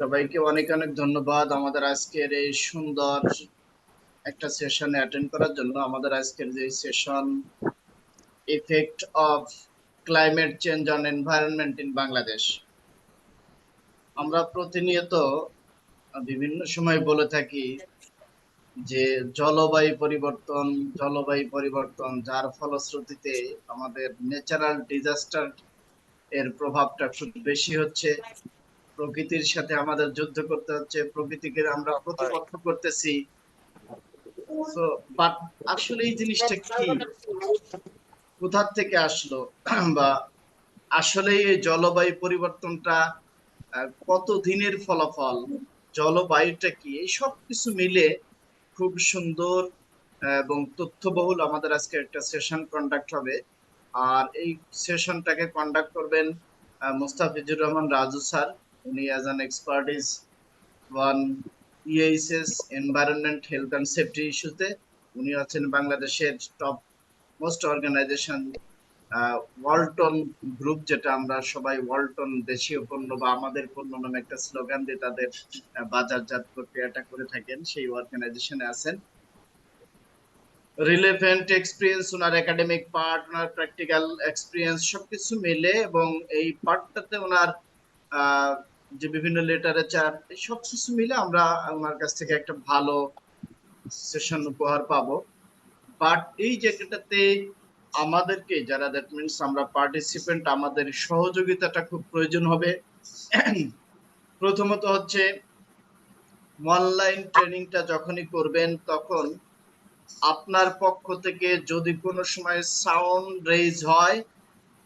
সবাইকে অনেক অনেক ধন্যবাদ আমাদের আজকের এই সুন্দর একটা সেশনে অ্যাটেন্ড করার জন্য। আমাদের আজকের যে session, effect of climate change on environment in Bangladesh. আমরা প্রতিনিয়ত বিভিন্ন সময় বলে থাকি যে জলবায়ু পরিবর্তন যার ফলশ্রুতিতে আমাদের ন্যাচারাল ডিজাস্টার এর প্রভাবটা খুব বেশি হচ্ছে। প্রকৃতির সাথে আমাদের যুদ্ধ করতে হচ্ছে, প্রকৃতিকে আমরা প্রতিপক্ষ করতেছি। তো বাট আসলে এই জিনিসটা কি, কোথা থেকে আসলো বা আসলে এই জলবায়ু পরিবর্তনটা কত দিনের ফলাফল, জলবায়ুটা কি, এই সব কিছু মিলে খুব সুন্দর এবং তথ্যবহুল আমাদের আজকে একটা সেশন কন্ডাক্ট হবে। আর এই সেশনটাকে কন্ডাক্ট করবেন মুস্তাফিজুর রহমান রাজু স্যার। উনি as an expert is one EHS environment health and safety ইস্যুতে। উনি আছেন বাংলাদেশের top most organization Walton group, যেটা আমরা সবাই ওয়ালটন দেশীয় পণ্য বা আমাদের পণ্য নামে একটা স্লোগান দিয়ে তাদের বাজারজাত প্রক্রিয়াটা করে থাকেন, সেই অর্গানাইজেশনে আছেন। রিলেভেন্ট এক্সপিরিয়েন্স, ওনার একাডেমিক পার্ট, ওনার প্র্যাকটিক্যাল এক্সপিরিয়েন্স সবকিছু মিলে, এবং এই পার্টটাতে ওনার আহ, যে বিভিন্ন লিটারেচার, এই সবকিছু মিলে আমরা ওনার কাছ থেকে একটা ভালো সেশন উপহার পাবো। বাট এই জায়গাটাতে আমাদেরকে যারা, দ্যাট মিনস আমরা পার্টিসিপেন্ট, আমাদের সহযোগিতাটা খুব প্রয়োজন হবে। প্রথমত হচ্ছে অনলাইন ট্রেনিংটা যখনই করবেন তখন আপনার পক্ষ থেকে যদি কোনো সময় সাউন্ড রেজ হয়,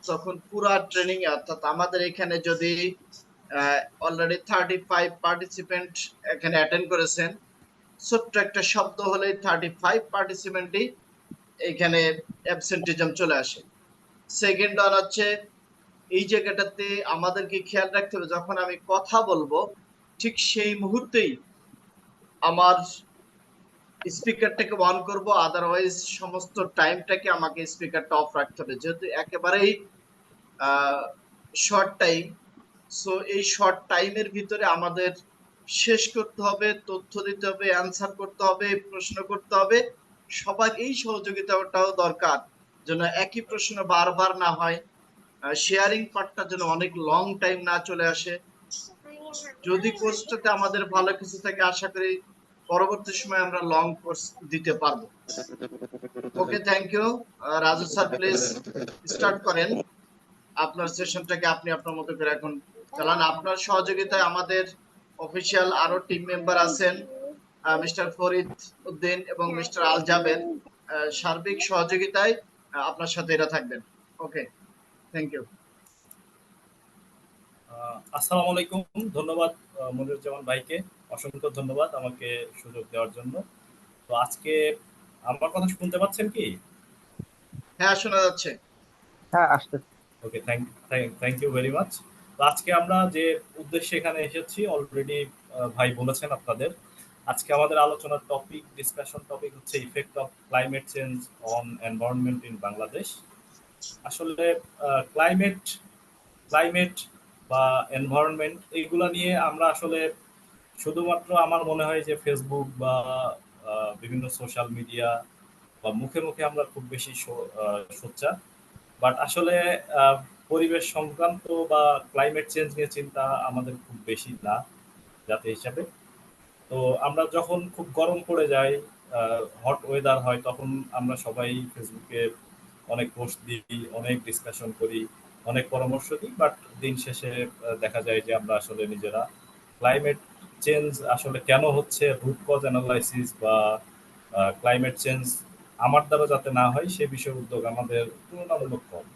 তখন পুরা ট্রেনিং এ, অর্থাৎ আমাদের এখানে যদি অলরেডি 35 পার্টিসিপেন্ট এখানে অ্যাটেন্ড করেছেন, ছোট্ট একটা শব্দ হলেই 35 পার্টিসিপেন্টই এখানে অ্যাবসেন্টিজম চলে আসে। সেকেন্ড ওয়ান হচ্ছে, এই জায়গাটাতে আমাদেরকে খেয়াল রাখতে হবে, যখন আমি কথা বলবো ঠিক সেই মুহূর্তেই আমার স্পিকারটাকে অন করব, আদারওয়াইজ সমস্ত টাইমটাকে আমাকে স্পিকারটা অফ রাখতে হবে, যেহেতু একেবারেই শর্ট টাইম। সো এই শর্ট টাইমের ভিতরে আমাদের শেষ করতে হবে, তথ্য দিতে হবে, অ্যান্সার করতে হবে, প্রশ্ন করতে হবে। সবার এই সহযোগিতাটাও দরকার, যেন একই প্রশ্ন বারবার না হয়। শেয়ারিং পার্টটা যেন অনেক লং টাইম না চলে আসে। যদি কোর্সটাতে আমাদের ভালো কিছু থাকে, আশা করি পরবর্তী সময় আমরা লং কোর্স দিতে পারবো। Okay, thank you. Raju sir, please start করেন আপনার সেশনটাকে। আপনি আপনার মতো করে এখন চালান। আপনার সহযোগিতায় আমাদের অফিসিয়াল আরো টিম মেম্বার আছেন, মিস্টার ফরিদ উদ্দিন এবং মিস্টার আল জাবেদ। সার্বিক সহযোগিতায় আপনার সাথে এরা থাকবেন। ওকে, থ্যাংক ইউ। আসসালামু আলাইকুম। ধন্যবাদ মনিরুজ্জামান ভাইকে, অসংখ্য ধন্যবাদ আমাকে সুযোগ দেওয়ার জন্য। তো আজকে আমার কথা শুনতে পাচ্ছেন কি? হ্যাঁ, শোনা যাচ্ছে। হ্যাঁ, আসতেছে। ওকে, থ্যাংক ইউ ভেরি মাচ। তো আজকে আমরা যে উদ্দেশ্যে এখানে এসেছি অলরেডি ভাই বলেছেন আপনাদের। আজকে আমাদের আলোচনার ডিসকাশন টপিক হচ্ছে effect of climate change on environment in Bangladesh. আসলে ক্লাইমেট ক্লাইমেট বা এনভায়রনমেন্ট এইগুলা নিয়ে আমরা আসলে শুধুমাত্র আমার মনে হয় যে ফেসবুক বা বিভিন্ন সোশ্যাল মিডিয়া বা মুখে মুখে আমরা খুব বেশি সোচ্চার, বাট আসলে আহ, পরিবেশ সংক্রান্ত বা ক্লাইমেট চেঞ্জ নিয়ে চিন্তা আমাদের খুব বেশি না জাতি হিসাবে। তো আমরা যখন খুব গরম পড়ে যায়, হট ওয়েদার হয়, তখন আমরা সবাই ফেসবুকে অনেক পোস্ট দিই, অনেক ডিসকাশন করি, অনেক পরামর্শ দিই, বাট দিন শেষে দেখা যায় যে আমরা আসলে নিজেরা ক্লাইমেট চেঞ্জ আসলে কেন হচ্ছে, রুট কজ অ্যানালাইসিস বা ক্লাইমেট চেঞ্জ আমার দ্বারা যাতে না হয় সে বিষয়ে উদ্যোগ আমাদের তুলনামূলক কম।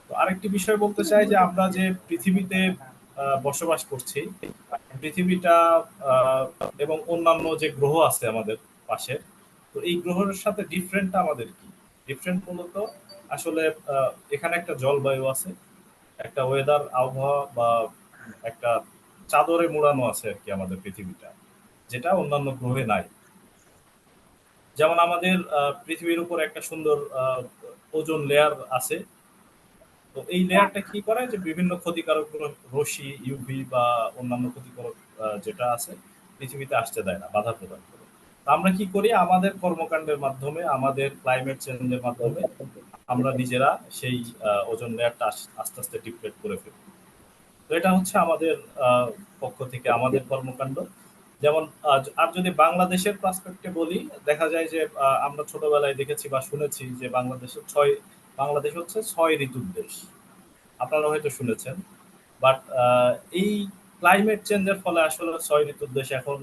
তো আরেকটি বিষয় বলতে চাই যে আমরা যে পৃথিবীতে বসবাস করছি, পৃথিবীটা আহ, এবং অন্যান্য যে গ্রহ আছে আমাদের পাশে, তো এই গ্রহের সাথে ডিফারেন্টটা আমাদের কি? ডিফারেন্ট মূলত আসলে এখানে একটা জলবায়ু আছে, একটা ওয়েদার আবহাওয়া বা একটা চাদরে মোড়ানো আছে আর কি আমাদের পৃথিবীটা, যেটা অন্যান্য গ্রহে নাই। যেমন আমাদের পৃথিবীর উপর একটা সুন্দর ওজোন লেয়ার আছে, তো এই লেয়ারটা কি করে যে বিভিন্ন ক্ষতিকারক রশ্মি ইউভি বা অন্যান্য ক্ষতিকারক যেটা আছে পৃথিবীতে আসতে দেয় না, বাধা প্রদান করে। তো আমরা কি করি আমাদের কর্মকাণ্ডের মাধ্যমে, আমাদের ক্লাইমেট চেঞ্জের মাধ্যমে আমরা নিজেরা সেই ওজোন লেয়ারটা আস্তে আস্তে ডিপ্লেট করে ফেলি। তো এটা হচ্ছে আমাদের আহ, পক্ষ থেকে আমাদের কর্মকাণ্ড। যেমন আর যদি বাংলাদেশের পার্সপেক্টে বলি, দেখা যায় যে আমরা ছোটবেলায় দেখেছি বা শুনেছি যে বাংলাদেশ হচ্ছে 6 ঋতুর দেশ। আপনারা হয়তো শুনেছেন। বাট এই ক্লাইমেট চেঞ্জের ফলে আসলে 6 ঋতুর দেশ এখন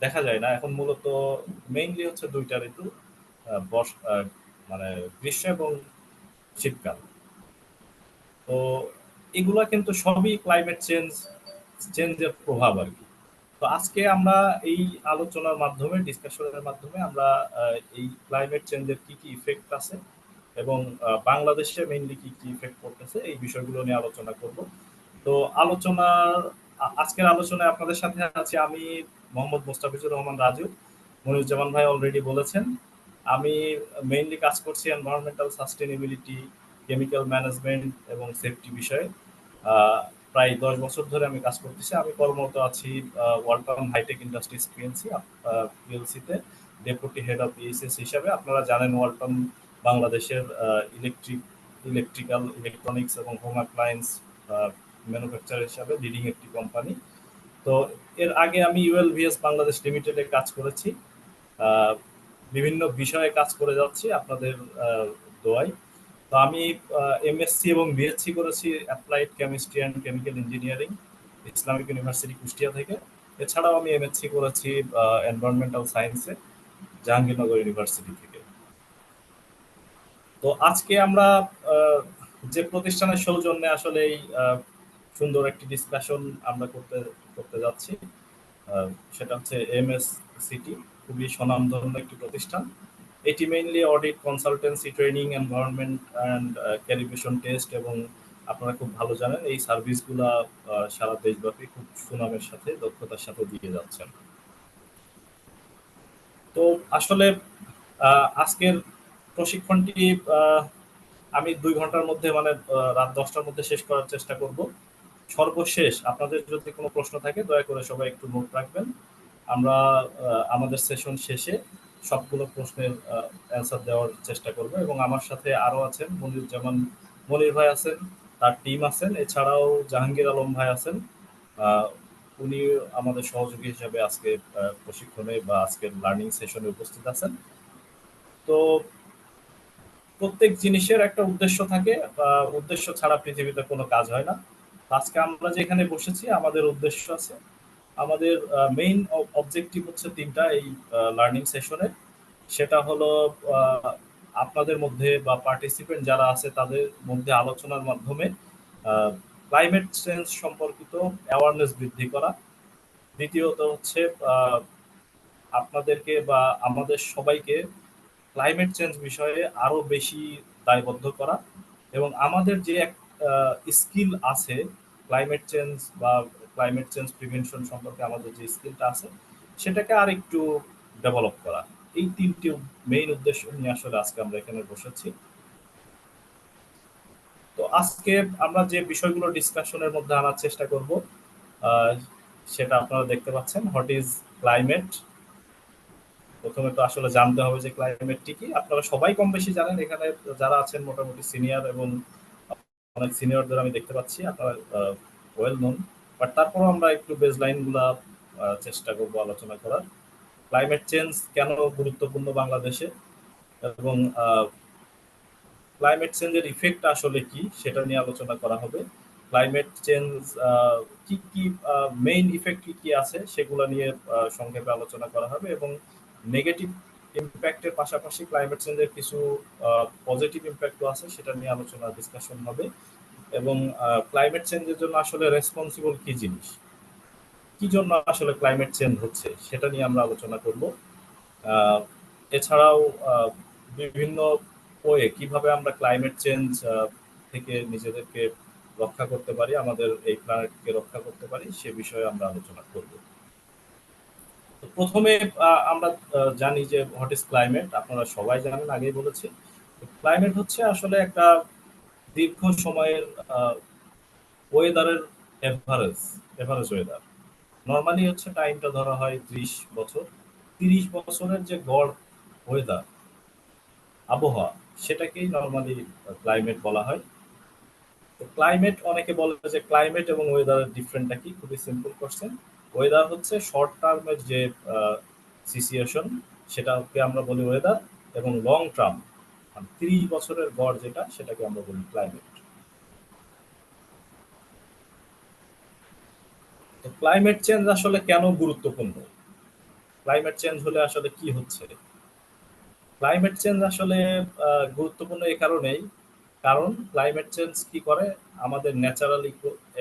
দেখা যায় না। এখন মূলত মেইনলি হচ্ছে 2টা ঋতু, মানে গ্রীষ্ম এবং শীতকাল। তো এগুলা কিন্তু সবই ক্লাইমেট চেঞ্জের প্রভাব আর কি। তো আজকে আমরা এই আলোচনার মাধ্যমে, ডিসকাশনের মাধ্যমে আমরা এই ক্লাইমেট চেঞ্জের কি কি ইফেক্ট আছে এবং বাংলাদেশে মেইনলি কি কি ইফেক্ট করতেছে এই বিষয়গুলো নিয়ে আলোচনা করব। তো আজকের আলোচনায় আপনাদের সাথে আছি আমি, মোহাম্মদ মোস্তাফিজুর রহমান রাজু। মনিরুজ্জামান ভাই অলরেডি বলেছেন। আমি মেইনলি কাজ করছি এনভায়রনমেন্টাল সাস্টেনেবিলিটি, কেমিক্যাল ম্যানেজমেন্ট এবং সেফটি বিষয়ে। আহ, প্রায় 10 বছর ধরে আমি কাজ করতেছি। আমি কর্মরত আছি ওয়ালটন হাইটেক ইন্ডাস্ট্রিজ পিএলসিতে ডেপুটি হেড অফ ইএসএস হিসাবে। আপনারা জানেন ওয়ালটন বাংলাদেশের ইলেকট্রনিক্স এবং হোম অ্যাপ্লায়েন্স ম্যানুফ্যাকচার হিসাবে লিডিং একটি কোম্পানি। তো এর আগে আমি ইউএলভিএস বাংলাদেশ লিমিটেডে কাজ করেছি। আহ, বিভিন্ন বিষয়ে কাজ করে যাচ্ছি আপনাদের দোয়ায়। তো আমি এমএসসি এবং বিএসসি করেছি applied chemistry and chemical engineering, Islamic university Kushtia থেকে। এছাড়াও আমি এমএসসি করেছি এনভায়রনমেন্টাল সায়েন্সে জাহাঙ্গীরনগর ইউনিভার্সিটি থেকে। তো আজকে আমরা আহ, যে প্রতিষ্ঠানের সৌজন্যে আসলে এই সুন্দর একটি ডিসকাশন আমরা করতে করতে যাচ্ছি, আহ, সেটা হচ্ছে এমএস সিটি, খুবই স্বনামধন্য একটি প্রতিষ্ঠান। এটি mainly audit, consultancy, training, environment and calibration test এবং আপনারা খুব ভালো জানেন এই সার্ভিসগুলা সারা দেশব্যাপী খুব সুনামের সাথে, দক্ষতার সাথে দিয়ে যাচ্ছেন। তো আসলে আজকের প্রশিক্ষণটি আমি 2 ঘন্টার মধ্যে, মানে রাত 10টার মধ্যে শেষ করার চেষ্টা করব। সর্বশেষ আপনাদের যদি কোনো প্রশ্ন থাকে দয়া করে সবাই একটু নোট রাখবেন। আমরা আমাদের সেশন শেষে সবগুলো প্রশ্নের অ্যান্সার দেওয়ার চেষ্টা করব। এবং আমার সাথে আরো আছেন মনির ভাই আছেন, তার টিম আছেন, এছাড়াও জাহাঙ্গীর আলম ভাই আছেন। আহ, উনি আমাদের সহযোগী হিসাবে আজকে প্রশিক্ষণে বা আজকের লার্নিং সেশনে উপস্থিত আছেন। তো প্রত্যেক জিনিসের একটা উদ্দেশ্য থাকে, বা উদ্দেশ্য ছাড়া পৃথিবীতে কোনো কাজ হয় না। আজকে আমরা যেখানে বসেছি আমাদের উদ্দেশ্য আছে। আমাদের মেইন অবজেক্টিভ হচ্ছে 3টা এই লার্নিং সেশনে। সেটা হলো আপনাদের মধ্যে বা পার্টিসিপেন্ট যারা আছে তাদের মধ্যে আলোচনার মাধ্যমে ক্লাইমেট চেঞ্জ সম্পর্কিত অ্যাওয়ারনেস বৃদ্ধি করা। দ্বিতীয়ত হচ্ছে আপনাদেরকে বা আমাদের সবাইকে ক্লাইমেট চেঞ্জ বিষয়ে আরো বেশি দায়বদ্ধ করা। এবং আমাদের যে স্কিল আছে ক্লাইমেট চেঞ্জ বা ক্লাইমেট চেঞ্জ প্রিভেনশন সম্পর্কে আমাদের যে স্কিলটা আছে সেটাকে আর একটু ডেভেলপ করা। এই 3টি মেইন উদ্দেশ্য নিয়ে আসলে আজকে আমরা এখানে বসেছি। তো আজকে আমরা যে বিষয়গুলো ডিসকাশনের মধ্যে আনার চেষ্টা করব, আহ, সেটা আপনারা দেখতে পাচ্ছেন। What is climate? প্রথমে তো আসলে জানতে হবে যে ক্লাইমেটটি কি। আপনারা সবাই কম বেশি জানেন, এখানে যারা আছেন মোটামুটি সিনিয়র এবং অনেক সিনিয়রদের আমি দেখতে পাচ্ছি, আপনারা ওয়েল নোন। বাট তারপরও আমরা একটু বেসলাইন গুলা চেষ্টা করবো আলোচনা করার। ক্লাইমেট চেঞ্জ কেন গুরুত্বপূর্ণ বাংলাদেশে, এবং ক্লাইমেট চেঞ্জের ইফেক্ট আসলে কি সেটা নিয়ে আলোচনা করা হবে। ক্লাইমেট চেঞ্জ কি কি মেইন ইফেক্ট কি কি আছে সেগুলো নিয়ে সংক্ষেপে আলোচনা করা হবে। এবং নেগেটিভ ইম্প্যাক্টের পাশাপাশি ক্লাইমেট চেঞ্জের কিছু পজিটিভ ইম্প্যাক্টও আছে, সেটা নিয়ে আলোচনা ডিসকাশন হবে। এবং ক্লাইমেট চেঞ্জের জন্য আসলে রেসপন্সিবল কি জিনিস, কি জন্য আসলে ক্লাইমেট চেঞ্জ হচ্ছে সেটা নিয়ে আমরা আলোচনা করব। আহ, এছাড়াও বিভিন্ন ওয়ে কিভাবে আমরা ক্লাইমেট চেঞ্জ থেকে নিজেদেরকে রক্ষা করতে পারি, আমাদের এই প্ল্যানেটকে রক্ষা করতে পারি, সে বিষয়ে আমরা আলোচনা করব। তো প্রথমে আমরা জানি যে হোয়াট ইজ ক্লাইমেট। আপনারা সবাই জানেন, আগেই বলেছি। ক্লাইমেট হচ্ছে আসলে একটা দীর্ঘ সময়ের ওয়েদারের এভারেজ ওয়েদার। নর্মালি হচ্ছে টাইমটা ধরা হয় 30 বছর। 30 বছরের যে গড় ওয়েদার, আবহাওয়া, সেটাকেই নর্মালি ক্লাইমেট বলা হয়। তো ক্লাইমেট, অনেকে বলে যে ক্লাইমেট এবং ওয়েদারের ডিফারেন্টটা কি। খুবই সিম্পল কোশ্চেন। ওয়েদার হচ্ছে শর্ট টার্মের যে সিচুয়েশন, সেটাকে আমরা বলি ওয়েদার, এবং লং টার্ম মানে 30 বছরের গড় যেটা, সেটাকে আমরা বলি ক্লাইমেট। তো ক্লাইমেট চেঞ্জ আসলে কেন গুরুত্বপূর্ণ? ক্লাইমেট চেঞ্জ হলে আসলে কি হচ্ছে? ক্লাইমেট চেঞ্জ আসলে গুরুত্বপূর্ণ এই কারণেই, কারণ ক্লাইমেট চেঞ্জ কি করে, আমাদের ন্যাচারাল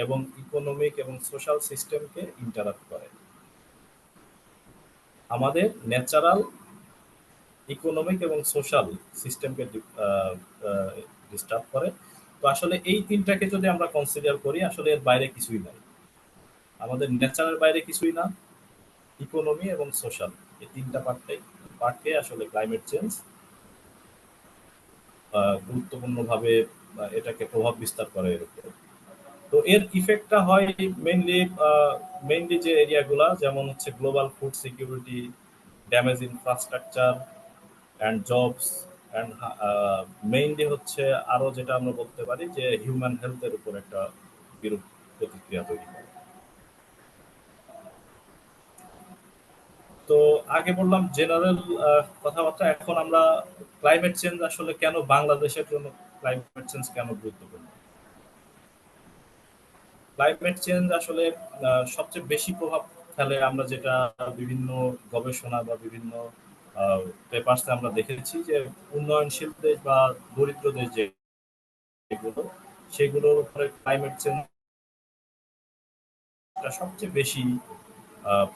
এবং ইকোনমিক এবং সোশ্যাল সিস্টেমকে ইন্টারাপ্ট করে। আমাদের ন্যাচারাল, ইকোনমিক এবং সোশ্যাল সিস্টেমকে ডিস্টার্ব করে। তো আসলে এই তিনটাকে যদি আমরা কনসিডার করি, আসলে এর বাইরে কিছুই নাই। আমাদের ন্যাচারাল বাইরে কিছুই না, ইকোনমি এবং সোশ্যাল, এই তিনটা পার্টকে আসলে ক্লাইমেট চেঞ্জ গুরুত্বপূর্ণভাবে এটাকে প্রভাব বিস্তার করে এর উপরে। তো এর ইফেক্টটা হয় মেইনলি যে এরিয়াগুলা, যেমন হচ্ছে global food security, damage infrastructure and jobs, and mainly হচ্ছে আরো যেটা আমরা বলতে পারি যে হিউম্যান হেলথের উপর একটা বিরূপ প্রতিক্রিয়া তৈরি করে। তো আগে বললাম জেনারেল কথাবার্তা, এখন আমরা ক্লাইমেট চেঞ্জ আসলে কেন বাংলাদেশের জন্য, ক্লাইমেট চেঞ্জ কেন গুরুত্বপূর্ণ। ক্লাইমেট চেঞ্জ আসলে সবচেয়ে বেশি প্রভাব ফেলে, আমরা যেটা বিভিন্ন গবেষণা বা বিভিন্ন পেপারসে আমরা দেখেছি যে উন্নয়নশীল দেশ বা দরিদ্র দেশ যেগুলো, সেগুলোর উপরে ক্লাইমেট চেঞ্জ সবচেয়ে বেশি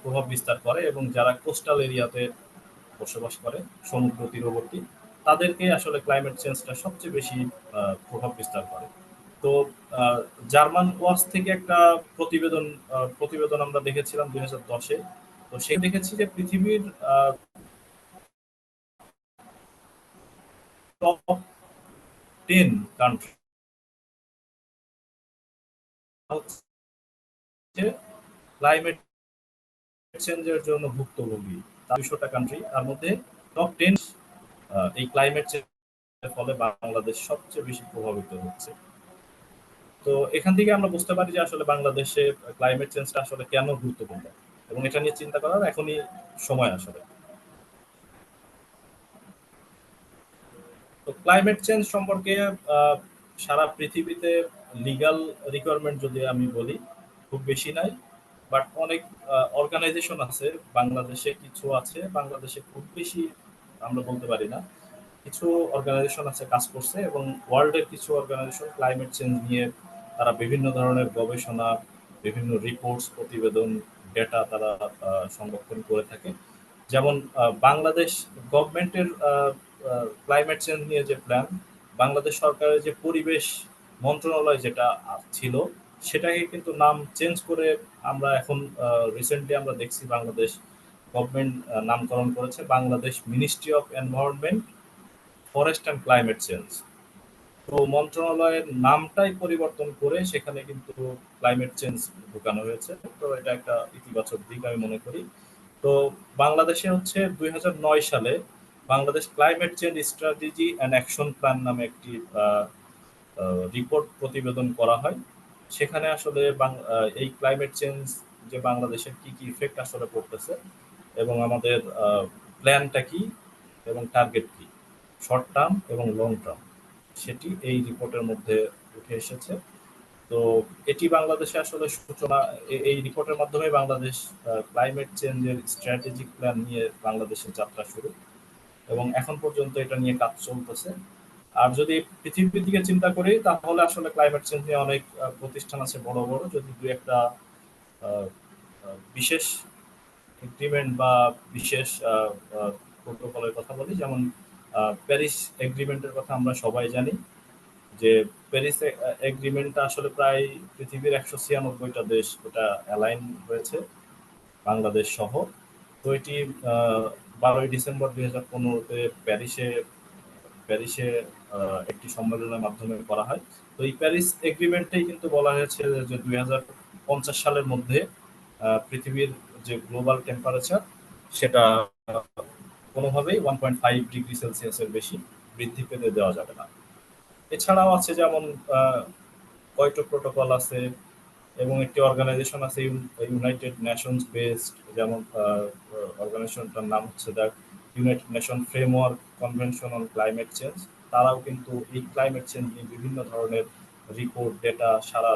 প্রভাব বিস্তার করে, এবং যারা কোস্টাল এরিয়াতে বসবাস করে, সমুদ্র তীরবর্তী, তাদেরকে আসলে ক্লাইমেট চেঞ্জটা সবচেয়ে বেশি প্রভাব বিস্তার করে। তো জার্মান ওয়াচ থেকে একটা প্রতিবেদন আমরা দেখেছিলাম 2010-এ। তো সে দেখেছি যে পৃথিবীর টপ 10 কান্ট্রি হচ্ছে ক্লাইমেট চেঞ্জের জন্য ভুক্তভোগী। 200টা কান্ট্রি, তার মধ্যে টপ 10 এই ক্লাইমেট চেঞ্জের ফলে বাংলাদেশ সবচেয়ে বেশি প্রভাবিত হচ্ছে। তো এখান থেকে আমরা বুঝতে পারি যে আসলে বাংলাদেশে ক্লাইমেট চেঞ্জটা আসলে কেন গুরুত্বপূর্ণ, এবং এটা নিয়ে চিন্তা করার এখনই সময় আসলে। তো ক্লাইমেট চেঞ্জ সম্পর্কে আহ, সারা পৃথিবীতে লিগ্যাল রিকোয়ারমেন্ট যদি আমি বলি, খুব বেশি নাই, বাট অনেক অর্গানাইজেশন আছে। বাংলাদেশে কিছু আছে, বাংলাদেশে খুব বেশি আমরা বলতে পারি না। কিছু অর্গানাইজেশন আছে কাজ করছে, এবং ওয়ার্ল্ডের কিছু অর্গানাইজেশন ক্লাইমেট চেঞ্জ নিয়ে তারা বিভিন্ন ধরনের গবেষণা, বিভিন্ন রিপোর্টস, প্রতিবেদন, ডেটা তারা সংরক্ষণ করে থাকে। যেমন বাংলাদেশ গভর্নমেন্টের ক্লাইমেট চেঞ্জ নিয়ে যে প্ল্যান, বাংলাদেশ সরকারের যে পরিবেশ মন্ত্রণালয় যেটা ছিল, সেটাকে কিন্তু নাম চেঞ্জ করে আমরা এখন রিসেন্টলি আমরা দেখছি বাংলাদেশ গভর্নমেন্ট নামকরণ করেছে Bangladesh ministry of environment, forest and climate change. তো মন্ত্রণালয়ের নামটাই পরিবর্তন করে সেখানে কিন্তু ক্লাইমেট চেঞ্জ ঢুকানো হয়েছে। তো এটা একটা ইতিবাচক দিক আমি মনে করি। তো বাংলাদেশে হচ্ছে 2009 সালে Bangladesh climate change strategy and action plan নামে একটি রিপোর্ট প্রতিবেদন করা হয়। সেখানে আসলে এই ক্লাইমেট চেঞ্জ যে বাংলাদেশের কি কি ইফেক্ট আসলে পড়তেছে, এবং আমাদের প্ল্যানটা কি এবং টার্গেট কি, শর্ট টার্ম এবং লং টার্ম, সেটি এই রিপোর্টের মধ্যে উঠে এসেছে। তো এটি বাংলাদেশে আসলে সূচনা, এই রিপোর্টের মাধ্যমে বাংলাদেশ ক্লাইমেট চেঞ্জের স্ট্র্যাটেজিক প্ল্যান নিয়ে বাংলাদেশের যাত্রা শুরু, এবং এখন পর্যন্ত এটা নিয়ে কাজ চলতেছে। আর যদি পৃথিবীর দিকে চিন্তা করি, তাহলে আসলে ক্লাইমেট চেঞ্জ নিয়ে অনেক প্রতিষ্ঠান আছে বড় বড়। যদি দু একটা বিশেষ এগ্রিমেন্ট বা বিশেষ প্রোটোকলের কথা বলি, যেমন প্যারিস এগ্রিমেন্টের কথা আমরা সবাই জানি, যে প্যারিস এগ্রিমেন্টটা আসলে প্রায় পৃথিবীর 196টা দেশ ওটা অ্যালাইন হয়েছে, বাংলাদেশ সহ। তো এটি 12ই ডিসেম্বর 2015-তে প্যারিসে একটি সম্মেলনের মাধ্যমে করা হয়। তো এই প্যারিস এগ্রিমেন্টেই কিন্তু বলা হয়েছে যে 2050 সালের মধ্যে পৃথিবীর যে গ্লোবাল টেম্পারেচার সেটা কোনোভাবেই 1.5 ডিগ্রি সেলসিয়াসের বেশি বৃদ্ধি পেতে দেওয়া যাবে না। এছাড়াও আছে যেমন কয়টো প্রোটোকল আছে এবং একটি অর্গানাইজেশন আছে ইউনাইটেড নেশনস বেসড, যেমন অর্গানাইজেশনটার নাম হচ্ছে the United nation framework convention on climate change. তারাও কিন্তু এই ক্লাইমেট চেঞ্জ নিয়ে বিভিন্ন ধরনের রিপোর্ট ডেটা সারা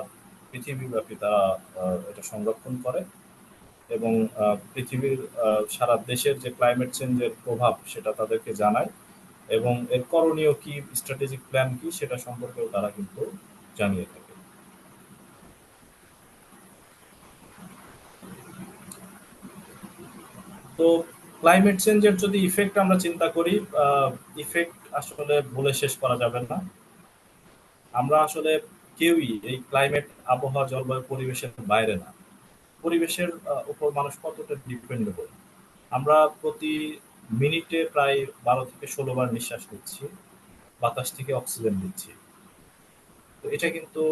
পৃথিবীব্যাপী তারা এটা সংরক্ষণ করে এবং পৃথিবীর সারা দেশের যে ক্লাইমেট চেঞ্জের প্রভাব সেটা তাদেরকে জানায় এবং এর করণীয় কি, স্ট্র্যাটেজিক প্ল্যান কি সেটা সম্পর্কেও তারা কিন্তু জানিয়ে থাকে। তো ক্লাইমেট চেঞ্জের যদি ইফেক্ট আমরা চিন্তা করি, ইফেক্ট আসলে বলে শেষ করা যাবে না। আমরা আসলে কেউই এই ক্লাইমেট, আবহাওয়া, জলবায়ু, পরিবেশের বাইরে না। পরিবেশের উপর মানুষ কতটা ডিপেন্ডেবল। আমরা প্রতি মিনিটে প্রায় 12 থেকে 16 বার নিঃশ্বাস নিচ্ছি, বাতাস থেকে অক্সিজেন নিচ্ছি। তো এটা কিন্তু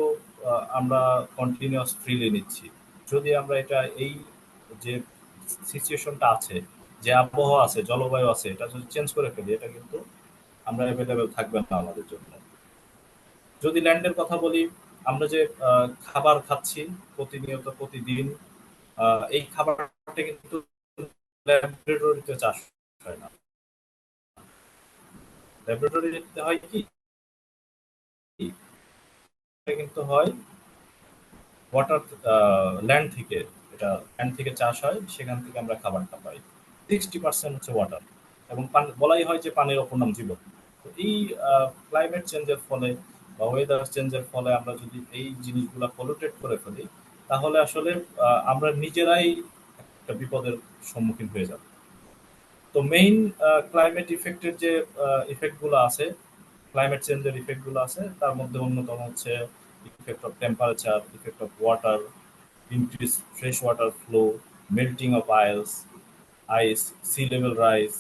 আমরা কন্টিনিউয়াস ফ্রিলি নিচ্ছি। যদি আমরা এটা এই যে সিচুয়েশনটা আছে, যে আবহাওয়া আছে, জলবায়ু আছে, এটা যদি চেঞ্জ করে ফেলি, এটা কিন্তু আমরা অ্যাভেলেবেল থাকবে না আমাদের জন্য। যদি ল্যান্ডের কথা বলি, আমরা যে খাবার খাচ্ছি প্রতিনিয়ত প্রতিদিন, এই খাবারটা কিন্তু ল্যাবরেটরিতে চাষ হয় না। ল্যাবরেটরিতে হয় কি, এটা কিন্তু হয় ওয়াটার, ল্যান্ড থেকে। এটা ল্যান্ড থেকে চাষ হয়, সেখান থেকে আমরা খাবারটা পাই। 60% হচ্ছে ওয়াটার এবং বলাই হয় যে পানির অপর নাম জীবন। তো এই ক্লাইমেট চেঞ্জের ফলে বা ওয়েদার চেঞ্জের ফলে আমরা যদি এই জিনিসগুলো পলিউটেড করে ফেলি, তাহলে আসলে আমরা নিজেরাই একটা বিপদের সম্মুখীন হয়ে যাব। তো মেইন ক্লাইমেট ইফেক্টের যে ইফেক্টগুলো আছে, ক্লাইমেট চেঞ্জের ইফেক্টগুলো আছে, তার মধ্যে অন্যতম হচ্ছে effect of temperature, effect of water, increase freshwater flow, melting of ice, sea level rise,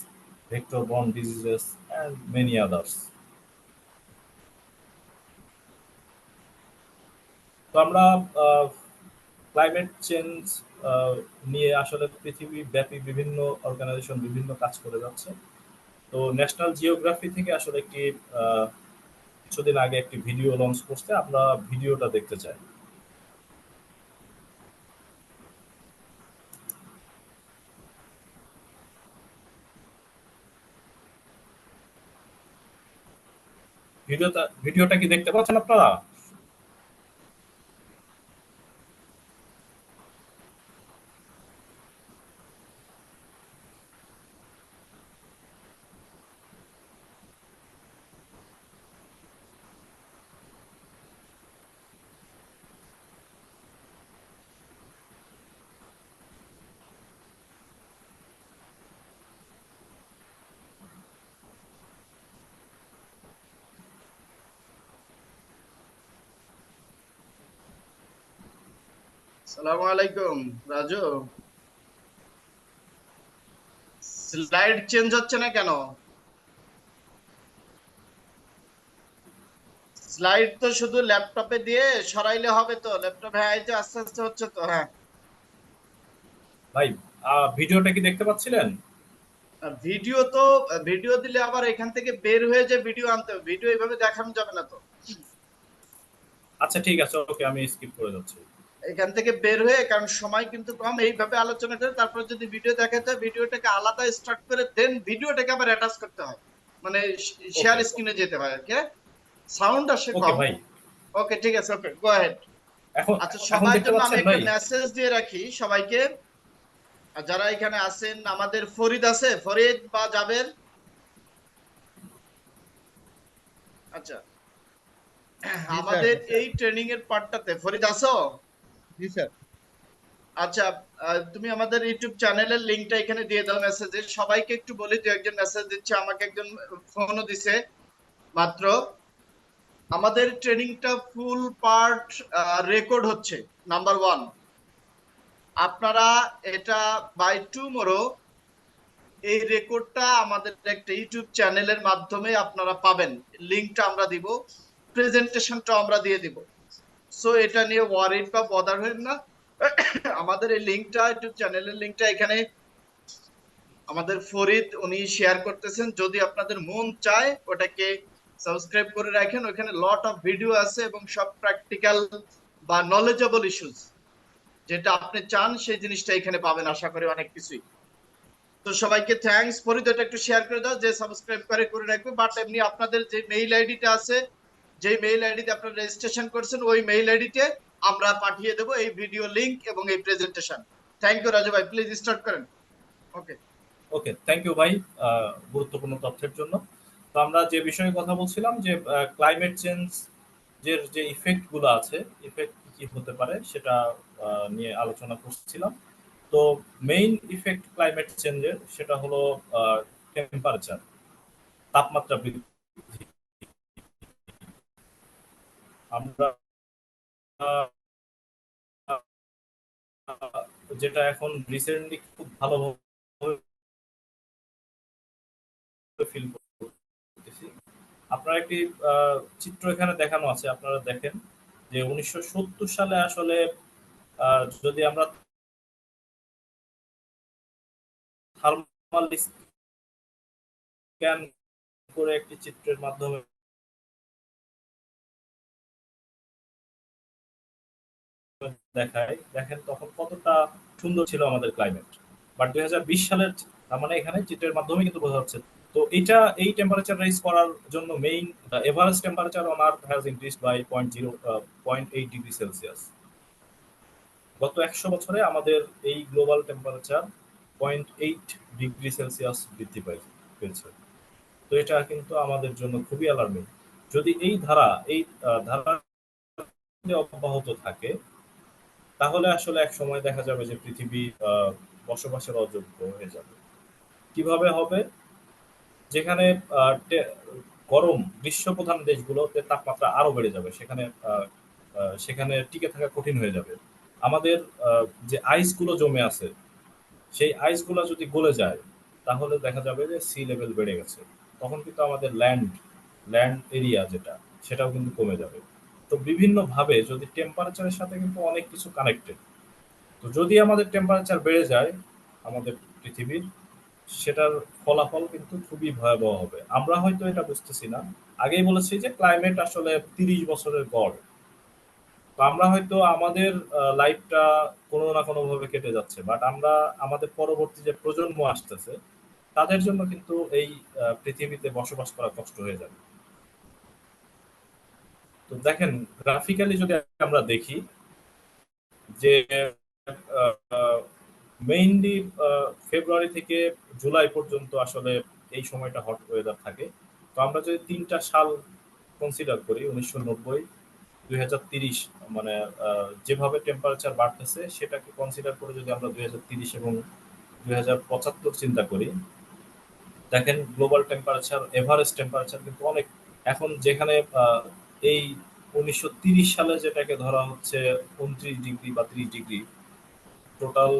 vector-borne diseases, and many others. তো আমরা ক্লাইমেট চেঞ্জ নিয়ে আসলে পৃথিবী ব্যাপী বিভিন্ন অর্গানাইজেশন বিভিন্ন কাজ করে যাচ্ছে। তো ন্যাশনাল জিওগ্রাফি থেকে আসলে একটি কিছুদিন আগে একটি ভিডিও লঞ্চ করছে, আমরা ভিডিওটা দেখতে চাই। ভিডিওটা কি দেখতে পাচ্ছেন আপনারা? আসসালামু আলাইকুম রাজু। স্লাইড চেঞ্জ হচ্ছে না কেন? স্লাইড তো শুধু ল্যাপটপে দিয়ে সরাইলে হবে তো? ল্যাপটপ, হ্যাঁ এই যে আস্তে আস্তে হচ্ছে তো। হ্যাঁ ভাই, ভিডিওটা কি দেখতে পাচ্ছিলেন? ভিডিও তো, ভিডিও দিলে আবার এখান থেকে বের হয়ে যে ভিডিও আনতে হবে, ভিডিও এইভাবে দেখানো যাবে না তো। আচ্ছা ঠিক আছে, ওকে, আমি স্কিপ করে যাচ্ছি। এখান থেকে বের হয়ে, কারণ সময় কিন্তু কম, এইভাবে আলোচনা করে তারপর যদি ভিডিও দেখাতে হয়, ভিডিওটাকে আলাদা স্টার্ট করে দেন ভিডিওটাকে আবার অ্যাটাচ করতে হয়, মানে শেয়ার ওকে স্ক্রিনে যেতে হয়। ওকে, সাউন্ড আসে ওকে কম। ভাই, ওকে ঠিক আছে, ওকে গো অ্যাহেড। এখন আচ্ছা, এখন সবার দেখতে জন্য আমি পাচ্ছেন একটা ভাই? মেসেজ দিয়ে রাখি সবাইকে। আর যারা এখানে আছেন, আমাদের ফরিদ আছে, ফরিদ বা জাবের। আচ্ছা, জি স্যার। আমাদের এই ট্রেনিং এর পার্টটাতে ফরিদ আছো? জি স্যার। আচ্ছা, তুমি আমাদের ইউটিউব চ্যানেলের লিংকটা এখানে দিয়ে দাও মেসেজে। সবাইকে একটু বলি, দু একজন মেসেজ দিচ্ছে, আমাকে একজন ফোনও দিছে মাত্র। আমাদের ট্রেনিংটা ফুল পার্ট রেকর্ড হচ্ছে, নাম্বার ওয়ান। আপনারা এটা বাই টুমরো এই রেকর্ডটা আমাদের একটা ইউটিউব চ্যানেলের মাধ্যমে আপনারা পাবেন। লিংকটা আমরা দিব, প্রেজেন্টেশনটা আমরা দিয়ে দিব। সো এটা নিয়ে ওয়ারিড বা বদার হবেন না। আমাদের এই লিংকটা, ইউটিউব চ্যানেলের লিংকটা এখানে আমাদের ফরিদ উনি শেয়ার করতেছেন। যদি আপনাদের মন চায় ওটাকে সাবস্ক্রাইব করে রাখেন, ওখানে লট অফ ভিডিও আছে এবং সব প্র্যাকটিক্যাল বা নলেজেবল ইস্যুস যেটা আপনি চান সেই জিনিসটা এখানে পাবেন আশা করি অনেক কিছুই। তো সবাইকে থ্যাঙ্কস। ফরিদ এটা একটু শেয়ার করে দাও, যে সাবস্ক্রাইব করে রাখবে। বাট এমনি আপনাদের যে মেইল আইডিটা আছে, যে মেইল আইডিতে আপনারা রেজিস্ট্রেশন করছেন, ওই মেইল আইডিতে আমরা পাঠিয়ে দেব এই ভিডিও লিংক এবং এই প্রেজেন্টেশন। থ্যাংক ইউ রাজু ভাই, প্লিজ স্টার্ট করেন। ওকে ওকে, থ্যাংক ইউ ভাই গুরুত্বপূর্ণ তথ্যের জন্য। তো আমরা যে বিষয়ে কথা বলছিলাম যে ক্লাইমেট চেঞ্জ যে ইফেক্ট গুলো আছে, ইফেক্ট কি হতে পারে সেটা নিয়ে আলোচনা করছিলাম। তো মেইন ইফেক্ট ক্লাইমেট চেঞ্জের সেটা হলো টেম্পারেচার, তাপমাত্রা বৃদ্ধি। আমরা যেটা এখন রিসেন্টলি খুব ভালোভাবে ফিল করতেছি। আপনারা একটি চিত্র এখানে দেখানো আছে, আপনারা দেখেন যে 1970 সালে আসলে যদি আমরা থার্মাল স্ক্যান করে একটি চিত্রের মাধ্যমে দেখায়, দেখেন তখন কতটা সুন্দর ছিল আমাদের ক্লাইমেট। বাট 2020 সালের, তার মানে এখানে চিত্রের মাধ্যমে কিন্তু বোঝা যাচ্ছে। তো এই টেম্পারেচার রাইজ করার জন্য mean average temperature on earth has increased by 0.8 degree Celsius. গত 100 বছরে আমাদের এই গ্লোবাল টেম্পারেচার 0.8 ডিগ্রি সেলসিয়াস বৃদ্ধি পেয়েছে। তো এটা কিন্তু আমাদের জন্য খুবই অ্যালার্মিং। যদি এই ধারা অব্যাহত থাকে, তাহলে আসলে এক সময় দেখা যাবে যে পৃথিবী বসবাসের অযোগ্য হয়ে যাবে। কিভাবে হবে? যেখানে গরম গ্রীষ্ম প্রধান দেশগুলোতে তাপমাত্রা আরো বেড়ে যাবে, সেখানে টিকে থাকা কঠিন হয়ে যাবে। আমাদের যে আইস গুলো জমে আছে, সেই আইস গুলো যদি গলে যায়, তাহলে দেখা যাবে যে সি লেভেল বেড়ে গেছে। তখন কিন্তু আমাদের ল্যান্ড এরিয়া যেটা, সেটাও কিন্তু কমে যাবে। তো বিভিন্ন ভাবে যদি টেম্পারেচারের সাথে কিন্তু অনেক কিছু কানেক্টেড। তো যদি আমাদের টেম্পারেচার বেড়ে যায় আমাদের পৃথিবীর, সেটার ফলাফল কিন্তু খুবই ভয়াবহ হবে। আমরা হয়তো এটা বুঝতেছি না। আগেই বলেছি যে ক্লাইমেট আসলে 30 বছরের গড়। তো আমরা হয়তো আমাদের লাইফটা কোনো না কোনো ভাবে কেটে যাচ্ছে, বাট আমরা আমাদের পরবর্তী যে প্রজন্ম আসতেছে তাদের জন্য কিন্তু এই পৃথিবীতে বসবাস করা কষ্ট হয়ে যাবে। তো দেখেন, গ্রাফিক্যালি যদি আমরা দেখি যে মেইনলি ফেব্রুয়ারি থেকে জুলাই পর্যন্ত আসলে এই সময়টা হট ওয়েদার থাকে। তো আমরা যদি 3টা সাল কনসিডার করি, 1990, 2030, মানে যেভাবে টেম্পারেচার বাড়তেছে সেটাকে কনসিডার করে যদি আমরা 2030 এবং 2075 চিন্তা করি, দেখেন গ্লোবাল টেম্পারেচার, এভারেজ টেম্পারেচার কিন্তু অনেক। এখন যেখানে এই 1930 সালে যেটাকে ধরা হচ্ছে 29 ডিগ্রি বা 30 ডিগ্রি টোটাল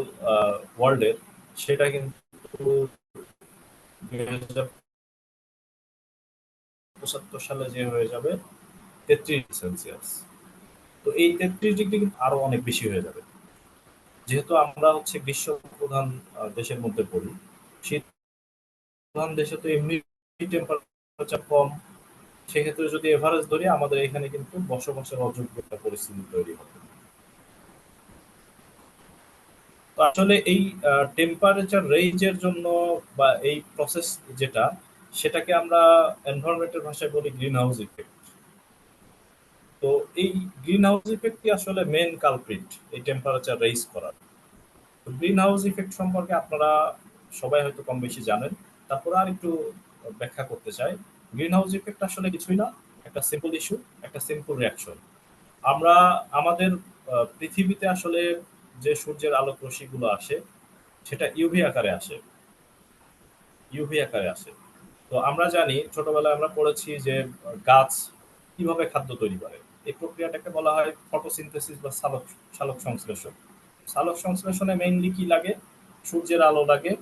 ওয়ার্ল্ডের, সেটা কিন্তু 2075 সালে যে হয়ে যাবে 33 সেলসিয়াস। তো এই 33 ডিগ্রি কিন্তু আরো অনেক বেশি হয়ে যাবে। যেহেতু আমরা হচ্ছে গ্রীষ্ম প্রধান দেশের মধ্যে পড়ি, শীত প্রধান দেশে তো এমনি টেম্পারেচার কম। সেক্ষেত্রে যদি এভারেজ ধরি, আমাদের এখানে কিন্তু বসবাসের অযোগ্য একটা পরিস্থিতি তৈরি হবে। তো আসলে এই টেম্পারেচার রেঞ্জের জন্য বা এই প্রসেস যেটা, সেটাকে আমরা এনভায়রনমেন্টের ভাষায় বলি গ্রিন হাউস ইফেক্ট। তো এই গ্রিন হাউস ইফেক্টই আসলে মেন কালপ্রিট এই টেম্পারেচার রেইজ করার। গ্রিন হাউস ইফেক্ট সম্পর্কে আপনারা সবাই হয়তো কম বেশি জানেন, তারপরে আর একটু ব্যাখ্যা করতে চাই। গ্রিন হাউস ইফেক্ট আসলে কিছুই না, একটা সিম্পল ইস্যু, একটা সিম্পল রিয়াকশন। আমরা আমাদের পৃথিবীতে আসলে যে সূর্যের আলোক রশ্মিগুলো আসে, সেটা ইউভি আকারে আসে। ইউভি আকারে আসে। তো আমরা জানি, ছোটবেলায় আমরা পড়েছি যে গাছ কিভাবে খাদ্য তৈরি করে। এই প্রক্রিয়াটাকে বলা হয় ফটোসিনথেসিস বা সালোক সংশ্লেষণ। সালোক সংশ্লেষণে মেইনলি কি লাগে? সূর্যের আলো লাগে,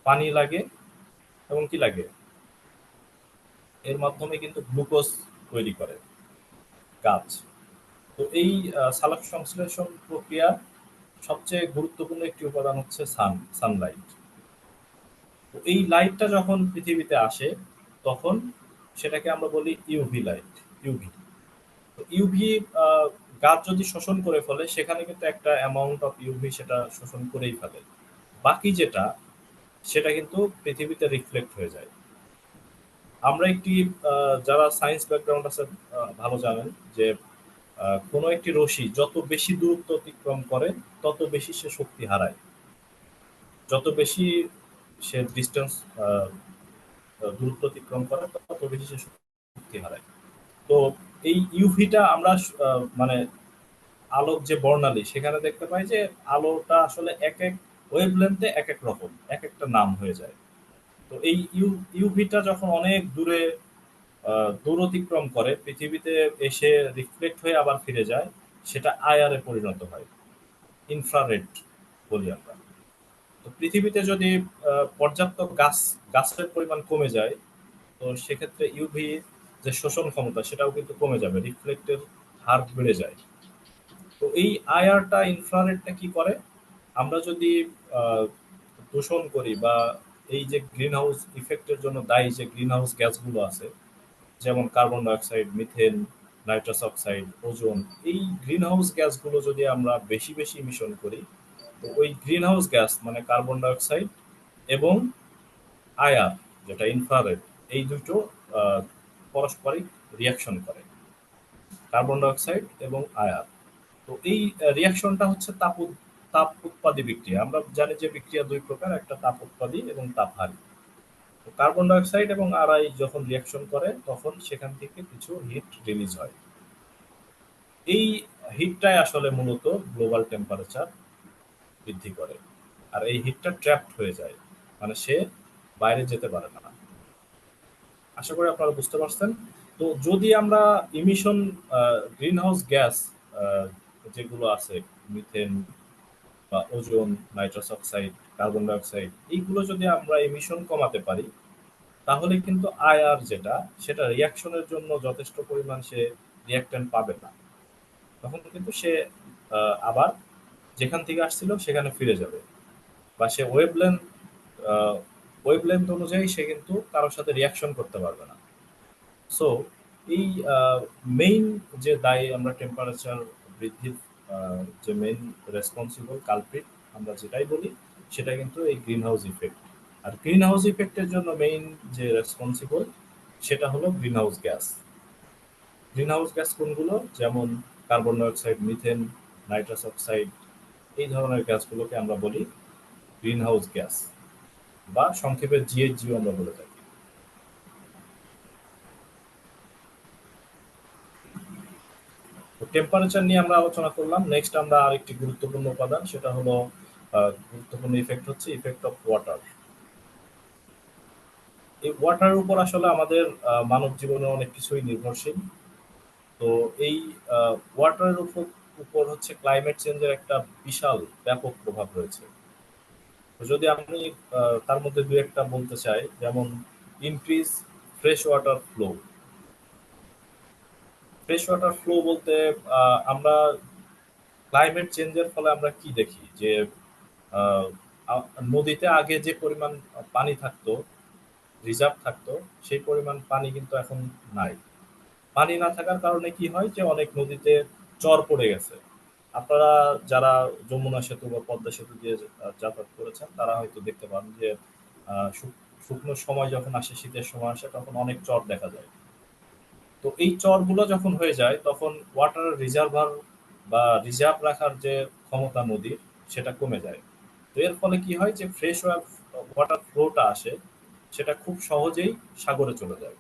পানি লাগে এবং কি লাগে, এর মাধ্যমে কিন্তু গ্লুকোজ তৈরি করে গাছ। তো এই সালোক সংশ্লেষণ প্রক্রিয়া সবচেয়ে গুরুত্বপূর্ণ একটি উপাদান হচ্ছে সানলাইট। তো এই লাইটটা যখন পৃথিবীতে আসে তখন সেটাকে আমরা বলি ইউভি লাইট, ইউভি। তো ইউভি গাছ যদি শোষণ করে ফেলে সেখানে কিন্তু একটা অ্যামাউন্ট অফ ইউভি সেটা শোষণ করেই ফেলে, বাকি যেটা সেটা কিন্তু পৃথিবীতে রিফ্লেক্ট হয়ে যায়। আমরা একটি যারা সায়েন্স ব্যাকগ্রাউন্ড আছে ভালো জানেন যে কোনো একটি রশ্মি যত বেশি দূরত্ব অতিক্রম করে তত বেশি সে শক্তি হারায়, যত বেশি সে ডিস্টেন্স দূরত্ব অতিক্রম করে তত বেশি সে শক্তি হারায়। তো এই ইউভিটা আমরা মানে আলোক যে বর্ণালী সেখানে দেখতে পাই যে আলোটা আসলে এক এক ওয়েভলেন্থে এক এক রকম, এক একটা নাম হয়ে যায়। তো এই ইউভিটা যখন অনেক দূরে দূর অতিক্রম করে পৃথিবীতে এসে রিফ্লেক্ট হয়ে আবার ফিরে যায়, সেটা আইআরে পরিণত হয়, ইনফ্রারেড বলি আমরা। তো পৃথিবীতে যদি পর্যাপ্ত গাছের পরিমাণ কমে যায় তো সেক্ষেত্রে ইউভি যে শোষণ ক্ষমতা সেটাও কিন্তু কমে যাবে, রিফ্লেক্টের হার বেড়ে যায়। তো এই আইআরটা ইনফ্রারেডটা কি করে, আমরা যদি আহ, দূষণ করি বা এই যে গ্রিন হাউস ইফেক্টের জন্য দায়ী যে গ্রিন হাউস গ্যাসগুলো আছে, যেমন carbon dioxide, methane, nitrous oxide, ozone, এই গ্রিন হাউস গ্যাসগুলো যদি আমরা বেশি বেশি ইমিশন করি তো ওই গ্রিন হাউস গ্যাস মানে কার্বন ডাইঅক্সাইড এবং আইআর যেটা ইনফ্রারেড, এই দুটো পারস্পরিক রিয়াকশন করে, কার্বন ডাইঅক্সাইড এবং আইআর। তো এই রিয়াকশনটা হচ্ছে তাপ উৎপাদী বিক্রিয়া। আমরা জানি যে বিক্রিয়া দুই প্রকার, একটা তাপ উৎপাদী এবং তাপহারী। তো কার্বন ডাইঅক্সাইড এবং আরআই যখন রিয়াকশন করে তখন সেখান থেকে কিছু হিট রিলিজ হয়। এই হিটটাই আসলে মূলত গ্লোবাল টেম্পারেচার বৃদ্ধি করে, আর এই হিটটা ট্র্যাপড হয়ে যায়, মানে সে বাইরে যেতে পারে না। আশা করি আপনারা বুঝতে পারছেন। তো যদি আমরা ইমিশন গ্রিন হাউস গ্যাস যেগুলো আছে, মিথেন বা ozone, nitrous oxide, carbon dioxide, এইগুলো যদি আমরা ইমিশন কমাতে পারি তাহলে কিন্তু আইআর যেটা সেটা রিয়াকশনের জন্য যথেষ্ট পরিমাণ সে রিয়াক্ট্যান্ট পাবে না, তখন কিন্তু সে আবার যেখান থেকে আসছিল সেখানে ফিরে যাবে, বা সে ওয়েভলেন্থ অনুযায়ী সে কিন্তু কারোর সাথে রিয়াকশন করতে পারবে না। সো এই মেইন যে দায়ী আমরা টেম্পারেচার বৃদ্ধির যে মেইন রেসপন্সিবল কালপ্রিট আমরা যেটাই বলি সেটা কিন্তু এই গ্রিন হাউস ইফেক্ট। আর গ্রিন হাউস ইফেক্টের জন্য মেইন যে রেসপন্সিবল সেটা হলো green house gas. Green house gas কোনগুলো, যেমন carbon dioxide, methane, nitrous oxide, এই ধরনের গ্যাসগুলোকে আমরা বলি গ্রিন হাউস গ্যাস, বা সংক্ষেপে জিএইচজিও আমরা বলে থাকি। টেম্পারেচার নিয়ে আমরা আলোচনা করলাম। নেক্সট আমরা আরেকটি গুরুত্বপূর্ণ উপাদান, সেটা হলো গুরুত্বপূর্ণ ইফেক্ট হচ্ছে ইফেক্ট অফ ওয়াটার। এই ওয়াটারের উপর আসলে আমাদের মানব জীবনে অনেক কিছুই নির্ভরশীল। তো এই ওয়াটারের উপর হচ্ছে ক্লাইমেট চেঞ্জের একটা বিশাল ব্যাপক প্রভাব রয়েছে। তো যদি আমি তার মধ্যে দু একটা বলতে চাই, যেমন increase fresh water flow. Fresh water flow বলতে আমরা ক্লাইমেট চেঞ্জের ফলে আমরা কি দেখি যে আহ, নদীতে আগে যে পরিমাণ পানি থাকতো, রিজার্ভ থাকতো, সেই পরিমাণ পানি কিন্তু এখন নাই। পানি না থাকার কারণে কি হয় যে অনেক নদীতে চর পড়ে গেছে। আপনারা যারা যমুনা সেতু বা পদ্মা সেতু দিয়ে যাতায়াত করেছেন তারা হয়তো দেখতে পান যে শুকনো সময় যখন আসে, শীতের সময় আসে, তখন অনেক চর দেখা যায়। তো এই চরগুলো যখন হয়ে যায় তখন ওয়াটার রিজার্ভার বা রিজার্ভ রাখার যে ক্ষমতা নদীর সেটা কমে যায়। তো এর ফলে কি হয় যে ফ্রেশ ওয়াটার ফ্লোটা আসে সেটা খুব সহজেই সাগরে চলে যায়।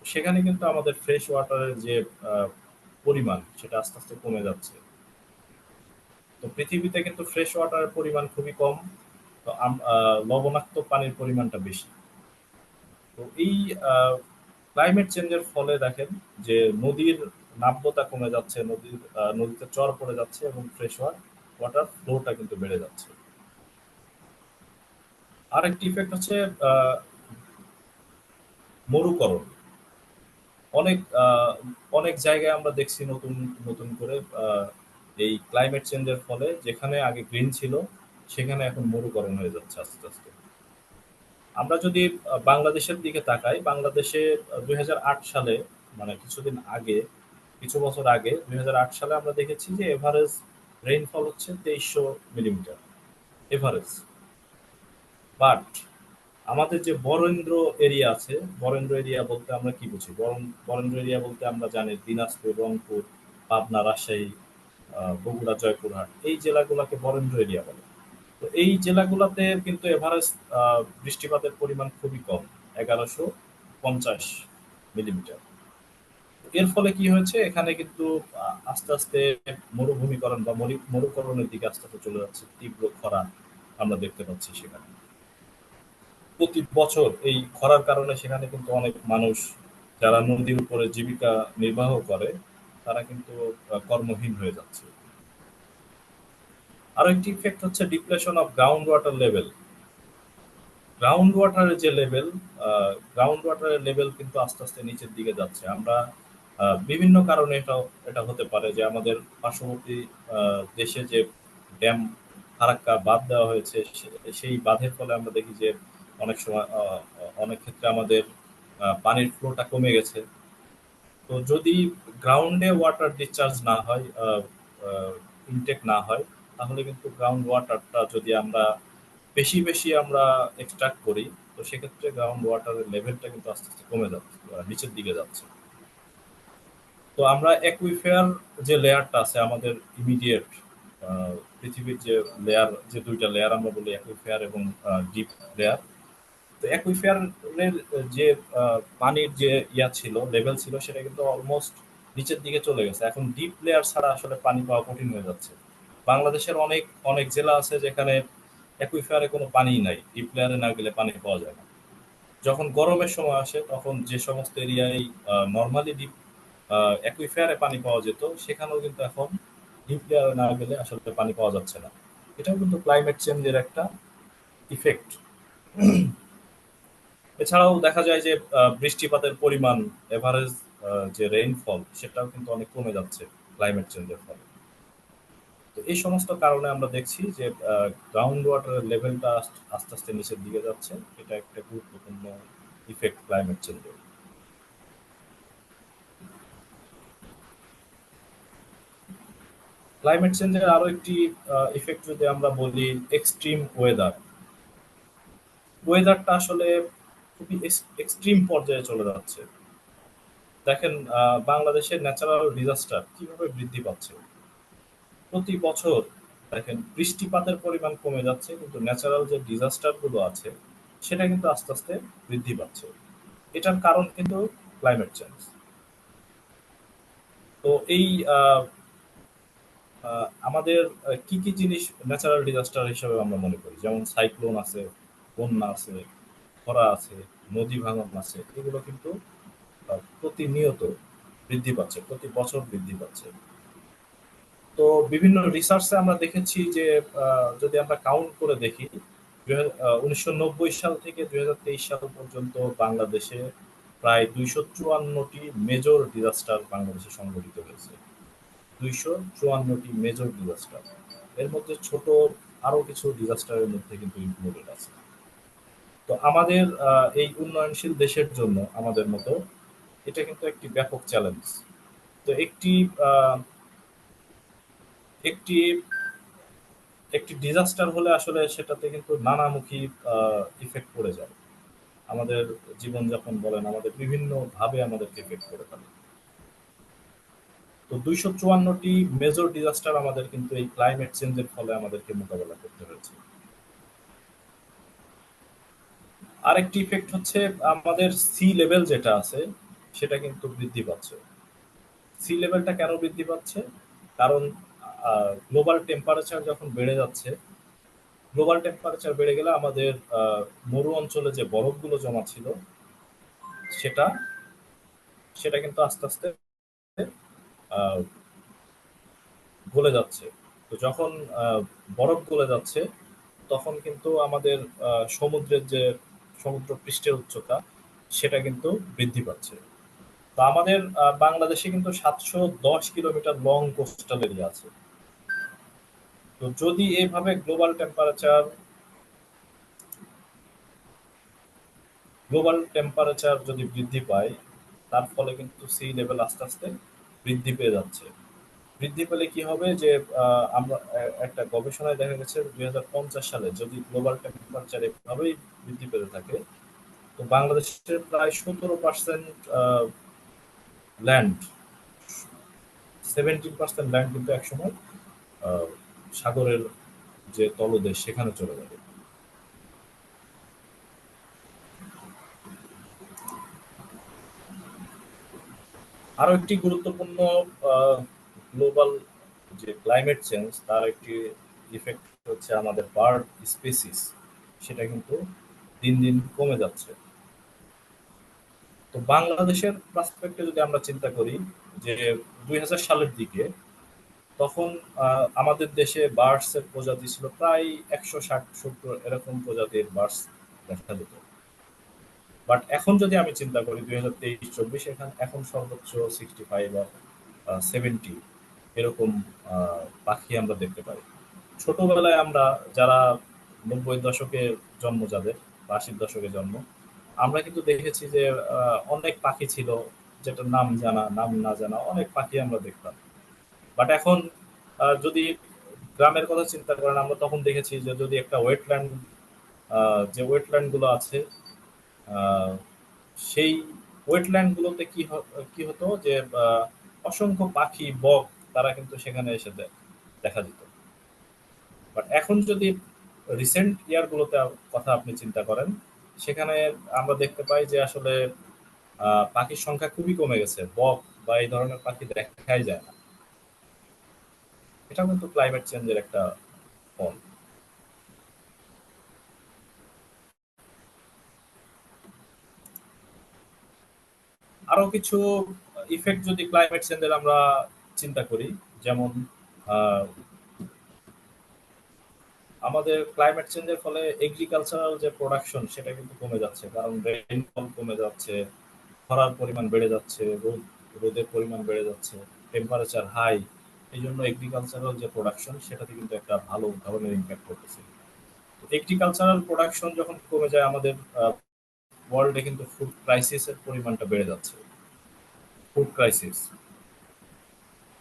সেখানে কিন্তু আমাদের ফ্রেশ ওয়াটারের যে আহ, পরিমাণ সেটা আস্তে আস্তে কমে যাচ্ছে। তো পৃথিবীতে কিন্তু ফ্রেশ ওয়াটারের পরিমাণ খুবই কম। তো লবণাক্ত পানির পরিমাণটা বেশি। তো এই ক্লাইমেট চেঞ্জের ফলে দেখেন যে নদীর নাব্যতা কমে যাচ্ছে, নদীতে চর পড়ে যাচ্ছে এবং ফ্রেশ ওয়াটার ফ্লোটা কিন্তু বেড়ে যাচ্ছে। আরেকটি ইফেক্ট হচ্ছে মরুকরণ। অনেক অনেক জায়গায় আমরা দেখছি নতুন নতুন করে এই ক্লাইমেট চেঞ্জের ফলে যেখানে আগে গ্রিন ছিল সেখানে এখন মরুকরণ হয়ে যাচ্ছে আস্তে আস্তে। আমরা যদি বাংলাদেশের দিকে তাকাই, বাংলাদেশে ২০০৮ সালে, মানে কিছুদিন আগে, কিছু বছর আগে ২০০৮ সালে আমরা দেখেছি যে এভারেজ রেইনফল হচ্ছে ২৩০০ মিলিমিটার এভারেজ। বাট আমাদের যে বরেন্দ্র এরিয়া আছে, বরেন্দ্র এরিয়া বলতে আমরা কি বুঝি? বরেন্দ্র এরিয়া বলতে আমরা জানি দিনাজপুর, রংপুর, পাবনা, রাজশাহী, বগুড়া, জয়পুরহাট, এই জেলাগুলোকে বরেন্দ্র এরিয়া বলে। তো এই জেলাগুলোতে কিন্তু এভারেজ বৃষ্টিপাতের পরিমাণ খুবই কম, ১১৫০ মিলিমিটার। এর ফলে কি হয়েছে, এখানে কিন্তু আস্তে আস্তে মরুভূমিকরণ বা মরুকরণের দিকে আস্তে আস্তে চলে যাচ্ছে, তীব্র খরা আমরা দেখতে পাচ্ছি সেখানে। প্রতি বছর এই খরার কারণে সেখানে কিন্তু অনেক মানুষ যারা নদীর উপরে জীবিকা নির্বাহ করে তারা কিন্তু কর্মহীন হয়ে যাচ্ছে। আরো একটি ইফেক্ট হচ্ছে depression of ground water level. Ground ওয়াটারের যে লেভেল, গ্রাউন্ড ওয়াটারের লেভেল কিন্তু আস্তে আস্তে নিচের দিকে যাচ্ছে। আমরা বিভিন্ন কারণে এটা এটা হতে পারে যে আমাদের পার্শ্ববর্তী দেশে যে ড্যাম ফারাক্কা বাঁধ দেওয়া হয়েছে, সেই বাঁধের ফলে আমরা দেখি যে অনেক সময় অনেক ক্ষেত্রে আমাদের পানির ফ্লোটা কমে গেছে। তো যদি গ্রাউন্ডে ওয়াটার ডিসচার্জ না হয়, ইনটেক না হয়, তাহলে কিন্তু গ্রাউন্ড ওয়াটারটা যদি আমরা বেশি বেশি আমরা এক্সট্রাক্ট করি, তো সেক্ষেত্রে গ্রাউন্ড ওয়াটারের লেভেলটা কিন্তু আস্তে আস্তে কমে যাচ্ছে, নিচের দিকে যাচ্ছে। তো আমরা অ্যাকুইফায়ার যে লেয়ারটা আছে আমাদের ইমিডিয়েট পৃথিবীর যে লেয়ার, যে দুইটা লেয়ার আমরা বলি অ্যাকুইফায়ার এবং ডিপ লেয়ার। তো অ্যাকুইফায়ারের যে পানির যে ছিল, লেভেল ছিল, সেটা কিন্তু অলমোস্ট নিচের দিকে চলে গেছে। এখন ডিপ লেয়ার ছাড়া আসলে পানি পাওয়া কঠিন হয়ে যাচ্ছে। বাংলাদেশের অনেক অনেক জেলা আছে যেখানে অ্যাকুইফায়ারে কোনো পানিই নাই, ডিপ লেয়ারে না গেলে পানি পাওয়া যায় না। যখন গরমের সময় আসে তখন যে সমস্ত এরিয়ায় নর্মালি ডিপ অ্যাকুইফায়ারে পানি পাওয়া যেত, সেখানেও কিন্তু এখন ডিপ লেয়ারে না গেলে আসলে পানি পাওয়া যাচ্ছে না। এটাও কিন্তু ক্লাইমেট চেঞ্জের একটা ইফেক্ট। এছাড়াও দেখা যায় যে বৃষ্টিপাতের পরিমাণ, এভারেজ যে রেইনফল, সেটাও কিন্তু অনেক কমে যাচ্ছে ক্লাইমেট চেঞ্জের ফলে। তো এই সমস্ত কারণে আমরা দেখছি যে গ্রাউন্ড ওয়াটারের লেভেলটা আস্তে আস্তে নিচের দিকে যাচ্ছে। এটা একটা গুরুত্বপূর্ণ ইফেক্ট ক্লাইমেট চেঞ্জের। ক্লাইমেট চেঞ্জের আরো একটি ইফেক্ট যদি আমরা বলি, এক্সট্রিম ওয়েদার। ওয়েদারটা আসলে খুবই এক্সট্রিম পর্যায়ে চলে যাচ্ছে। দেখেন বাংলাদেশের ন্যাচারাল ডিজাস্টার কিভাবে বৃদ্ধি পাচ্ছে প্রতি বছর। দেখেন বৃষ্টিপাতের পরিমাণ কমে যাচ্ছে, কিন্তু ন্যাচারাল যে ডিজাস্টার গুলো আছে সেটা কিন্তু আস্তে আস্তে বৃদ্ধি পাচ্ছে। এটার কারণ কিন্তু ক্লাইমেট চেঞ্জ। তো এই আমাদের কি কি জিনিস ন্যাচারাল ডিজাস্টার হিসেবে আমরা মনে করি, যেমন সাইক্লোন আছে, বন্যা আছে, খরা আছে, নদী ভাঙন আছে, এগুলো কিন্তু প্রতিনিয়ত বৃদ্ধি পাচ্ছে, প্রতি বছর বৃদ্ধি পাচ্ছে। তো বিভিন্ন রিসার্চে আমরা দেখেছি যে যদি আমরা কাউন্ট করে দেখি, ১৯৯০ সাল থেকে ২০২৩ সাল পর্যন্ত বাংলাদেশে প্রায় ২৫৪টি মেজর ডিজাস্টার বাংলাদেশে সংঘটিত হয়েছে। ২৫৪টি মেজর ডিজাস্টার। এর মধ্যে ছোট আরো কিছু ডিজাস্টারের মধ্যে কিন্তু ইনক্লুডেড আছে। তো আমাদের এই উন্নয়নশীল দেশের জন্য, আমাদের মতো, এটা কিন্তু একটি ব্যাপক চ্যালেঞ্জ। তো একটি আহ, একটি একটি ডিজাস্টার হলে আসলে সেটাতে কিন্তু নানামুখী ইফেক্ট পড়ে যায়। আমাদের জীবনযাপন বলেন, আমাদের বিভিন্ন ভাবে আমাদেরকে এফেক্ট করে ফেলে। তো ২৫৪টি মেজর ডিজাস্টার আমাদের কিন্তু এই ক্লাইমেট চেঞ্জের ফলে আমাদেরকে মোকাবেলা করতে হয়েছে। আরেকটি ইফেক্ট হচ্ছে আমাদের সি লেভেল যেটা আছে সেটা কিন্তু বৃদ্ধি পাচ্ছে। সি লেভেলটা কেন বৃদ্ধি পাচ্ছে? কারণ গ্লোবাল টেম্পারেচার যখন বেড়ে যাচ্ছে, গ্লোবাল টেম্পারেচার বেড়ে গেলে আমাদের মরু অঞ্চলে যে বরফগুলো জমা ছিল সেটা সেটা কিন্তু আস্তে আস্তে আহ, গলে যাচ্ছে। তো যখন বরফ গলে যাচ্ছে, তখন কিন্তু আমাদের সমুদ্রের যে সমুদ্র পৃষ্ঠের উচ্চতা সেটা কিন্তু বৃদ্ধি পাচ্ছে। তো আমাদের বাংলাদেশে কিন্তু 710 কিলোমিটার লং কোস্টাল এরিয়া আছে। তো যদি এইভাবে গ্লোবাল টেম্পারেচার যদি বৃদ্ধি পায়, তার ফলে কিন্তু সি লেভেল আস্তে আস্তে বৃদ্ধি পেয়ে যাচ্ছে। বৃদ্ধি পেলে কি হবে যে আমরা একটা গবেষণায় দেখা গেছে 2050 সালে যদি গ্লোবাল টেম্পারেচার এভাবেই বৃদ্ধি পেতে থাকে, তো বাংলাদেশের প্রায় 17% ল্যান্ড 17% ল্যান্ড কিন্তু একসময় আহ, সাগরের যে তলদেশ সেখানে চলে যাবে। আরো একটি গুরুত্বপূর্ণ গ্লোবাল যে ক্লাইমেট চেঞ্জ তার একটি ইফেক্ট হচ্ছে আমাদের বার্ড স্পেসিস, সেটা কিন্তু দিন দিন কমে যাচ্ছে। তো বাংলাদেশের পার্সপেক্টে যদি আমরা চিন্তা করি যে 2000 সালের দিকে, তখন আমাদের দেশে বার্ডস এর প্রজাতি ছিল প্রায় 160-170 এরকম প্রজাতির বার্ডস দেখা যেত। বাট এখন যদি আমি চিন্তা করি 2023-24 এখন সর্বোচ্চ 65 বা 70 এরকম পাখি আমরা দেখতে পাই। ছোটবেলায় আমরা যারা 90-এর দশকে জন্ম, যাদের 80-এর দশকে জন্ম, আমরা কিন্তু দেখেছি যে অনেক পাখি ছিল, যেটার নাম জানা নাম না জানা অনেক পাখি আমরা দেখতাম। বাট এখন যদি গ্রামের কথা চিন্তা করেন, আমরা তখন দেখেছি যে যদি একটা ওয়েটল্যান্ড, যে ওয়েটল্যান্ড গুলো আছে, আহ, সেই ওয়েটল্যান্ড গুলোতে কি হতো যে অসংখ্য পাখি, বক, তারা কিন্তু সেখানে এসে দেখা যেত। বাট এখন যদি রিসেন্ট ইয়ার গুলোতে কথা আপনি চিন্তা করেন, সেখানে আমরা দেখতে পাই যে আসলে পাখির সংখ্যা খুবই কমে গেছে, বক বা এই ধরনের পাখি দেখাই যায় না। এটা কিন্তু ক্লাইমেট চেঞ্জের একটা ফল। আরো কিছু ইফেক্ট যদি ক্লাইমেট চেঞ্জের আমরা চিন্তা করি, যেমন আহ, আমাদের ক্লাইমেট চেঞ্জের ফলে এগ্রিকালচারাল যে প্রোডাকশন সেটা কিন্তু কমে যাচ্ছে, কারণ রেইনফল কমে যাচ্ছে, খরার পরিমাণ বেড়ে যাচ্ছে, রোদের পরিমাণ বেড়ে যাচ্ছে, টেম্পারেচার হাই। এই জন্য এগ্রিকালচারাল যে প্রোডাকশন সেটাতে কিন্তু একটা ভালো ধরনের ইম্প্যাক্ট করতেছে। এগ্রিকালচারাল প্রোডাকশন যখন কমে যায়, আমাদের ওয়ার্ল্ডে কিন্তু ফুড ক্রাইসিসের পরিমাণটা বেড়ে যাচ্ছে। ফুড ক্রাইসিস,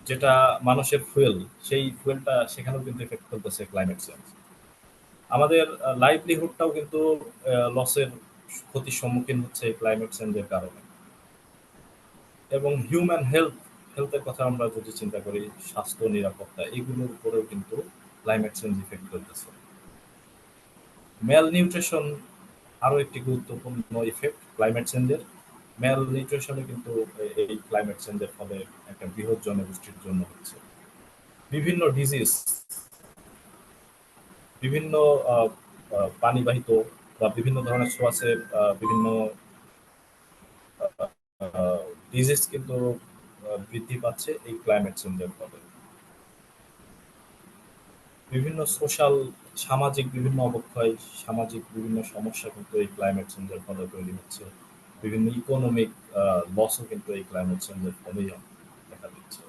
যেটা মানুষের ফুয়েল, সেই ফুয়েলটা সেখানেও কিন্তু এফেক্ট করতেছে ক্লাইমেট চেঞ্জ। আমাদের লাইভলিহুডটাও কিন্তু লসের, ক্ষতির সম্মুখীন হচ্ছে ক্লাইমেট চেঞ্জের কারণে। এবং হিউম্যান হেলথের কথা আমরা যদি চিন্তা করি, স্বাস্থ্য নিরাপত্তা, এগুলোর উপরেও কিন্তু ক্লাইমেট চেঞ্জ ইফেক্ট করতেছে। মেল নিউট্রিশন আরো একটি গুরুত্বপূর্ণ ইফেক্ট ক্লাইমেট চেঞ্জের। মেল নিউট্রিশনে কিন্তু এই ক্লাইমেট চেঞ্জের ফলে একটা বৃহৎ জনগোষ্ঠীর জন্য হচ্ছে বিভিন্ন ডিজিজ, বিভিন্ন পানিবাহিত বা বিভিন্ন ধরনের ছোঁয়াচে বিভিন্ন ডিজিজ কিন্তু বৃদ্ধি পাচ্ছে এই ক্লাইমেট চেঞ্জের ফলে। বিভিন্ন সোশ্যাল, সামাজিক বিভিন্ন অবক্ষয়, সামাজিক বিভিন্ন সমস্যা কিন্তু এই ক্লাইমেট চেঞ্জের ফলে তৈরি হচ্ছে। বিভিন্ন ইকোনমিক লসও কিন্তু এই ক্লাইমেট চেঞ্জের ফলেই দেখা দিচ্ছে।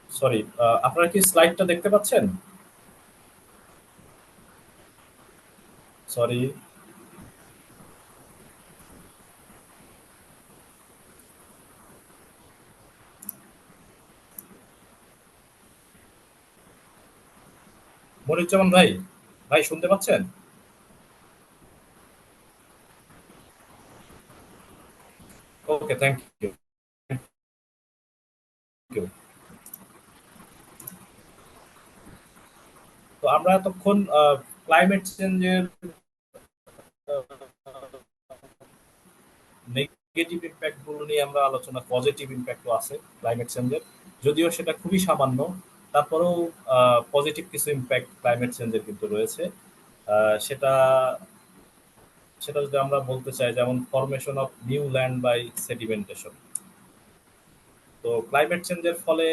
সরি, আপনারা কি স্লাইডটা দেখতে পাচ্ছেন? সরি। মনিরুজ্জামান ভাই, ভাই শুনতে পাচ্ছেন? Okay, thank you. তো আমরা এতক্ষণ ক্লাইমেট চেঞ্জের নেগেটিভ ইম্প্যাক্ট গুলো নিয়ে আমরা আলোচনা, পজিটিভ ইম্প্যাক্টও আছে ক্লাইমেট চেঞ্জের, যদিও সেটা খুবই সামান্য। তারপরেও পজিটিভ কিছু ইম্প্যাক্ট ক্লাইমেট চেঞ্জের কিন্তু রয়েছে। সেটা সেটা যদি আমরা বলতে চাই, যেমন formation of new land by sedimentation. তো ক্লাইমেট চেঞ্জের ফলে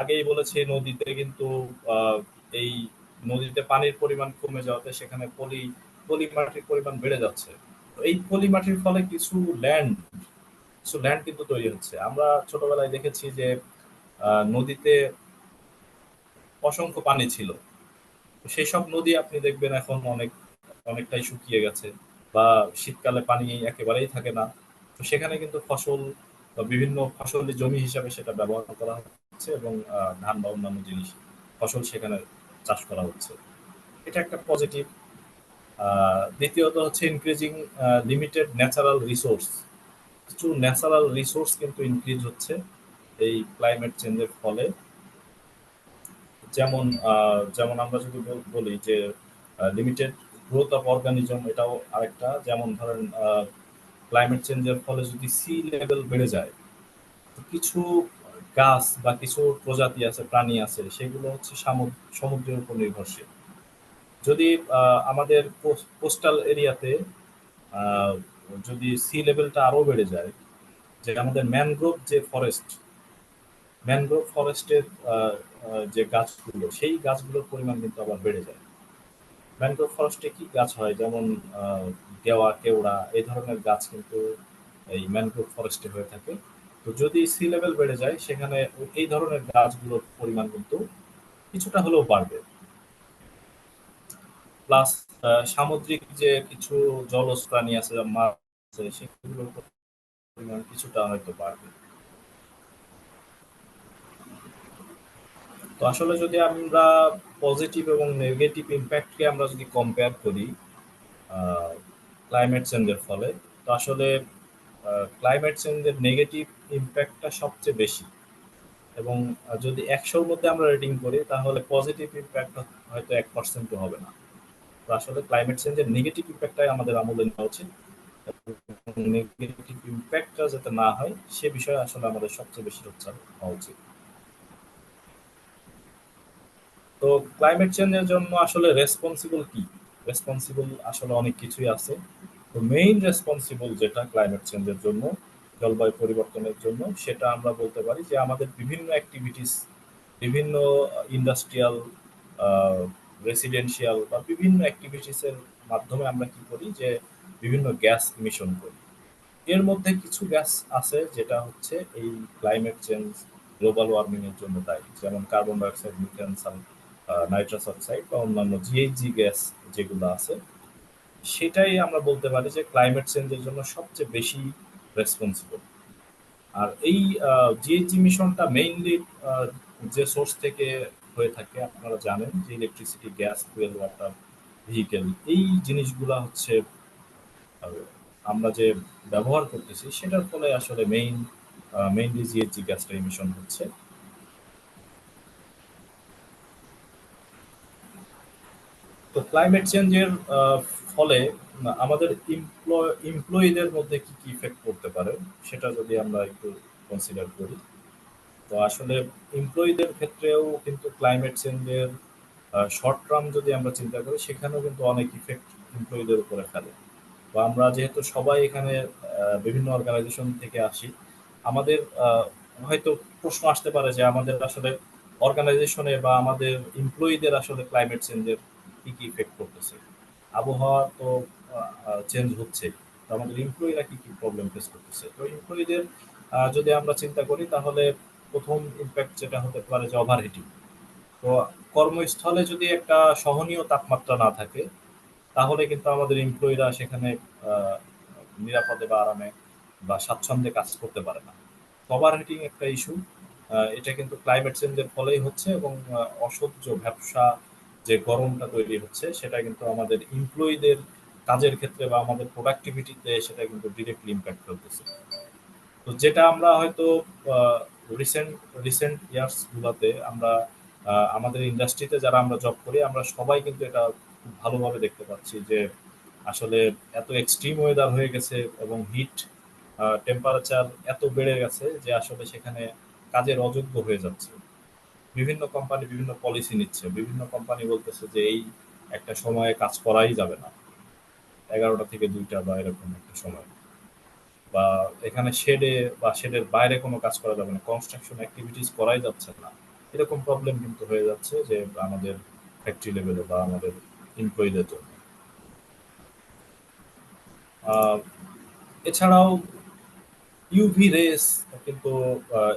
আগেই বলেছি নদীতে কিন্তু এই নদীতে পানির পরিমাণ কমে যাওয়াতে সেখানে পলি মাটির পরিমাণ বেড়ে যাচ্ছে। তো এই পলি মাটির ফলে কিছু ল্যান্ড কিন্তু তৈরি হচ্ছে। আমরা ছোটবেলায় দেখেছি যে নদীতে অসংখ্য পানি ছিল, তো সেই সব নদী আপনি দেখবেন এখন অনেকটাই শুকিয়ে গেছে, বা শীতকালে পানি একেবারেই থাকে না। তো সেখানে কিন্তু বিভিন্ন ফসলি জমি হিসাবে সেটা ব্যবহার করা হচ্ছে, এবং ধান বা অন্যান্য ফসল সেখানে চাষ করা হচ্ছে। এটা একটা পজিটিভ। দ্বিতীয়ত হচ্ছে ইনক্রিজিং লিমিটেড ন্যাচারাল রিসোর্স। কিছু ন্যাচারাল রিসোর্স কিন্তু ইনক্রিজ হচ্ছে এই ক্লাইমেট চেঞ্জের ফলে। যেমন আমরা যদি বলি যে লিমিটেড গ্রোথ অফ অর্গানিজম, এটাও আরেকটা। যেমন ধরেন ক্লাইমেট চেঞ্জের ফলে যদি সি লেভেল বেড়ে যায়, তো কিছু গাছ বা কিছু প্রজাতি আছে, প্রাণী আছে, সেগুলো হচ্ছে সমুদ্রের উপর নির্ভরশীল। যদি আমাদের কোস্টাল এরিয়াতে যদি সি লেভেলটা আরো বেড়ে যায়, যে আমাদের ম্যানগ্রোভ ফরেস্টের যে গাছগুলো, সেই গাছগুলোর পরিমাণ কিন্তু আবার বেড়ে যায়। ম্যানগ্রোভ ফরেস্টে কি গাছ হয়, যেমন গেওয়া, কেওড়া, এই ধরনের গাছ কিন্তু এই ম্যানগ্রোভ ফরেস্টে হয়ে থাকে। তো যদি সি লেভেল বেড়ে যায়, সেখানে এই ধরনের গাছগুলোর পরিমাণ কিন্তু কিছুটা হলেও বাড়বে। প্লাস সামুদ্রিক যে কিছু জলজ প্রাণী আছে, মাছ আছে, সেগুলোর পরিমাণ কিছুটা হয়তো বাড়বে। তো আসলে যদি আমরা পজিটিভ এবং নেগেটিভ ইম্প্যাক্টকে আমরা যদি কম্পেয়ার করি ক্লাইমেট চেঞ্জের ফলে, তো আসলে ক্লাইমেট চেঞ্জের নেগেটিভ ইম্প্যাক্টটা সবচেয়ে বেশি। এবং যদি 100-র মধ্যে আমরা রেটিং করি, তাহলে পজিটিভ ইম্প্যাক্ট হয়তো 1%ও হবে না। তো আসলে ক্লাইমেট চেঞ্জের নেগেটিভ ইম্প্যাক্টটাই আমাদের আমলে নেওয়া উচিত। নেগেটিভ ইম্প্যাক্টটা যাতে না হয়, সে বিষয়ে আসলে আমাদের সবচেয়ে বেশি সোচ্চার হওয়া উচিত। তো ক্লাইমেট চেঞ্জের জন্য আসলে রেসপন্সিবল আসলে অনেক কিছুই আছে। তো মেইন রেসপন্সিবল যেটা ক্লাইমেট চেঞ্জের জন্য, জলবায়ু পরিবর্তনের জন্য, সেটা আমরা বলতে পারি যে আমাদের বিভিন্ন অ্যাক্টিভিটিস, বিভিন্ন ইন্ডাস্ট্রিয়াল, রেসিডেন্সিয়াল বা বিভিন্ন অ্যাক্টিভিটিসের মাধ্যমে আমরা কি করি, যে বিভিন্ন গ্যাস ইমিশন করি। এর মধ্যে কিছু গ্যাস আছে যেটা হচ্ছে এই ক্লাইমেট চেঞ্জ, গ্লোবাল ওয়ার্মিং এর জন্য দায়ী, যেমন carbon dioxide, methane, nitrous oxide বা অন্যান্য জিএইচজি গ্যাস যেগুলো আছে, সেটাই আমরা বলতে পারি যে ক্লাইমেট চেঞ্জের জন্য সবচেয়ে বেশি রেসপন্সিবল। আর এই জিএইচজি মিশনটা মেইনলি যে সোর্স থেকে হয়ে থাকে, আপনারা জানেন যে electricity, gas, fuel, water, vehicle, এই জিনিসগুলা হচ্ছে আমরা যে ব্যবহার করতেছি, সেটার ফলে আসলে মেইনলি জিএইচজি গ্যাসটা ইমিশন হচ্ছে। তো ক্লাইমেট চেঞ্জের ফলে আমাদের এমপ্লয়ীদের মধ্যে কি কি ইফেক্ট পড়তে পারে, সেটা যদি আমরা একটু কনসিডার করি। তো আসলে এমপ্লয়ীদের ক্ষেত্রেও কিন্তু ক্লাইমেট চেঞ্জের শর্ট টার্ম যদি আমরা চিন্তা করি, সেখানেও কিন্তু অনেক ইফেক্ট এমপ্লয়ীদের উপরে ফেলে। তো আমরা যেহেতু সবাই এখানে বিভিন্ন অর্গানাইজেশন থেকে আসি, আমাদের হয়তো প্রশ্ন আসতে পারে যে আমাদের আসলে অর্গানাইজেশনে বা আমাদের এমপ্লয়ীদের আসলে ক্লাইমেট চেঞ্জের কি কি ইফেক্ট করতেছে। আবহাওয়া তো চেঞ্জ হচ্ছে, তো আমাদের এমপ্লয়িরা কি কি প্রবলেম ফেস করতেছে। তো এমপ্লয়ীদের যদি আমরা চিন্তা করি, তাহলে প্রথম ইম্প্যাক্ট যেটা হতে পারে যে ওভারহিটিং। তো কর্মস্থলে যদি একটা সহনীয় তাপমাত্রা না থাকে, তাহলে কিন্তু আমাদের এমপ্লয়িরা সেখানে আহ, নিরাপদে বা আরামে বা স্বাচ্ছন্দ্যে কাজ করতে পারে না। ওভারহিটিং একটা ইস্যু, এটা কিন্তু ক্লাইমেট চেঞ্জের ফলেই হচ্ছে, এবং অসহ্য ভ্যাপসা যে গরমটা তৈরি হচ্ছে, সেটা কিন্তু আমাদের এমপ্লয়ীদের কাজের ক্ষেত্রে বা আমাদের প্রোডাক্টিভিটিতে সেটা কিন্তু ডিরেক্টলি ইম্প্যাক্ট করতেছে। তো যেটা আমরা হয়তো রিসেন্ট রিসেন্ট ইয়ার্স গুলাতে আমরা আমাদের ইন্ডাস্ট্রিতে যারা আমরা জব করি, আমরা সবাই কিন্তু এটা খুব ভালোভাবে দেখতে পাচ্ছি যে আসলে এত এক্সট্রিম ওয়েদার হয়ে গেছে, এবং হিট টেম্পারেচার এত বেড়ে গেছে যে আসলে সেখানে কাজের অযোগ্য হয়ে যাচ্ছে। বিভিন্ন কোম্পানি বিভিন্ন পলিসি নিচ্ছে, বিভিন্ন কোম্পানি বলতেছে যে এই একটা সময়ে কাজ করাই যাবে না। 11টা থেকে 2টা বা এরকম একটা সময়, বা এখানে শেডে বা শেডের বাইরে কোনো কাজ করা যাবে না, কনস্ট্রাকশন অ্যাক্টিভিটিস করাই যাচ্ছে না, এরকম প্রবলেম কিন্তু হয়ে যাচ্ছে যে আমাদের ফ্যাক্টরি লেভেলে বা আমাদের এমপ্লয়ীদের জন্য। আহ, এছাড়াও ইউভি রেস কিন্তু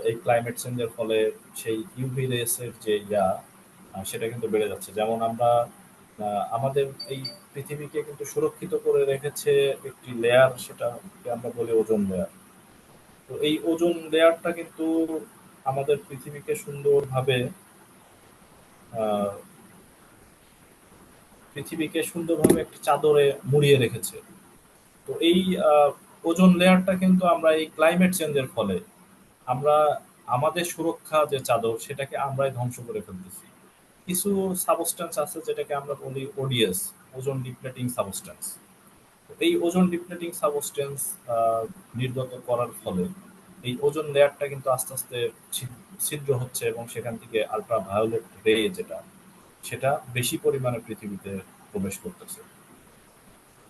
এই ক্লাইমেট চেঞ্জের ফলে সেই ইউভি রেসের যে সেটা কিন্তু বেড়ে যাচ্ছে। যেমন আমরা আমাদের এই পৃথিবীকে কিন্তু সুরক্ষিত করে রেখেছে একটি লেয়ার, সেটাকে আমরা বলি ওজোন লেয়ার। তো এই ওজোন লেয়ারটা কিন্তু আমাদের পৃথিবীকে সুন্দরভাবে আহ, একটি চাদরে মুড়িয়ে রেখেছে। তো এই আহ, ওজোন লেয়ারটা কিন্তু আমরা এই ক্লাইমেট চেঞ্জের ফলে আমরা আমাদের সুরক্ষা যে চাদর সেটাকে আমরাই ধ্বংস করে ফেলতেছি। কিছু সাবস্টেন্স আছে যেটাকে আমরা বলি ওডিএস, ওজোন ডিপ্লেটিং সাবস্টেন্স। এই ওজোন ডিপ্লেটিং সাবস্টেন্স নির্গত করার ফলে এই ওজোন লেয়ারটা কিন্তু আস্তে আস্তে ছিদ্র হচ্ছে এবং সেখান থেকে আলট্রা ভায়োলেট রে যেটা, সেটা বেশি পরিমাণে পৃথিবীতে প্রবেশ করতেছে।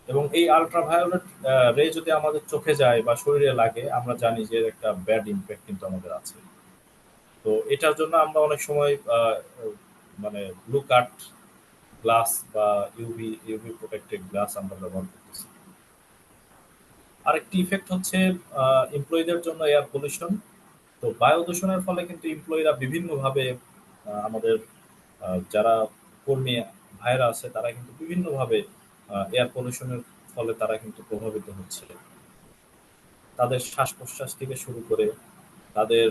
এবং এই আলট্রা ভায়োলেট রে যদি আমাদের চোখে যায় বা শরীরে লাগে, আমরা জানি যে এর একটা ব্যাড ইম্প্যাক্ট কিন্তু আমাদের আছে। তো এটার জন্য আমরা অনেক সময় মানে ব্লু কাট গ্লাস বা ইউভি প্রোটেক্টেড গ্লাস আমরা ব্যবহার করতেছি। আরেকটি ইফেক্ট হচ্ছে এমপ্লয়ীদের জন্য এয়ার পলিউশন। তো বায়ু দূষণের ফলে কিন্তু এমপ্লয়ীরা বিভিন্নভাবে আমাদের যারা কর্মী ভাইরা আছে তারা কিন্তু বিভিন্নভাবে এয়ার পলিউশনের ফলে তারা কিন্তু প্রভাবিত হচ্ছে। তাদের শ্বাস প্রশ্বাস থেকে শুরু করে তাদের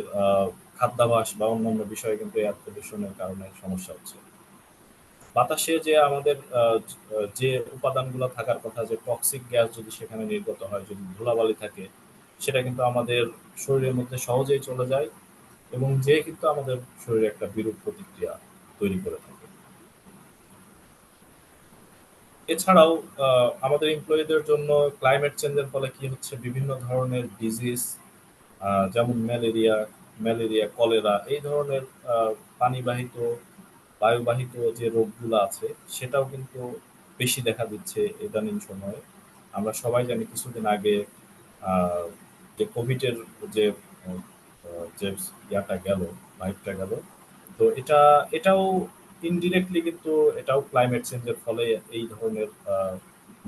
খাদ্যাভ্যাস বা অন্যান্য বিষয়ে কিন্তু এয়ার পলিউশনের কারণে সমস্যা হচ্ছে। বাতাসে যে আমাদের যে উপাদানগুলো থাকার কথা, যে টক্সিক গ্যাস যদি সেখানে নির্গত হয়, যদি ধুলাবালি থাকে, সেটা কিন্তু আমাদের শরীরের মধ্যে সহজেই চলে যায় এবং যে কিন্তু আমাদের শরীরে একটা বিরূপ প্রতিক্রিয়া তৈরি করে থাকে। এছাড়াও আমাদের এমপ্লয়ীদের জন্য ক্লাইমেট চেঞ্জের ফলে কি হচ্ছে, বিভিন্ন ধরনের ডিজিজ, যেমন ম্যালেরিয়া, কলেরা, এই ধরনের পানিবাহিত বায়ুবাহিত যে রোগগুলো আছে সেটাও কিন্তু বেশি দেখা দিচ্ছে ইদানিং সময়ে। আমরা সবাই জানি কিছুদিন আগে আহ, যে কোভিডের যে যে গেল, ভাইবটা গেল। তো এটাও ইনডিরেক্টলি কিন্তু এটাও ক্লাইমেট চেঞ্জের ফলে এই ধরনের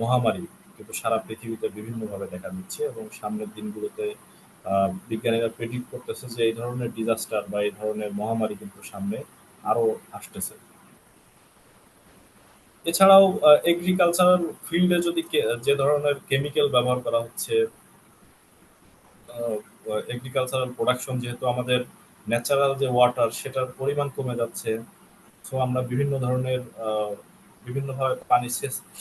মহামারী কিন্তু সারা পৃথিবীতে বিভিন্নভাবে দেখা দিচ্ছে এবং সামনের দিনগুলোতে বিজ্ঞানীরা প্রেডিক্ট করতেছে যে এই ধরনের ডিজাস্টার বা এই ধরনের মহামারী কিন্তু সামনে আরো আসতেছে। এছাড়াও এগ্রিকালচারাল ফিল্ডে যদি যে ধরনের কেমিক্যাল ব্যবহার করা হচ্ছে, এগ্রিকালচারাল প্রোডাকশন যেহেতু আমাদের ন্যাচারাল যে ওয়াটার সেটার পরিমাণ কমে যাচ্ছে, সো আমরা বিভিন্ন ধরনের বিভিন্নভাবে পানি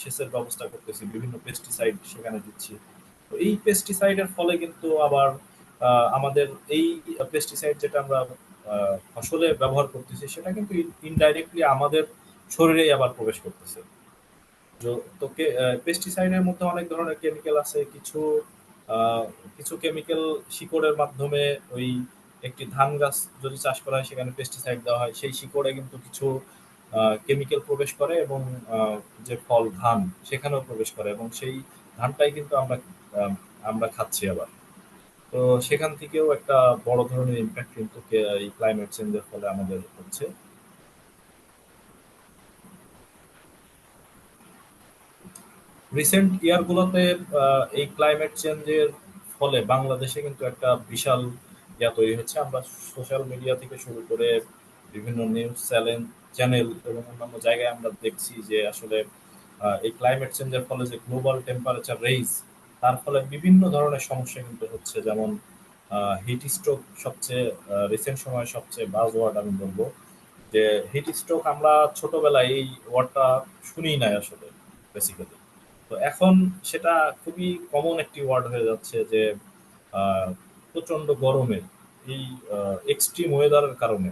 সেচের ব্যবস্থা করতেছি, বিভিন্ন পেস্টিসাইড সেখানে দিচ্ছি। তো এই পেস্টিসাইডের ফলে কিন্তু আবার আমাদের এই পেস্টিসাইড যেটা আমরা ফসলে ব্যবহার করতেছি সেটা কিন্তু ইনডাইরেক্টলি আমাদের শরীরেই আবার প্রবেশ করতেছে। তো পেস্টিসাইডের মধ্যে অনেক ধরনের কেমিক্যাল আছে। আহ, কিছু কেমিক্যাল শিকড়ের মাধ্যমে, ওই একটি ধান গাছ যদি চাষ করা হয় সেখানে পেস্টিসাইড দেওয়া হয়, সেই শিকড়ে কিন্তু কিছু কেমিক্যাল প্রবেশ করে এবং আহ, যে ফল ধান সেখানেও প্রবেশ করে এবং সেই ধানটাই কিন্তু আমরা খাচ্ছি আবার। তো সেখান থেকেও একটা বড় ধরনের ইম্প্যাক্ট কিন্তু এই ক্লাইমেট চেঞ্জের ফলে আমাদের হচ্ছে। রিসেন্ট ইয়ারগুলোতে এই ক্লাইমেট চেঞ্জের ফলে বাংলাদেশে কিন্তু একটা বিশাল তৈরি হচ্ছে। আমরা সোশ্যাল মিডিয়া থেকে শুরু করে বিভিন্ন নিউজ চ্যানেল এবং অন্যান্য জায়গায় আমরা দেখছি যে আসলে এই ক্লাইমেট চেঞ্জের ফলে যে গ্লোবাল টেম্পারেচার রেইজ, তার ফলে বিভিন্ন ধরনের সমস্যা কিন্তু হচ্ছে। যেমন হিট স্ট্রোক সবচেয়ে রিসেন্ট সময়ে সবচেয়ে বাজওয়ার্ড আমি বলবো, যে হিট স্ট্রোক আমরা ছোটবেলায় এই ওয়ার্ডটা শুনি নাই আসলে বেসিক্যালি। তো এখন সেটা খুবই কমন একটি ওয়ার্ড হয়ে যাচ্ছে যে প্রচন্ড গরমে এই এক্সট্রিম ওয়েদারের কারণে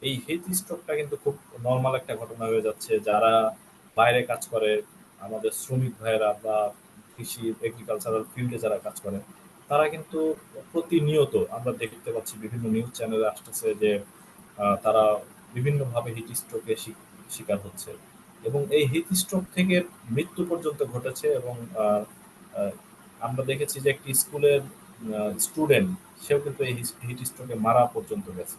এই হিট স্ট্রোকটা কিন্তু খুব নর্মাল একটা ঘটনা হয়ে যাচ্ছে। যারা বাইরে কাজ করে, আমাদের শ্রমিক ভাইয়েরা বা কৃষি এগ্রিকালচারাল ফিল্ডে যারা কাজ করে, তারা কিন্তু প্রতিনিয়ত আমরা দেখতে পাচ্ছি বিভিন্ন নিউজ চ্যানেলে আসতেছে যে তারা বিভিন্নভাবে হিট স্ট্রোকে শিকার হচ্ছে। এবং এই হিট স্ট্রোক থেকে মৃত্যু পর্যন্ত ঘটেছে। এবং আহ, আমরা দেখেছি যে একটি স্কুলের স্টুডেন্ট, সেও কিন্তু এই হিট স্ট্রোকে মারা পর্যন্ত গেছে।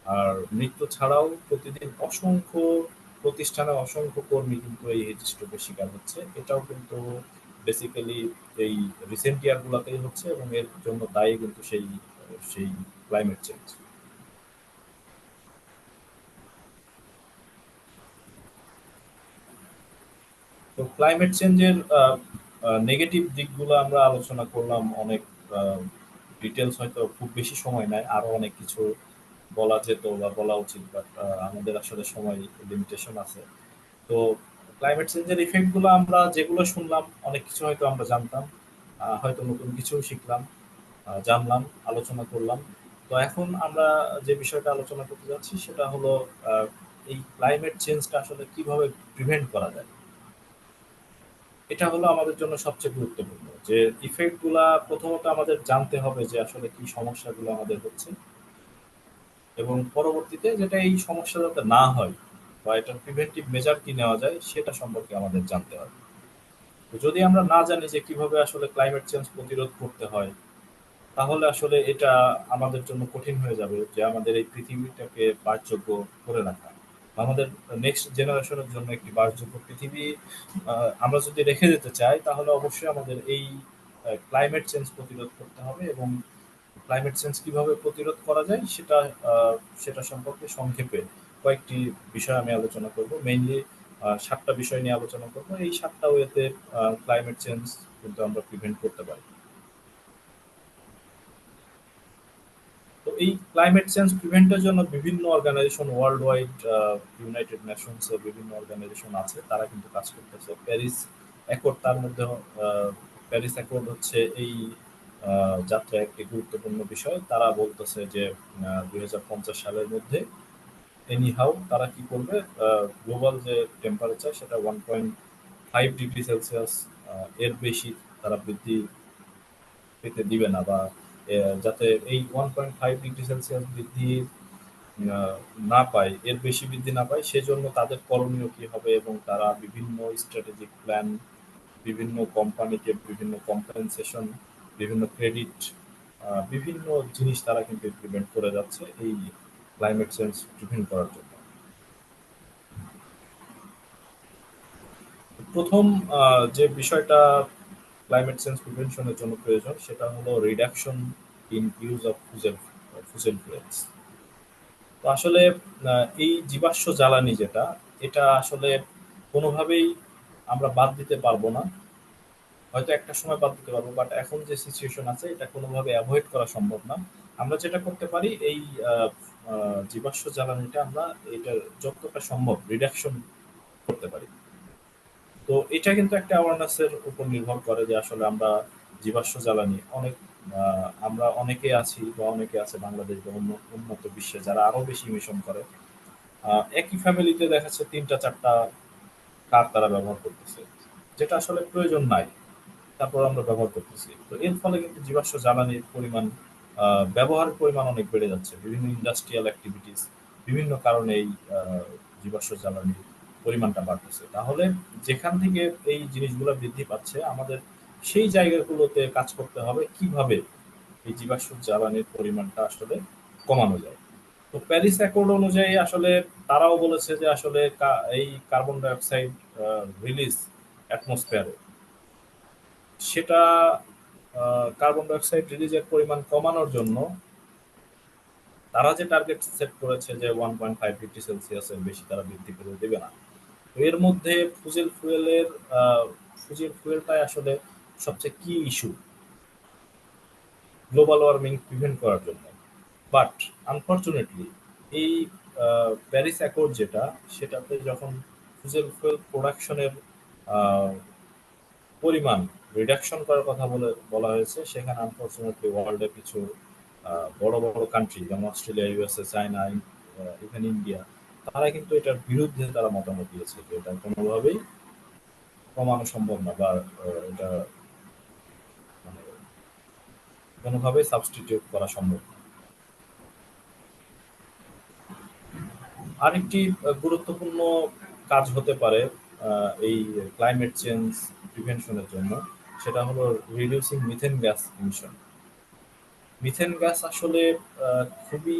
আর মৃত্যু ছাড়াও প্রতিদিন অসংখ্য প্রতিষ্ঠানে অসংখ্য কর্মী কিন্তু এই হিট স্ট্রোকের শিকার হচ্ছে। এটাও কিন্তু বেসিক্যালি এই রিসেন্ট ইয়ার গুলাতেই হচ্ছে, এবং এর জন্য দায়ী কিন্তু সেই সেই ক্লাইমেট চেঞ্জ। তো ক্লাইমেট চেঞ্জের নেগেটিভ দিকগুলো আমরা আলোচনা করলাম অনেক ডিটেলস, হয়তো খুব বেশি সময় নাই, আরো অনেক কিছু বলা যেত বা বলা উচিত, বাট আমাদের আসলে সময় লিমিটেশন আছে। তো ক্লাইমেট চেঞ্জের ইফেক্ট গুলো আমরা যেগুলো শুনলাম, অনেক কিছু হয়তো আমরা জানতাম, হয়তো নতুন কিছু শিখলাম, জানলাম, আলোচনা করলাম। তো এখন আমরা যে বিষয়টা আলোচনা করতে যাচ্ছি সেটা হলো এই ক্লাইমেট চেঞ্জটা আসলে কিভাবে প্রিভেন্ট করা যায়। এটা হলো আমাদের জন্য সবচেয়ে গুরুত্বপূর্ণ, যে ইফেক্ট গুলা প্রথমত আমাদের জানতে হবে যে আসলে কি সমস্যাগুলো আমাদের হচ্ছে, এবং পরবর্তীতে যেটা এই সমস্যা যাতে না হয় বা এটার প্রিভেন্টিভ মেজার কি নেওয়া যায় সেটা সম্পর্কে আমাদের জানতে হবে। তো যদি আমরা না জানি যে কিভাবে আসলে ক্লাইমেট চেঞ্জ প্রতিরোধ করতে হয়, তাহলে আসলে এটা আমাদের জন্য কঠিন হয়ে যাবে যে আমাদের এই পৃথিবীটাকে বাসযোগ্য করে রাখা, বা আমাদের নেক্সট জেনারেশনের জন্য একটি বাসযোগ্য পৃথিবী আমরা যদি রেখে যেতে চাই, তাহলে অবশ্যই আমাদের এই ক্লাইমেট চেঞ্জ প্রতিরোধ করতে হবে। এবং ক্লাইমেট চেঞ্জ কিভাবে প্রতিরোধ করা যায় সেটা সেটা সম্পর্কে সংক্ষেপে কয়েকটি বিষয় আমি আলোচনা করব। মেইনলি 7টা বিষয় নিয়ে আলোচনা করব। এই 7টা ওয়েতে ক্লাইমেট চেঞ্জ কিন্তু আমরা প্রিভেন্ট করতে পারি। তো এই ক্লাইমেট চেঞ্জ প্রিভেন্টের জন্য বিভিন্ন organisation world wide, United Nations এর বিভিন্ন অর্গানাইজেশন আছে, তারা কিন্তু কাজ করতেছে। প্যারিস অ্যাকর্ড তার মধ্যে, প্যারিস অ্যাকর্ড হচ্ছে এই যাত্রায় একটি গুরুত্বপূর্ণ বিষয়। তারা বলতেছে যে 2050 সালের মধ্যে এনি হাউ তারা কি করবে, গ্লোবাল যে টেম্পারেচার সেটা 1.5 ডিগ্রি সেলসিয়াস এর বেশি তারা বৃদ্ধি পেতে দিবে না, বা যাতে এই 1.5 ডিগ্রি সেলসিয়াস বৃদ্ধি আহ, না পায়, এর বেশি বৃদ্ধি না পায়, সেজন্য তাদের করণীয় কি হবে। এবং তারা বিভিন্ন স্ট্র্যাটেজিক প্ল্যান, বিভিন্ন কোম্পানিকে বিভিন্ন কম্পেনসেশন, বিভিন্ন ক্রেডিট, বিভিন্ন জিনিস তারা কিন্তু ইমপ্লিমেন্ট করে যাচ্ছে এই ক্লাইমেট চেঞ্জ প্রিভেন্ট করার জন্য। প্রথম যে বিষয়টা ক্লাইমেট চেঞ্জ প্রিভেনশনের জন্য প্রয়োজন সেটা হলো reduction in use of fossil fuels. তো আসলে এই জীবাশ্ম জ্বালানি যেটা, এটা আসলে কোনোভাবেই আমরা বাদ দিতে পারবো না। হয়তো একটা সময় বাদ দিতে পারবো, বাট এখন যে সিচুয়েশন আছে এটা কোনোভাবে অ্যাভয়েড করা সম্ভব না। আমরা যেটা করতে পারি, এই আহ, জীবাশ্ম জ্বালানিটা আমরা এটা যতটা সম্ভব রিডাকশন করতে পারি। তো এটা কিন্তু একটা অ্যাওয়ারনেসের উপর নির্ভর করে যে আসলে আমরা জীবাশ্ম জ্বালানি অনেক, আমরা অনেকে আছি বা অনেকে আছে বাংলাদেশ বা উন্নত বিশ্বে যারা আরো বেশি ইমিশন করে। একই ফ্যামিলিতে দেখা যাচ্ছে 3টা 4টা কার তারা ব্যবহার করতেছে, যেটা আসলে প্রয়োজন নাই, তারপর আমরা ব্যবহার করতেছি। তো এর ফলে কিন্তু জীবাশ্ম জ্বালানির পরিমাণ, ব্যবহারের পরিমাণ অনেক বেড়ে যাচ্ছে। বিভিন্ন ইন্ডাস্ট্রিয়াল অ্যাক্টিভিটিস, বিভিন্ন কারণে এই জীবাশ্ম জ্বালানির পরিমাণটা বাড়তেছে। তাহলে যেখান থেকে এই জিনিসগুলো বৃদ্ধি পাচ্ছে, আমাদের সেই জায়গাগুলোতে কাজ করতে হবে কিভাবে এই জীবাশ্ম জ্বালানির পরিমাণটা আসলে কমানো যায়। তো প্যারিস অ্যাকর্ড অনুযায়ী আসলে তারাও বলেছে যে আসলে এই কার্বন ডাই অক্সাইড রিলিজ অ্যাটমসফিয়ারে, সেটা কার্বন ডাই অক্সাইড রিলিজের পরিমাণ কমানোর জন্য তারা যে টার্গেট সেট করেছে যে 1.5 ডিগ্রি সেলসিয়াস এর বেশি তারা বৃদ্ধি করে দেবে না। তো এর মধ্যে ফুজেল ফুয়েলের ফুজেল ফুয়েলটাই আসলে সবচেয়ে কি ইস্যু গ্লোবাল ওয়ার্মিং প্রিভেন্ট করার জন্য। বাট আনফরচুনেটলি এই প্যারিস অ্যাকর্ড যেটা, সেটাতে যখন ফুজেল ফুয়েল প্রোডাকশনের পরিমাণ রিডাকশন করার কথা বলা হয়েছে, সেখানে আনফরচুনেটলি ওয়ার্ল্ডের কিছু বড় বড় কান্ট্রি যেমন Australia, USA, China, even India, তারা কিন্তু এটার বিরুদ্ধে তারা মতামত দিয়েছে যে এটা কোনোভাবেই কমানো সম্ভব না, বা এটা মানে কোনোভাবেই সাবস্টিটিউট করা সম্ভব না। আরেকটি গুরুত্বপূর্ণ কাজ হতে পারে এই ক্লাইমেট চেঞ্জ প্রিভেনশনের জন্য, সেটা হলো reducing methane gas emission. Methane gas আসলে খুবই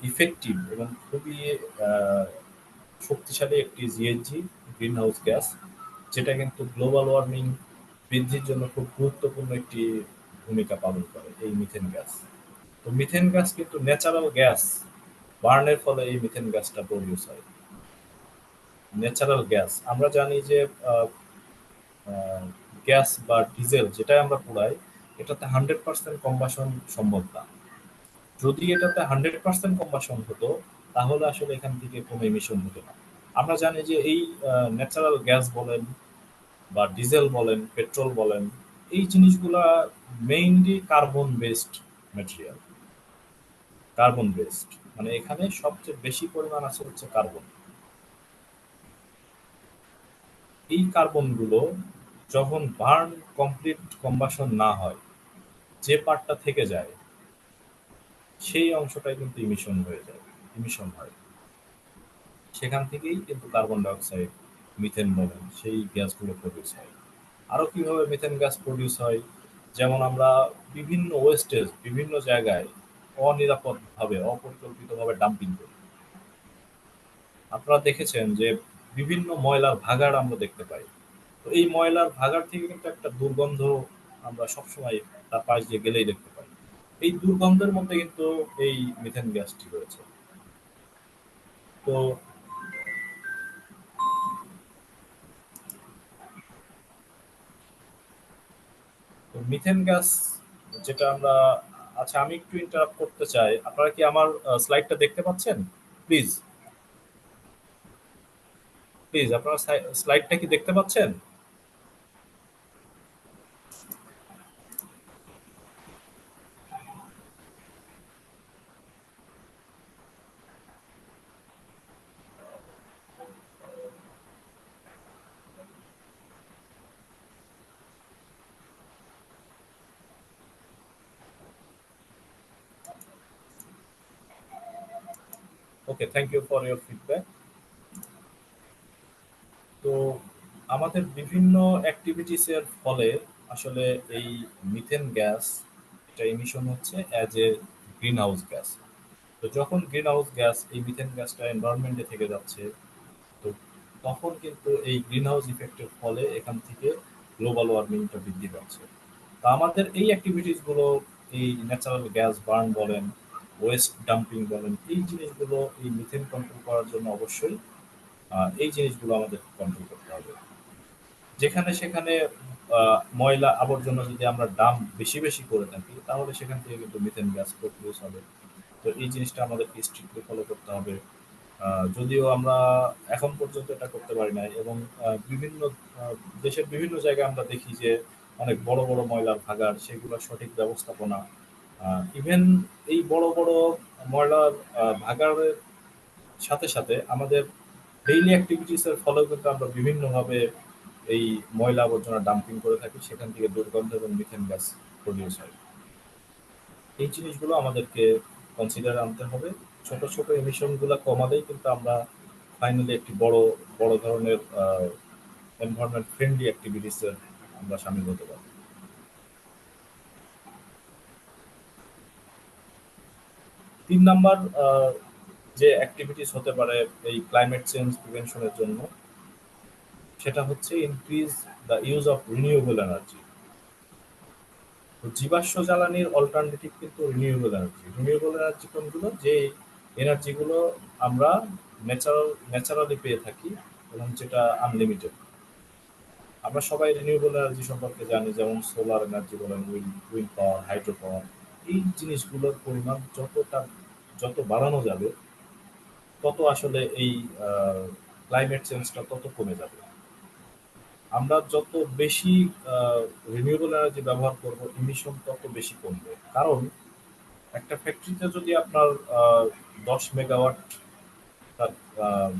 ইফেক্টিভ এবং খুবই শক্তিশালী একটি জিএইচজি, গ্রিন হাউস গ্যাস, যেটা কিন্তু গ্লোবাল ওয়ার্মিং বৃদ্ধির জন্য খুব গুরুত্বপূর্ণ একটি ভূমিকা পালন করে এই মিথেন গ্যাস। তো মিথেন গ্যাস কিন্তু ন্যাচারাল গ্যাস, বার্নের ফলে এই মিথেন গ্যাসটা প্রডিউস হয়। ন্যাচারাল গ্যাস আমরা জানি যে গ্যাস বা ডিজেল যেটা আমরা পোড়াই, এটাতে 100% কম্বাসন সম্ভব না। যদি এটাতে 100% কম্বাসন হতো, তাহলে আসলে এখান থেকে কোনো এমিশন হতো না। আমরা জানি যে এই ন্যাচারাল গ্যাস বলেন বা ডিজেল বলেন, পেট্রোল বলেন, এই জিনিসগুলা mainly carbon based material. Carbon based মানে এখানে সবচেয়ে বেশি পরিমাণ আছে হচ্ছে কার্বন। এই কার্বনগুলো যখন বার্ন কমপ্লিট কম্বাসন না হয়, যে পার্টটা থেকে যায় সেই অংশটাই কিন্তু ইমিশন হয়ে যায়, ইমিশন হয়। সেখান থেকেই কিন্তু কার্বন ডাইঅক্সাইড, মিথেন বলেন, সেই গ্যাসগুলো প্রডিউস হয়। আরও কিভাবে মিথেন গ্যাস প্রডিউস হয়, যেমন আমরা বিভিন্ন ওয়েস্টেজ বিভিন্ন জায়গায় অনিরাপদভাবে অপরিকল্পিতভাবে ডাম্পিং করি। আপনারা দেখেছেন যে বিভিন্ন ময়লার ভাগাড় আমরা দেখতে পাই। তো এই ময়লার ভাগাড় থেকে কিন্তু একটা দুর্গন্ধ আমরা সবসময় তার পাশ দিয়ে গেলেই দেখতে পাই। এই দুর্গন্ধের মধ্যে কিন্তু এই মিথেন গ্যাসটি রয়েছে। তো মিথেন গ্যাস যেটা আমরা, আচ্ছা আমি একটু ইন্টারাপ্ট করতে চাই, আপনারা কি আমার স্লাইডটা দেখতে পাচ্ছেন? প্লিজ প্লিজ আপনারা স্লাইডটা কি দেখতে পাচ্ছেন? Okay, thank you for your feedback. তো আমাদের বিভিন্ন অ্যাক্টিভিটিস এর ফলে আসলে এই মিথেন গ্যাস এটা ইমিশন হচ্ছে as a green house gas. তো যখন গ্রিন হাউস গ্যাস এই মিথেন গ্যাসটা এনভায়রনমেন্টে থেকে যাচ্ছে, তো তখন কিন্তু এই গ্রিন হাউস ইফেক্টের ফলে এখান থেকে গ্লোবাল ওয়ার্মিংটা বৃদ্ধি পাচ্ছে। তো আমাদের এই অ্যাক্টিভিটিস গুলো, এই ন্যাচারাল গ্যাস বার্ন বলেন, ওয়েস্ট ডাম্পিং বলেন, এই জিনিসগুলো এই মিথেন কন্ট্রোল করার জন্য অবশ্যই এই জিনিসগুলো আমাদের কন্ট্রোল করতে হবে। যেখানে সেখানে ময়লা আবর্জনা যদি আমরা ডাম্প বেশি বেশি করে থাকি, তাহলে সেখান থেকে কিন্তু মিথেন গ্যাস প্রডিউস হবে। তো এই জিনিসটা আমাদেরকে স্ট্রিক্টলি ফলো করতে হবে। যদিও আমরা এখন পর্যন্ত এটা করতে পারি নাই, এবং বিভিন্ন আহ, দেশের বিভিন্ন জায়গায় আমরা দেখি যে অনেক বড় বড় ময়লার ভাগাড়, সেগুলোর সঠিক ব্যবস্থাপনা, ইভেন এই বড় বড় ময়লার ভাগাড়ের সাথে সাথে আমাদের ডেইলি অ্যাক্টিভিটিস এর ফলেও কিন্তু আমরা বিভিন্নভাবে এই ময়লা আবর্জনা ডাম্পিং করে থাকি, সেখান থেকে দুর্গন্ধ এবং মিথেন গ্যাস প্রডিউস হয়। এই জিনিসগুলো আমাদেরকে কনসিডার আনতে হবে। ছোট ছোট এমিশন গুলো কমালেই কিন্তু আমরা ফাইনালি একটি বড় বড় ধরনের এনভায়রনমেন্ট ফ্রেন্ডলি অ্যাক্টিভিটিস এর আমরা সামিল হতে পারি। 3 নাম্বার যে অ্যাক্টিভিটিস হতে পারে এই ক্লাইমেট চেঞ্জ প্রিভেনশনের জন্য, সেটা হচ্ছে increase the use of renewable energy. তো জীবাশ্ম জ্বালানির অল্টারনেটিভ কিন্তু রিনিউয়েবল এনার্জি। রিনিউয়েবল এনার্জি কোনগুলো? যে এনার্জিগুলো আমরা ন্যাচারালি পেয়ে থাকি এবং যেটা আনলিমিটেড। আমরা সবাই রিনিউয়েবল এনার্জি সম্পর্কে জানি, যেমন সোলার এনার্জি বলেন, উইন্ড পাওয়ার, হাইড্রো পাওয়ার। এই জিনিসগুলোর পরিমাণ যত বাড়ানো যাবে, তত আসলে এই ক্লাইমেট চেঞ্জটা তত কমে যাবে। আমরা যত বেশি রিনিউয়েবল এনার্জি ব্যবহার করব, ইমিশন তত বেশি কমবে। কারণ একটা ফ্যাক্টরিতে যদি আপনার 10 মেগাওয়াট তার আহ,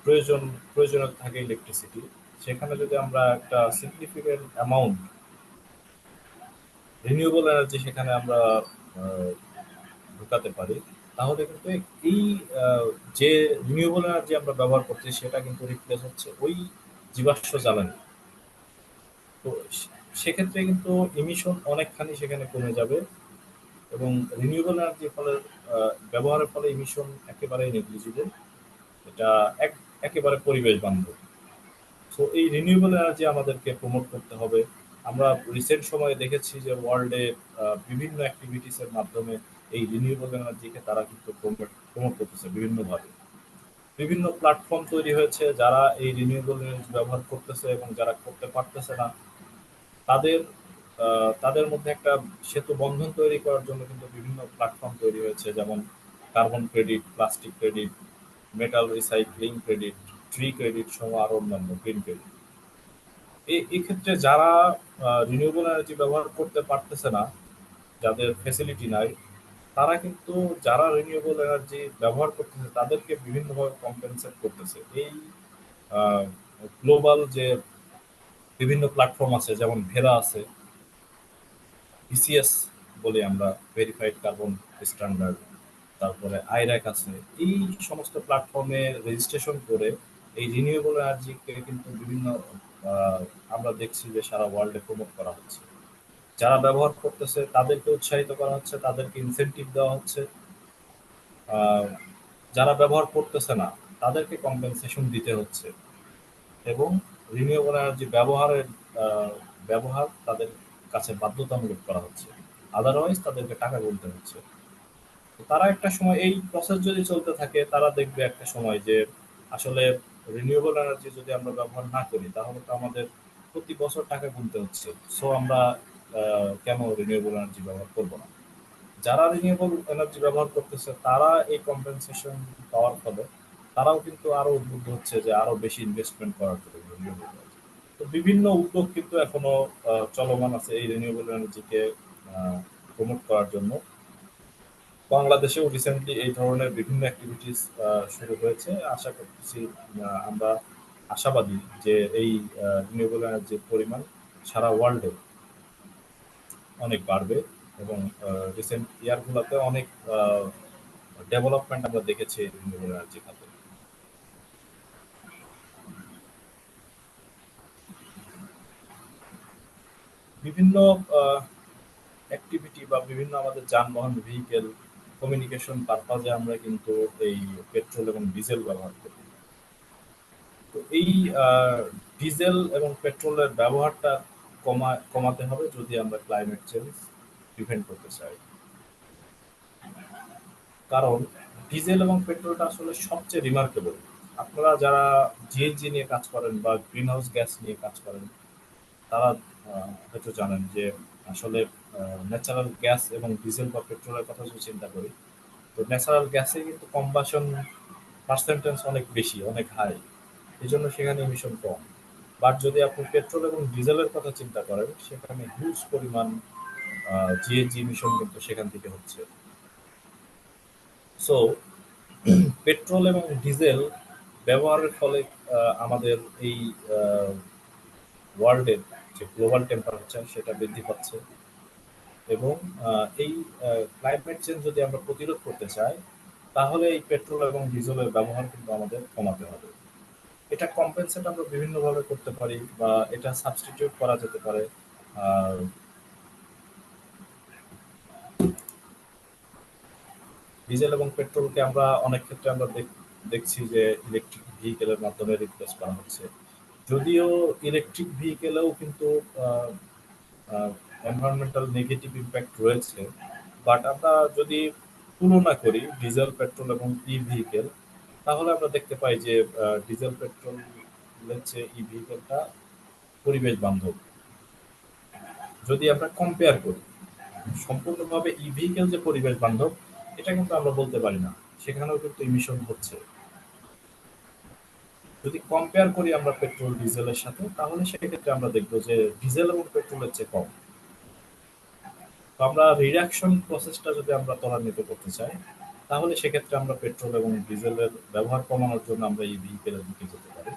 প্রয়োজন প্রয়োজনে থাকে ইলেকট্রিসিটি, সেখানে যদি আমরা একটা সিগনিফিকেন্ট অ্যামাউন্ট রিনিউয়েবল এনার্জি সেখানে আমরা আহ, ঢুকাতে পারি, তাহলে কিন্তু এই আহ, যে রিনিউয়েবল এনার্জি আমরা ব্যবহার করছি সেটা কিন্তু রিপ্লেস হচ্ছে ওই জীবাশ্ম জ্বালানি। তো সেক্ষেত্রে কিন্তু ইমিশন অনেকখানি সেখানে কমে যাবে এবং রিনিউয়েবল এনার্জির ফলে ব্যবহারের ফলে ইমিশন একেবারেই নেগলিজিবল। এটা একেবারে পরিবেশ বান্ধব। সো এই রিনিউয়েবল এনার্জি আমাদেরকে প্রমোট করতে হবে। আমরা রিসেন্ট সময়ে দেখেছি যে ওয়ার্ল্ডে বিভিন্ন অ্যাক্টিভিটিস এর মাধ্যমে এই রিনিউয়েবল এনার্জিকে তারা কিন্তু প্রমোট করতেছে বিভিন্নভাবে। বিভিন্ন প্ল্যাটফর্ম তৈরি হয়েছে যারা এই রিনিউয়েবল এনার্জি ব্যবহার করতেছে এবং যারা করতে পারতেছে না তাদের তাদের মধ্যে একটা সেতু বন্ধন তৈরি করার জন্য কিন্তু বিভিন্ন প্ল্যাটফর্ম তৈরি হয়েছে, যেমন carbon credit, plastic credit, metal recycling credit, tree credit সহ আরো অন্যান্য গ্রিন ক্রেডিট। এই ক্ষেত্রে যারা রিনিউয়েবল এনার্জি ব্যবহার করতে পারতেছে না, যাদের ফেসিলিটি নাই, তারা কিন্তু যারা রিনিউয়েবল এনার্জি ব্যবহার করতেছে তাদেরকে বিভিন্নভাবে কম্পেনসেট করতেছে। এই গ্লোবাল যে বিভিন্ন প্ল্যাটফর্ম আছে, যেমন ভেরা আছে, বিসিএস বলি আমরা, ভেরিফাইড কার্বন স্ট্যান্ডার্ড, তারপরে আইরাক আছে। এই সমস্ত প্ল্যাটফর্মে রেজিস্ট্রেশন করে এই রিনিউয়েবল এনার্জিকে কিন্তু বিভিন্ন আমরা দেখছি যে সারা ওয়ার্ল্ডে প্রমোট করা হচ্ছে। যারা ব্যবহার করতেছে তাদেরকে উৎসাহিত করা হচ্ছে, তাদেরকে ইনসেনটিভ দেওয়া হচ্ছে। আহ, যারা ব্যবহার করতেছে না তাদেরকে কম্পেনসেশন দিতে হচ্ছে এবং রিনিউয়েবল এনার্জি ব্যবহার তাদের কাছে বাধ্যতামূলক করা হচ্ছে। আদারওয়াইজ তাদেরকে টাকা গুনতে হচ্ছে। তো তারা একটা সময়, এই প্রসেস যদি চলতে থাকে, তারা দেখবে একটা সময় যে আসলে রিনিউয়েবল এনার্জি যদি আমরা ব্যবহার না করি তাহলে তো আমাদের প্রতি বছর টাকা গুনতে হচ্ছে। সো আমরা কেন রিনিউয়েবল এনার্জি ব্যবহার করব না? যারা রিনিউয়েবল এনার্জি ব্যবহার করতেছে তারা এই কম্পেনসেশন পাওয়ার ফলে তারাও কিন্তু আরো উদ্বুদ্ধ হচ্ছে যে আরো বেশি ইনভেস্টমেন্ট করার জন্য রিনিউয়েবল এনার্জি। তো বিভিন্ন উদ্যোগ কিন্তু এখনো চলমান আছে এই রিনিউয়েবল এনার্জিকে প্রমোট করার জন্য। বাংলাদেশেও রিসেন্টলি এই ধরনের বিভিন্ন অ্যাক্টিভিটিস শুরু হয়েছে। আশা করতেছি, আমরা আশাবাদী যে এই রিনিউয়েবল এনার্জির পরিমাণ সারা ওয়ার্ল্ডে অনেক বাড়বে এবং রিসেন্ট ইয়ারগুলোতে অনেক ডেভেলপমেন্ট আমরা দেখেছি রিনিউয়েবল এনার্জি খাতে। বিভিন্ন অ্যাক্টিভিটি বা বিভিন্ন আমাদের যানবাহন, ভেহিকেল, কমিউনিকেশন পারপাজে আমরা কিন্তু এই পেট্রোল এবং ডিজেল ব্যবহার করি। তো এই ডিজেল এবং পেট্রোলের ব্যবহারটা কমাতে হবে যদি আমরা ক্লাইমেট চেঞ্জ প্রিভেন্ট করতে চাই। কারণ ডিজেল এবং পেট্রোলটা আসলে সবচেয়ে রিমার্কেবল। আপনারা যারা জিএনজি নিয়ে কাজ করেন বা গ্রিন হাউস গ্যাস নিয়ে কাজ করেন তারা হয়তো জানেন যে আসলে ন্যাচারাল গ্যাস এবং ডিজেল বা পেট্রোলের কথা যদি চিন্তা করি, তো ন্যাচারাল গ্যাসে কিন্তু কম্বাশন পার্সেন্টেজ অনেক বেশি, অনেক হাই, এই জন্য সেখানে ইমিশন কম। বাট যদি আপনি পেট্রোল এবং ডিজেলের কথা চিন্তা করেন সেখানে হিউজ পরিমাণ জিএনজি ইমিশন কিন্তু সেখান থেকে হচ্ছে। সো পেট্রোল এবং ডিজেল ব্যবহারের ফলে আমাদের এই ওয়ার্ল্ডের যে গ্লোবাল টেম্পারেচার সেটা বৃদ্ধি পাচ্ছে এবং এই ক্লাইমেট চেঞ্জ যদি আমরা প্রতিরোধ করতে চাই তাহলে এই পেট্রোল এবং ডিজেলের ব্যবহার কিন্তু আমাদের কমাতে হবে। এটা কম্পেনসেট আমরা বিভিন্নভাবে করতে পারি বা এটা সাবস্টিটিউট করা যেতে পারে। আর ডিজেল এবং পেট্রোলকে আমরা অনেক ক্ষেত্রে আমরা দেখছি যে ইলেকট্রিক ভেহিকেলের মাধ্যমে রিপ্লেস করা হচ্ছে। যদিও ইলেকট্রিক ভেহিকেলেও কিন্তু এনভায়রনমেন্টাল নেগেটিভ ইম্প্যাক্ট রয়েছে, বাট আমরা যদি তুলনা করি ডিজেল, পেট্রোল এবং ই ভেহিকেল, তাহলে আমরা দেখতে পাই যে ডিজেল পেট্রোলের চেয়ে ই ভেহিকেলটা পরিবেশ বান্ধব। যদি আমরা কম্পেয়ার করি সম্পূর্ণভাবে ই ভেহিকেল যে পরিবেশ বান্ধব এটা কিন্তু আমরা বলতে পারি না, সেখানেও কিন্তু ইমিশন হচ্ছে। যদি কম্পেয়ার করি আমরা পেট্রোল ডিজেলের সাথে তাহলে সেক্ষেত্রে আমরা দেখবো যে ডিজেল এবং পেট্রোলের চেয়ে কম। তো আমরা রিডাকশন প্রসেসটা যদি আমরা ত্বরান্বিত করতে চাই তাহলে সেক্ষেত্রে আমরা পেট্রোল এবং ডিজেলের ব্যবহার কমানোর জন্য আমরা ই ভেহিকেলের দিকে যেতে পারি।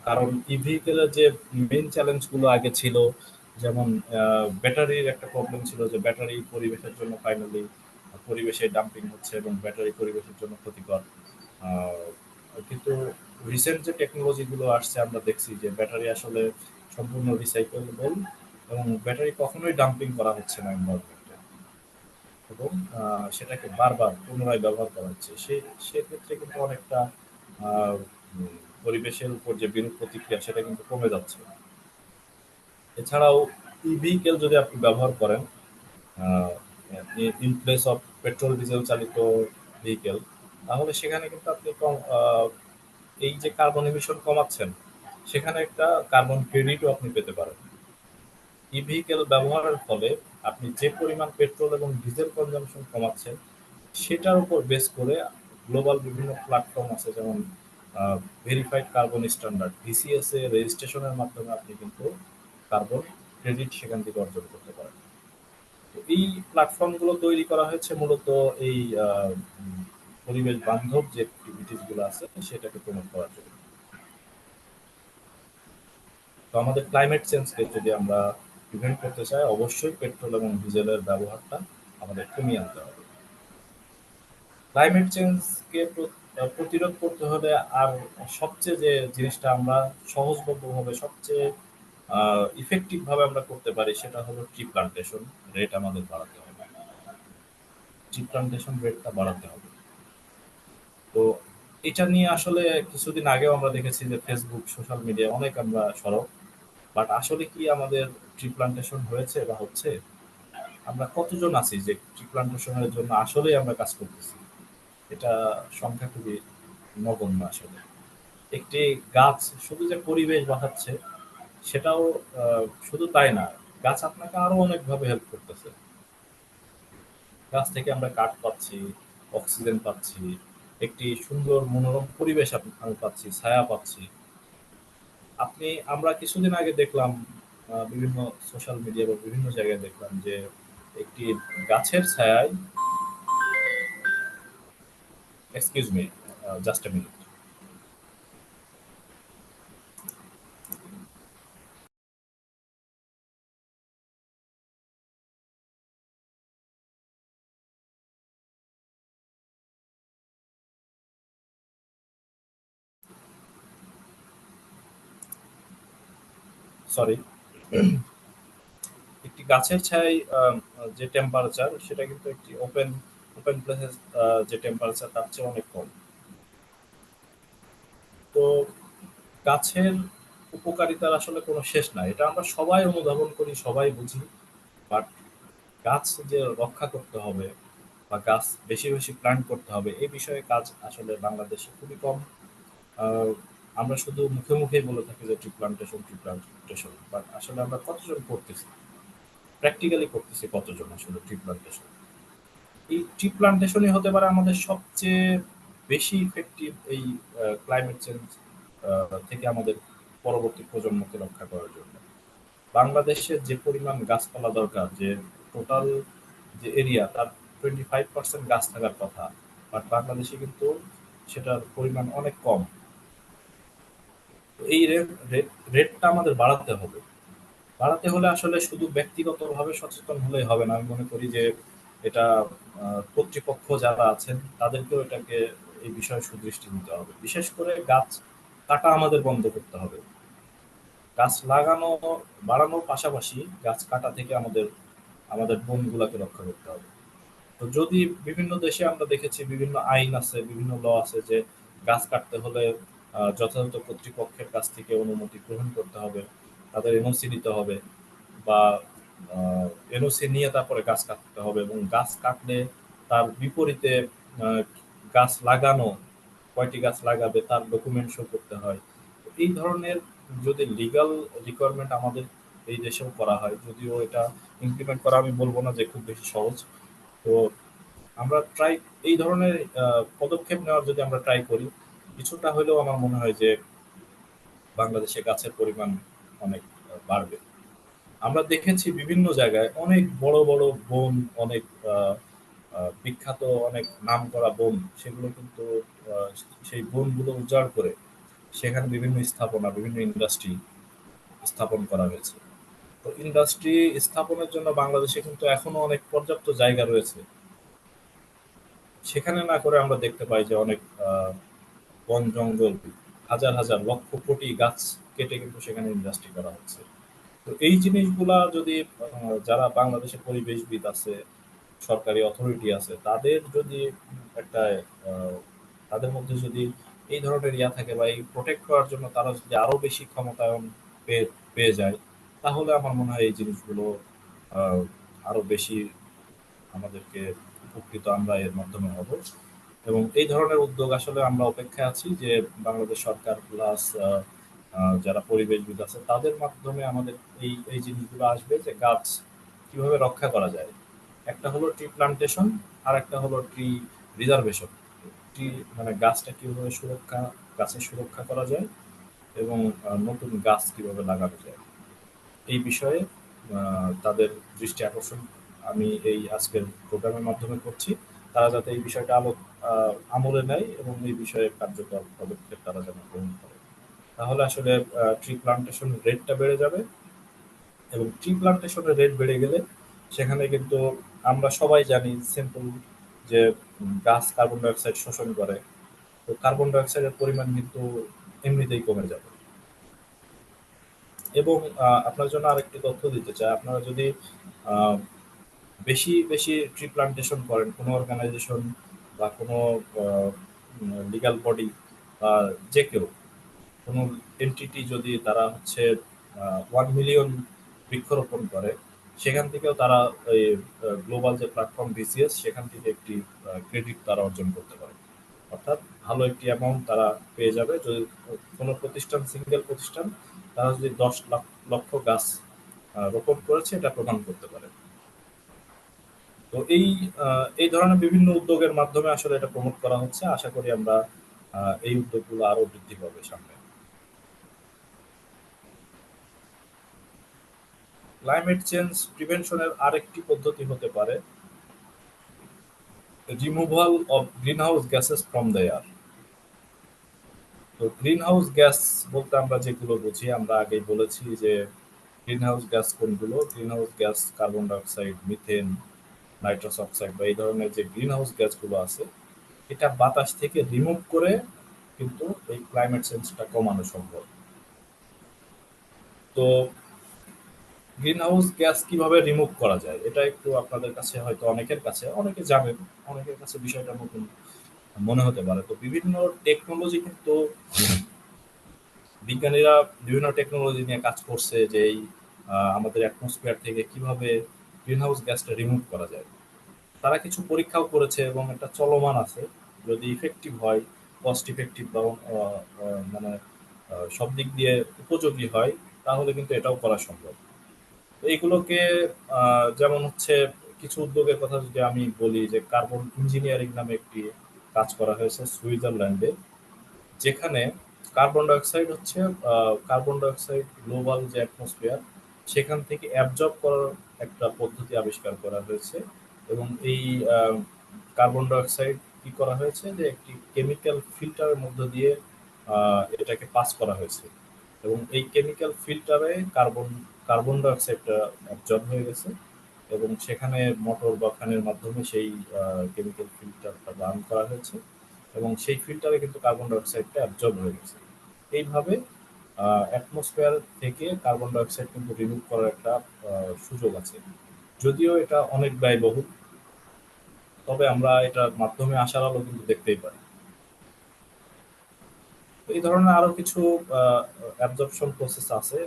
কারণ ই ভেহিকেলের যে মেইন চ্যালেঞ্জগুলো আগে ছিল, যেমন ব্যাটারির একটা প্রবলেম ছিল যে ব্যাটারি পরিবেশের জন্য ফাইনালি পরিবেশে ডাম্পিং হচ্ছে এবং ব্যাটারি পরিবেশের জন্য ক্ষতিকর। আহ, কিন্তু রিসেন্ট যে টেকনোলজিগুলো আসছে আমরা দেখছি যে ব্যাটারি আসলে সম্পূর্ণ রিসাইকেলেবল এবং ব্যাটারি কখনোই ডাম্পিং করা হচ্ছে না এনভায়রনমেন্টে, এবং সেটাকে বারবার পুনরায় ব্যবহার করা হচ্ছে। সেক্ষেত্রে কিন্তু অনেকটা আহ, পরিবেশের উপর যে বিরূপ প্রতিক্রিয়া সেটা কিন্তু কমে যাচ্ছে। এছাড়াও ভেহিকেল যদি আপনি ব্যবহার করেন in place of petrol diesel চালিত ভেহিকেল, তাহলে সেখানে কিন্তু আপনি কম এই যে কার্বন এমিশন কমাচ্ছেন, সেখানে একটা কার্বন ক্রেডিটও আপনি পেতে পারেন। ই ভেহিকেল ব্যবহারের ফলে আপনি যে পরিমাণ পেট্রোল এবং ডিজেল কনজাম্পশন কমাচ্ছেন সেটার উপর বেস করে গ্লোবাল বিভিন্ন প্ল্যাটফর্ম আছে, যেমন ভেরিফাইড কার্বন স্ট্যান্ডার্ড ভিসিএস এ রেজিস্ট্রেশনের মাধ্যমে আপনি কিন্তু কার্বন ক্রেডিট সেখান থেকে অর্জন করতে পারেন। তো এই প্ল্যাটফর্মগুলো তৈরি করা হয়েছে মূলত এই পরিবেশ বান্ধব যে অ্যাক্টিভিটিস গুলো আছে সেটাকে প্রমোট করার জন্য। তো আমাদের ক্লাইমেট চেঞ্জকে যদি আমরা প্রিভেন্ট করতে চাই, অবশ্যই পেট্রোল এবং ডিজেলের ব্যবহারটা আমাদের কমিয়ে আনতে হবে। ক্লাইমেট চেঞ্জকে প্রতিরোধ করতে হলে আর সবচেয়ে যে জিনিসটা আমরা সহজলভ্যভাবে সবচেয়ে ইফেক্টিভ ভাবে আমরা করতে পারি সেটা হলো ট্রি প্লান্টেশন রেট আমাদের বাড়াতে হবে। ট্রি প্লান্টেশন রেটটা বাড়াতে হবে। তো এটা নিয়ে আসলে কিছুদিন আগেও আমরা দেখেছি যে ফেসবুক সোশ্যাল মিডিয়া অনেক আমরা সরব, বাট আসলে কি আমাদের ট্রি প্লান্টেশন হয়েছে বা হচ্ছে? আমরা কতজন আছি যে ট্রি প্লান্টেশনের জন্য আসলেই আমরা কাজ করতেছি? এটা সংখ্যা খুবই নগণ্য আসলে। একটি গাছ শুধু যে পরিবেশ বাঁচাচ্ছে সেটাও শুধু তাই না, গাছ আপনাকে আরো অনেকভাবে হেল্প করতেছে। গাছ থেকে আমরা কাঠ পাচ্ছি, অক্সিজেন পাচ্ছি, একটি সুন্দর মনোরম পরিবেশ আমি পাচ্ছি, ছায়া পাচ্ছি। আমরা কিছুদিন আগে দেখলাম বিভিন্ন সোশ্যাল মিডিয়া বা বিভিন্ন জায়গায় দেখলাম যে একটি গাছের ছায়ায়, excuse me, just a minute, sorry. একটি গাছের ছায়ায় যে টেম্পারেচার সেটা কিন্তু একটি ওপেন ওপেন প্লেসে যে টেম্পারেচার তার চেয়ে অনেক কম। তো গাছের উপকারিতার আসলে কোনো শেষ নাই, এটা আমরা সবাই অনুধাবন করি, সবাই বুঝি। বাট গাছ যে রক্ষা করতে হবে বা গাছ বেশি বেশি প্ল্যান্ট করতে হবে এই বিষয়ে কাজ আসলে বাংলাদেশে খুবই কম। আহ, আমরা শুধু মুখে মুখেই বলে থাকি যে ট্রি প্লান্টেশন, বাট আসলে আমরা কতজন করতেছি, প্র্যাকটিক্যালি করতেছি কতজন আসলে ট্রি প্লান্টেশন? এই ট্রি প্লান্টেশনই হতে পারে আমাদের সবচেয়ে বেশি ইফেক্টিভ এই ক্লাইমেট চেঞ্জ থেকে আমাদের পরবর্তী প্রজন্মকে রক্ষা করার জন্য। বাংলাদেশে যে পরিমাণ গাছপালা দরকার, যে টোটাল যে এরিয়া তার 25% গাছ থাকার কথা, বাট বাংলাদেশে কিন্তু সেটার পরিমাণ অনেক কম। তো এই রেটটা আমাদের বাড়াতে হবে। বাড়াতে হলে আসলে শুধু ব্যক্তিগতভাবে সচেতন হলেই হবে না, আমি মনে করি যে এটা কর্তৃপক্ষ যারা আছেন তাদেরকেও এটাকে এই বিষয়ে সুদৃষ্টি দিতে হবে। বিশেষ করে গাছ কাটা আমাদের বন্ধ করতে হবে। গাছ লাগানো বাড়ানোর পাশাপাশি গাছ কাটা থেকে আমাদের আমাদের বনগুলাকে রক্ষা করতে হবে। তো যদি বিভিন্ন দেশে আমরা দেখেছি বিভিন্ন আইন আছে, বিভিন্ন ল আছে যে গাছ কাটতে হলে যথাযথ কর্তৃপক্ষের কাছ থেকে অনুমতি গ্রহণ করতে হবে, তাদের এনওসি নিতে হবে, বা এনওসি নিয়ে তারপরে গাছ কাটতে হবে, এবং গাছ কাটলে তার বিপরীতে আহ, গাছ লাগানো, কয়টি গাছ লাগাবে তার ডকুমেন্ট শো করতে হয়। তো এই ধরনের যদি লিগাল রিকোয়ারমেন্ট আমাদের এই দেশেও করা হয়, যদিও এটা ইমপ্লিমেন্ট করা আমি বলবো না যে খুব বেশি সহজ। তো আমরা ট্রাই এই ধরনের পদক্ষেপ নেওয়ার যদি আমরা ট্রাই করি, কিছুটা হলেও আমার মনে হয় যে বাংলাদেশে গাছের পরিমাণ অনেক বাড়বে। আমরা দেখেছি বিভিন্ন জায়গায় অনেক বড় বড় বন, অনেক বিখ্যাত অনেক নামকরা বন, সেগুলো কিন্তু আহ, সেই বনগুলো উজাড় করে সেখানে বিভিন্ন স্থাপনা, বিভিন্ন ইন্ডাস্ট্রি স্থাপন করা হয়েছে। তো ইন্ডাস্ট্রি স্থাপনের জন্য বাংলাদেশে কিন্তু এখনো অনেক পর্যাপ্ত জায়গা রয়েছে। সেখানে না করে আমরা দেখতে পাই যে অনেক বন জঙ্গল, হাজার হাজার লক্ষ কোটি গাছ কেটে কিন্তু সেখানে ইন্ডাস্ট্রি করা হচ্ছে। তো এই জিনিসগুলা যদি যারা বাংলাদেশে পরিবেশবিদ আছে, সরকারি অথরিটি আছে, তাদের যদি একটা আহ, তাদের মধ্যে যদি এই ধরনের ইয়া থাকে বা এই প্রোটেক্ট করার জন্য তারা যদি আরো বেশি ক্ষমতায়ন পেয়ে পেয়ে যায়, তাহলে আমার মনে হয় এই জিনিসগুলো আহ, আরো বেশি আমাদেরকে উপকৃত আমরা এর মাধ্যমে হব। এবং এই ধরনের উদ্যোগ আসলে আমরা অপেক্ষায় আছি যে বাংলাদেশ সরকার প্লাস যারা পরিবেশবিদ আছে তাদের মাধ্যমে আমাদের এই এই জিনিসগুলো আসবে যে গাছ কিভাবে রক্ষা করা যায়। একটা হলো ট্রি প্লান্টেশন, আর একটা হলো ট্রি রিজার্ভেশন। ট্রি মানে গাছটা কিভাবে গাছের সুরক্ষা করা যায় এবং নতুন গাছ কিভাবে লাগানো যায়, এই বিষয়ে তাদের দৃষ্টি আকর্ষণ আমি এই আজকের প্রোগ্রামের মাধ্যমে করছি। তারা যাতে এই বিষয়টা আমলে নেয় এবং এই বিষয়ে কার্যকর পদক্ষেপ তারা যেন গ্রহণ করে, তাহলে আসলে ট্রি প্লান্টেশন রেটটা বেড়ে যাবে। এবং ট্রি প্লান্টেশনের রেট বেড়ে গেলে সেখানে কিন্তু আমরা সবাই জানি সিম্পল যে গাছ কার্বন ডাই অক্সাইড শোষণ করে, তো কার্বন ডাই অক্সাইডের পরিমাণ কিন্তু এমনিতেই কমে যাবে। এবং আপনার জন্য আরেকটি তথ্য দিতে চাই, আপনারা যদি আহ, বেশি বেশি ট্রি প্লান্টেশন করেন, কোনো অর্গানাইজেশন বা কোনো লিগ্যাল বডি বা যে কেউ, কোনো এন্টিটি যদি তারা হচ্ছে 1 মিলিয়ন বৃক্ষরোপণ করে, সেখান থেকেও তারা এই গ্লোবাল যে প্ল্যাটফর্ম বিসিএস, সেখান থেকে একটি ক্রেডিট তারা অর্জন করতে পারে। অর্থাৎ ভালো একটি অ্যামাউন্ট তারা পেয়ে যাবে যদি কোনো প্রতিষ্ঠান, সিঙ্গেল প্রতিষ্ঠান, তারা যদি 10 লক্ষ গাছ রোপণ করেছে এটা প্রমাণ করতে পারে। তো এই ধরনের বিভিন্ন উদ্যোগের মাধ্যমে আসলে এটা প্রমোট করা হচ্ছে। আশা করি আমরা এই উদ্যোগগুলো আরো বৃদ্ধি পাবে সামনে। ক্লাইমেট চেঞ্জ প্রিভেনশনের আরেকটি পদ্ধতি হতে পারে removal of greenhouse gases from the air. তো গ্রিনহাউস গ্যাস বলতে আমরা যেগুলো বুঝি, আমরা আগেই বলেছি যে গ্রিনহাউস গ্যাস কোনগুলো। Greenhouse gas carbon dioxide, methane, nitrous oxide বা এই ধরনের যে গ্রিনহাউস গ্যাসগুলো আছে, এটা বাতাস থেকে রিমুভ করে কিন্তু এই ক্লাইমেট চেঞ্জটা কমানো সম্ভব। তো গ্রিনহাউস গ্যাস কিভাবে রিমুভ করা যায় এটা একটু আপনাদের কাছে, হয়তো অনেকের কাছে, অনেকে জানেন, অনেকের কাছে বিষয়টা নতুন মনে হতে পারে। তো বিভিন্ন টেকনোলজি কিন্তু বিজ্ঞানীরা বিভিন্ন টেকনোলজি নিয়ে কাজ করছে যে এই আমাদের অ্যাটমসফিয়ার থেকে কিভাবে গ্রিনহাউস গ্যাসটা রিমুভ করা যায়। তারা কিছু পরীক্ষাও করেছে এবং এটা চলমান আছে। যদি ইফেক্টিভ হয়, কস্ট ইফেক্টিভ বা মানে সব দিক দিয়ে উপযোগী হয়, তাহলে কিন্তু এটাও করা সম্ভব। তো এইগুলোকে যেমন হচ্ছে কিছু উদ্যোগের কথা যদি আমি বলি, যে কার্বন ইঞ্জিনিয়ারিং নামে একটি কাজ করা হয়েছে সুইজারল্যান্ডে, যেখানে কার্বন ডাইঅক্সাইড গ্লোবাল যে অ্যাটমসফিয়ার, সেখান থেকে অ্যাবজর্ব করার একটা পদ্ধতি আবিষ্কার করা হয়েছে। এবং এই কার্বন ডাইঅক্সাইড কি করা হয়েছে যে একটি কেমিক্যাল ফিল্টারের মধ্য দিয়ে এটাকে পাস করা হয়েছে। এবং এই কেমিক্যাল ফিল্টারে কার্বন ডাইঅক্সাইডটা অ্যাবজর্ব হয়ে গেছে এবং সেখানে মোটর বা ফ্যানের মাধ্যমে সেই কেমিক্যাল ফিল্টারটা রান করা হয়েছে এবং সেই ফিল্টারে কিন্তু কার্বন ডাইঅক্সাইডটা অ্যাবজর্ব হয়ে গেছে। এইভাবে অ্যাটমসফিয়ার থেকে কার্বন ডাইঅক্সাইড কিন্তু রিমুভ করার একটা সুযোগ আছে। যদিও এটা অনেক ব্যয়বহুল, তবে আমরা এটার মাধ্যমে আসার আলো কিন্তু দেখতেই পারি। তো এই ধরনের আরো কিছু অ্যাবজর্পশন প্রসেস আছে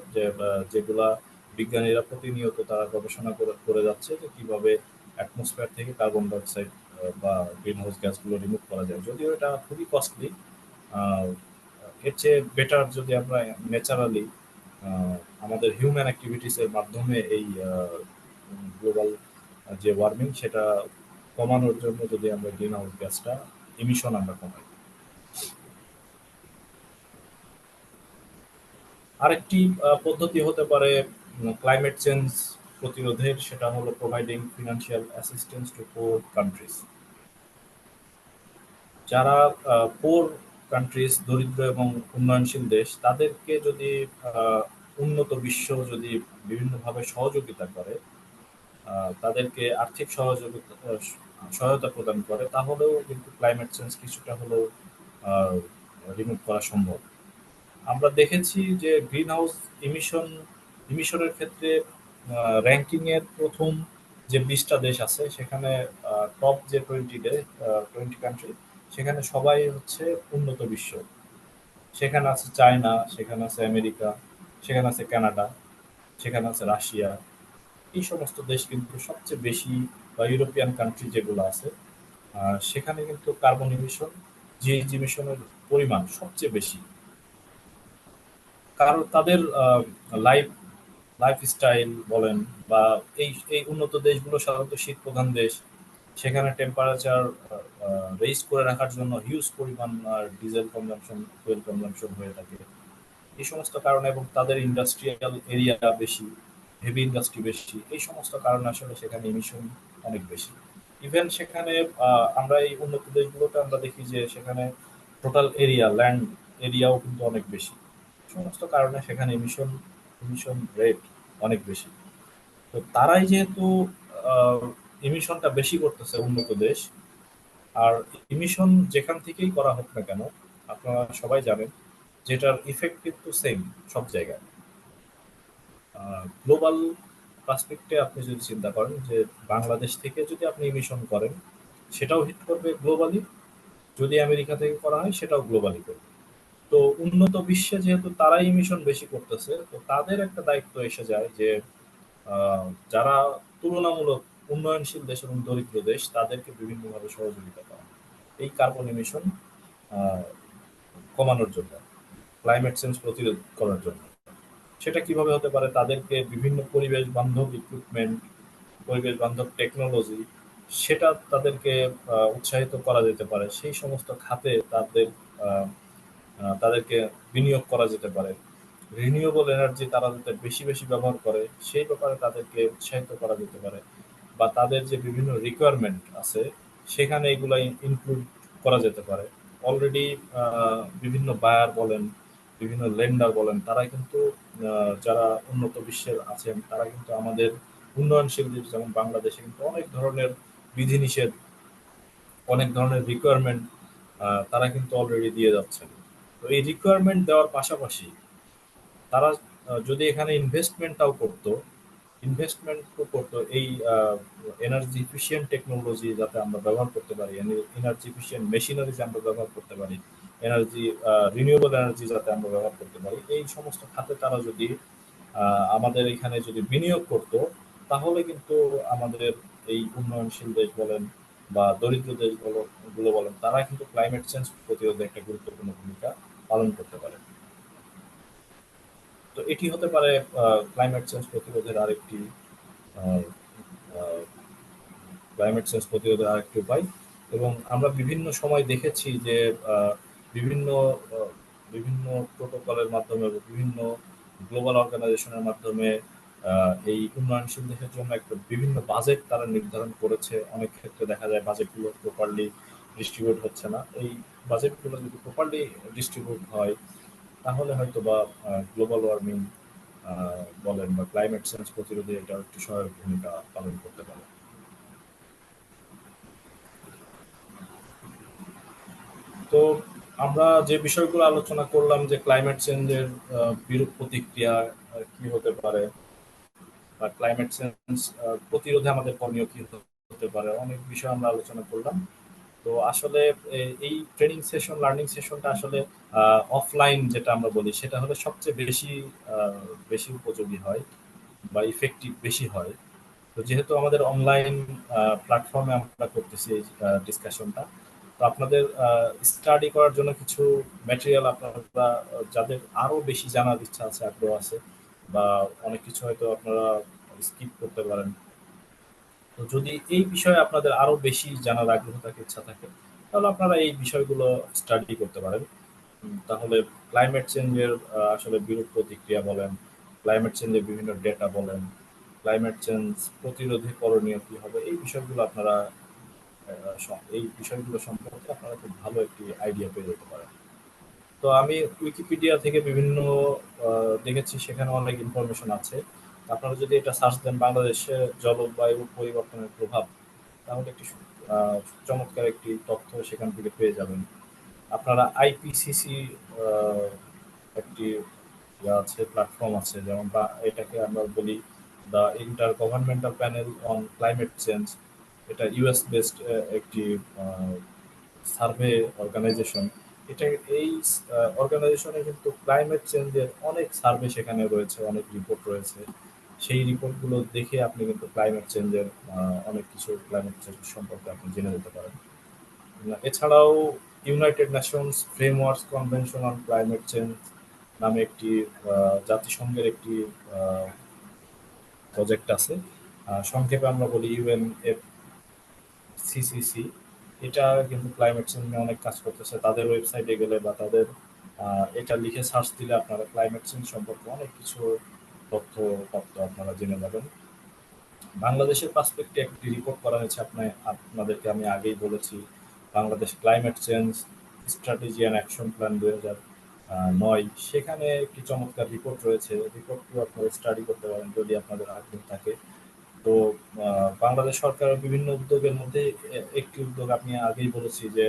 যেগুলা বিজ্ঞানীরা প্রতিনিয়ত তারা গবেষণা করে করে যাচ্ছে যে কিভাবে অ্যাটমসফিয়ার থেকে কার্বন ডাইঅক্সাইড বা গ্রিনহাউস গ্যাসগুলো রিমুভ করা যায়। যদিও এটা খুবই কস্টলি, এর চেয়ে বেটার যদি আমরা ন্যাচারালি আমাদের হিউম্যান অ্যাক্টিভিটিস এর মাধ্যমে এই গ্লোবাল যে ওয়ার্মিং সেটা কমানোর জন্য যদি আমরা গ্রিনহাউস গ্যাসটা ইমিশন আমরা কমাই। আরেকটি পদ্ধতি হতে পারে ক্লাইমেট চেঞ্জ প্রতিরোধের, সেটা হলো প্রোভাইডিং ফিনান্সিয়াল অ্যাসিস্ট্যান্স টু পোর কান্ট্রিজ। যারা পোর কান্ট্রিজ, দরিদ্র এবং উন্নয়নশীল দেশ, তাদেরকে যদি উন্নত বিশ্ব যদি বিভিন্নভাবে সহযোগিতা করে, তাদেরকে আর্থিক সহযোগিতা সহায়তা প্রদান করে, তাহলেও কিন্তু ক্লাইমেট চেঞ্জ কিছুটা হলেও রিমুভ করা সম্ভব। আমরা দেখেছি যে গ্রিন হাউস ইমিশনের ক্ষেত্রে র্যাঙ্কিং এর প্রথম যে 20টা দেশ আছে সেখানে টপ যে 20 কান্ট্রি, সেখানে সবাই হচ্ছে উন্নত বিশ্ব। সেখানে আছে চায়না, সেখানে আছে আমেরিকা, সেখানে আছে কানাডা, সেখানে আছে রাশিয়া। এই সমস্ত দেশ কিন্তু সবচেয়ে বেশি, বা ইউরোপিয়ান কান্ট্রি যেগুলো আছে সেখানে কিন্তু কার্বন ইমিশন, জিএইচ ইমিশনের পরিমাণ সবচেয়ে বেশি। কারণ তাদের লাইফ লাইফস্টাইল বলেন, বা এই এই উন্নত দেশগুলো সাধারণত শীত প্রধান দেশ, সেখানে টেম্পারেচার রেইজ করে রাখার জন্য হিউজ পরিমাণ ডিজেল কনজাম্পশন, ফুয়েল কনজাম্পশন হয়ে থাকে। এই সমস্ত কারণে, এবং তাদের ইন্ডাস্ট্রিয়াল এরিয়া বেশি, হেভি ইন্ডাস্ট্রি বেশি, এই সমস্ত কারণে আসলে সেখানে এমিশন অনেক বেশি। ইভেন সেখানে আমরা এই উন্নত দেশগুলোতে আমরা দেখি যে সেখানে টোটাল এরিয়া, ল্যান্ড এরিয়াও কিন্তু অনেক বেশি। সমস্ত কারণে সেখানে এমিশন রেট অনেক বেশি। তো তারাই যেহেতু এমিশনটা বেশি করতেছে উন্নত দেশ, আর ইমিশন যেখান থেকেই করা হোক না কেন, আপনারা সবাই জানেন যেটার ইফেক্ট কিন্তু সেম সব জায়গায়। গ্লোবাল পার্সপেক্টে আপনি যদি চিন্তা করেন যে বাংলাদেশ থেকে যদি আপনি ইমিশন করেন, সেটাও হিট করবে গ্লোবালি। যদি আমেরিকা থেকে করা হয়, সেটাও গ্লোবালি করবে। তো উন্নত বিশ্বে যেহেতু তারাই ইমিশন বেশি করতেছে, তো তাদের একটা দায়িত্ব এসে যায় যে যারা তুলনামূলক উন্নয়নশীল দেশ এবং দরিদ্র দেশ, তাদেরকে বিভিন্নভাবে সহযোগিতা করা এই কার্বন ইমিশন কমানোর জন্য, ক্লাইমেট চেঞ্জ প্রতিরোধ করার জন্য। সেটা কিভাবে হতে পারে? তাদেরকে বিভিন্ন পরিবেশ বান্ধব ইকুইপমেন্ট, পরিবেশ বান্ধব টেকনোলজি, সেটা তাদেরকে উৎসাহিত করা যেতে পারে। সেই সমস্ত খাতে আহ, তাদেরকে বিনিয়োগ করা যেতে পারে। রিনিউয়েবল এনার্জি তারা যাতে বেশি বেশি ব্যবহার করে, সেই ব্যাপারে তাদেরকে উৎসাহিত করা যেতে পারে। বা তাদের যে বিভিন্ন রিকোয়ারমেন্ট আছে, সেখানে এগুলো ইনক্লুড করা যেতে পারে। অলরেডি বিভিন্ন বায়ার বলেন, বিভিন্ন লেন্ডার বলেন, তারা কিন্তু যারা উন্নত বিশ্বের আছেন, তারা কিন্তু আমাদের উন্নয়নশীল দেশ যেমন বাংলাদেশে কিন্তু অনেক ধরনের বিধিনিষেধ, অনেক ধরনের রিকোয়ারমেন্ট তারা কিন্তু অলরেডি দিয়ে যাচ্ছেন। তো এই রিকোয়ারমেন্ট দেওয়ার পাশাপাশি তারা যদি এখানে ইনভেস্টমেন্ট করতো এই এনার্জি ইফিশিয়েন্ট টেকনোলজি যাতে আমরা ব্যবহার করতে পারি, এনার্জি ইফিশিয়েন্ট মেশিনারিজ আমরা ব্যবহার করতে পারি, এনার্জি রিনিউয়েবল এনার্জি যাতে আমরা ব্যবহার করতে পারি, এই সমস্ত খাতে তারা যদি আমাদের এখানে যদি বিনিয়োগ করতো, তাহলে কিন্তু আমাদের এই উন্নয়নশীল দেশ বলেন বা দরিদ্র দেশগুলো বলেন, তারা কিন্তু ক্লাইমেট চেঞ্জ প্রতিরোধে একটা গুরুত্বপূর্ণ ভূমিকা পালন করতে পারে। তো এটি হতে পারে ক্লাইমেট চেঞ্জ প্রতিরোধের আরেকটি ক্লাইমেট চেঞ্জ প্রতিরোধের আরেকটি উপায়। এবং আমরা বিভিন্ন সময় দেখেছি যে আহ, বিভিন্ন আহ, বিভিন্ন প্রোটোকলের মাধ্যমে বা বিভিন্ন গ্লোবাল অর্গানাইজেশনের মাধ্যমে এই উন্নয়নশীল দেশের জন্য একটা বিভিন্ন বাজেট তারা নির্ধারণ করেছে। অনেক ক্ষেত্রে দেখা যায় বাজেটগুলো প্রপারলি ডিস্ট্রিবিউট হচ্ছে না। এই বাজেটগুলো যদি প্রপারলি ডিস্ট্রিবিউট হয়, তাহলে হয়তো বা গ্লোবাল ওয়ার্মিং বলেন বা ক্লাইমেট চেঞ্জ প্রতিরোধে এটা একটি সহায়ক ভূমিকা পালন করতে পারে। তো আমরা যে বিষয়গুলো আলোচনা করলাম, যে ক্লাইমেট চেঞ্জের বিরূপ প্রতিক্রিয়া কি হতে পারে, বা ক্লাইমেট চেঞ্জ প্রতিরোধে আমাদের করণীয় কি হতে পারে, অনেক বিষয় আমরা আলোচনা করলাম। তো আসলে এই ট্রেনিং সেশন, লার্নিং সেশনটা আসলে অফলাইন যেটা আমরা বলি, সেটা হলে সবচেয়ে বেশি উপযোগী হয় বা ইফেক্টিভ বেশি হয়। তো যেহেতু আমাদের অনলাইন প্ল্যাটফর্মে আমরা করতেছি এই ডিসকাশনটা, তো আপনাদের স্টাডি করার জন্য কিছু ম্যাটেরিয়াল আপনারা যাদের আরো বেশি জানার ইচ্ছা আছে, আগ্রহ আছে, বা অনেক কিছু হয়তো আপনারা স্কিপ করতে পারেন। তো যদি এই বিষয়ে আপনাদের আরো বেশি জানার আগ্রহ থাকে, ইচ্ছা থাকে, তাহলে আপনারা এই বিষয়গুলো স্টাডি করতে পারেন। তাহলে ক্লাইমেট চেঞ্জের আসলে বিরূপ প্রতিক্রিয়া বলেন, ক্লাইমেট চেঞ্জের বিভিন্ন ডেটা বলেন, ক্লাইমেট চেঞ্জ প্রতিরোধে করণীয় কি হবে, এই বিষয়গুলো আপনারা এই বিষয়গুলো সম্পর্কে আপনারা খুব ভালো একটি আইডিয়া পেয়ে যেতে পারেন। তো আমি উইকিপিডিয়া থেকে বিভিন্ন দেখেছি, সেখানে অনেক ইনফরমেশন আছে। আপনারা যদি এটা সার্চ দেন বাংলাদেশে জলবায়ু পরিবর্তনের প্রভাব, তাহলে একটি চমৎকার একটি তথ্য সেখান থেকে পেয়ে যাবেন। আপনারা আইপিসিসি একটি আছে, প্ল্যাটফর্ম আছে, যেমন বা এটাকে আমরা বলি the inter governmental panel on climate change. এটা ইউএস বেসড একটি সার্ভে অর্গানাইজেশন। এটা এই অর্গানাইজেশনে কিন্তু ক্লাইমেট চেঞ্জের অনেক সার্ভে সেখানে রয়েছে, অনেক রিপোর্ট রয়েছে। সেই রিপোর্টগুলো দেখে আপনি কিন্তু ক্লাইমেট চেঞ্জের অনেক কিছু ক্লাইমেট চেঞ্জ সম্পর্কে আপনি জেনে যেতে পারেন। এছাড়াও United Nations framework convention on climate change নামে একটি জাতিসংঘের একটি প্রজেক্ট আছে, সংক্ষেপে আমরা বলি ইউএনএফসিসিসি। এটা কিন্তু ক্লাইমেট চেঞ্জ নিয়ে অনেক কাজ করতেছে। তাদের ওয়েবসাইটে গেলে বা তাদের এটা লিখে সার্চ দিলে আপনারা ক্লাইমেট চেঞ্জ সম্পর্কে অনেক কিছু তথ্য আপনারা জেনে যাবেন। বাংলাদেশের পার্সপেক্টিভে একটি রিপোর্ট করা হয়েছে, আপনাদেরকে আমি আগেই বলেছি, Bangladesh climate change strategy and action plan 2009। সেখানে একটি চমৎকার রিপোর্ট রয়েছে, রিপোর্টগুলো আপনারা স্টাডি করতে পারেন যদি আপনাদের আগ্রহ থাকে। তো বাংলাদেশ সরকারের বিভিন্ন উদ্যোগের মধ্যে একটি উদ্যোগ আমি আগেই বলেছি যে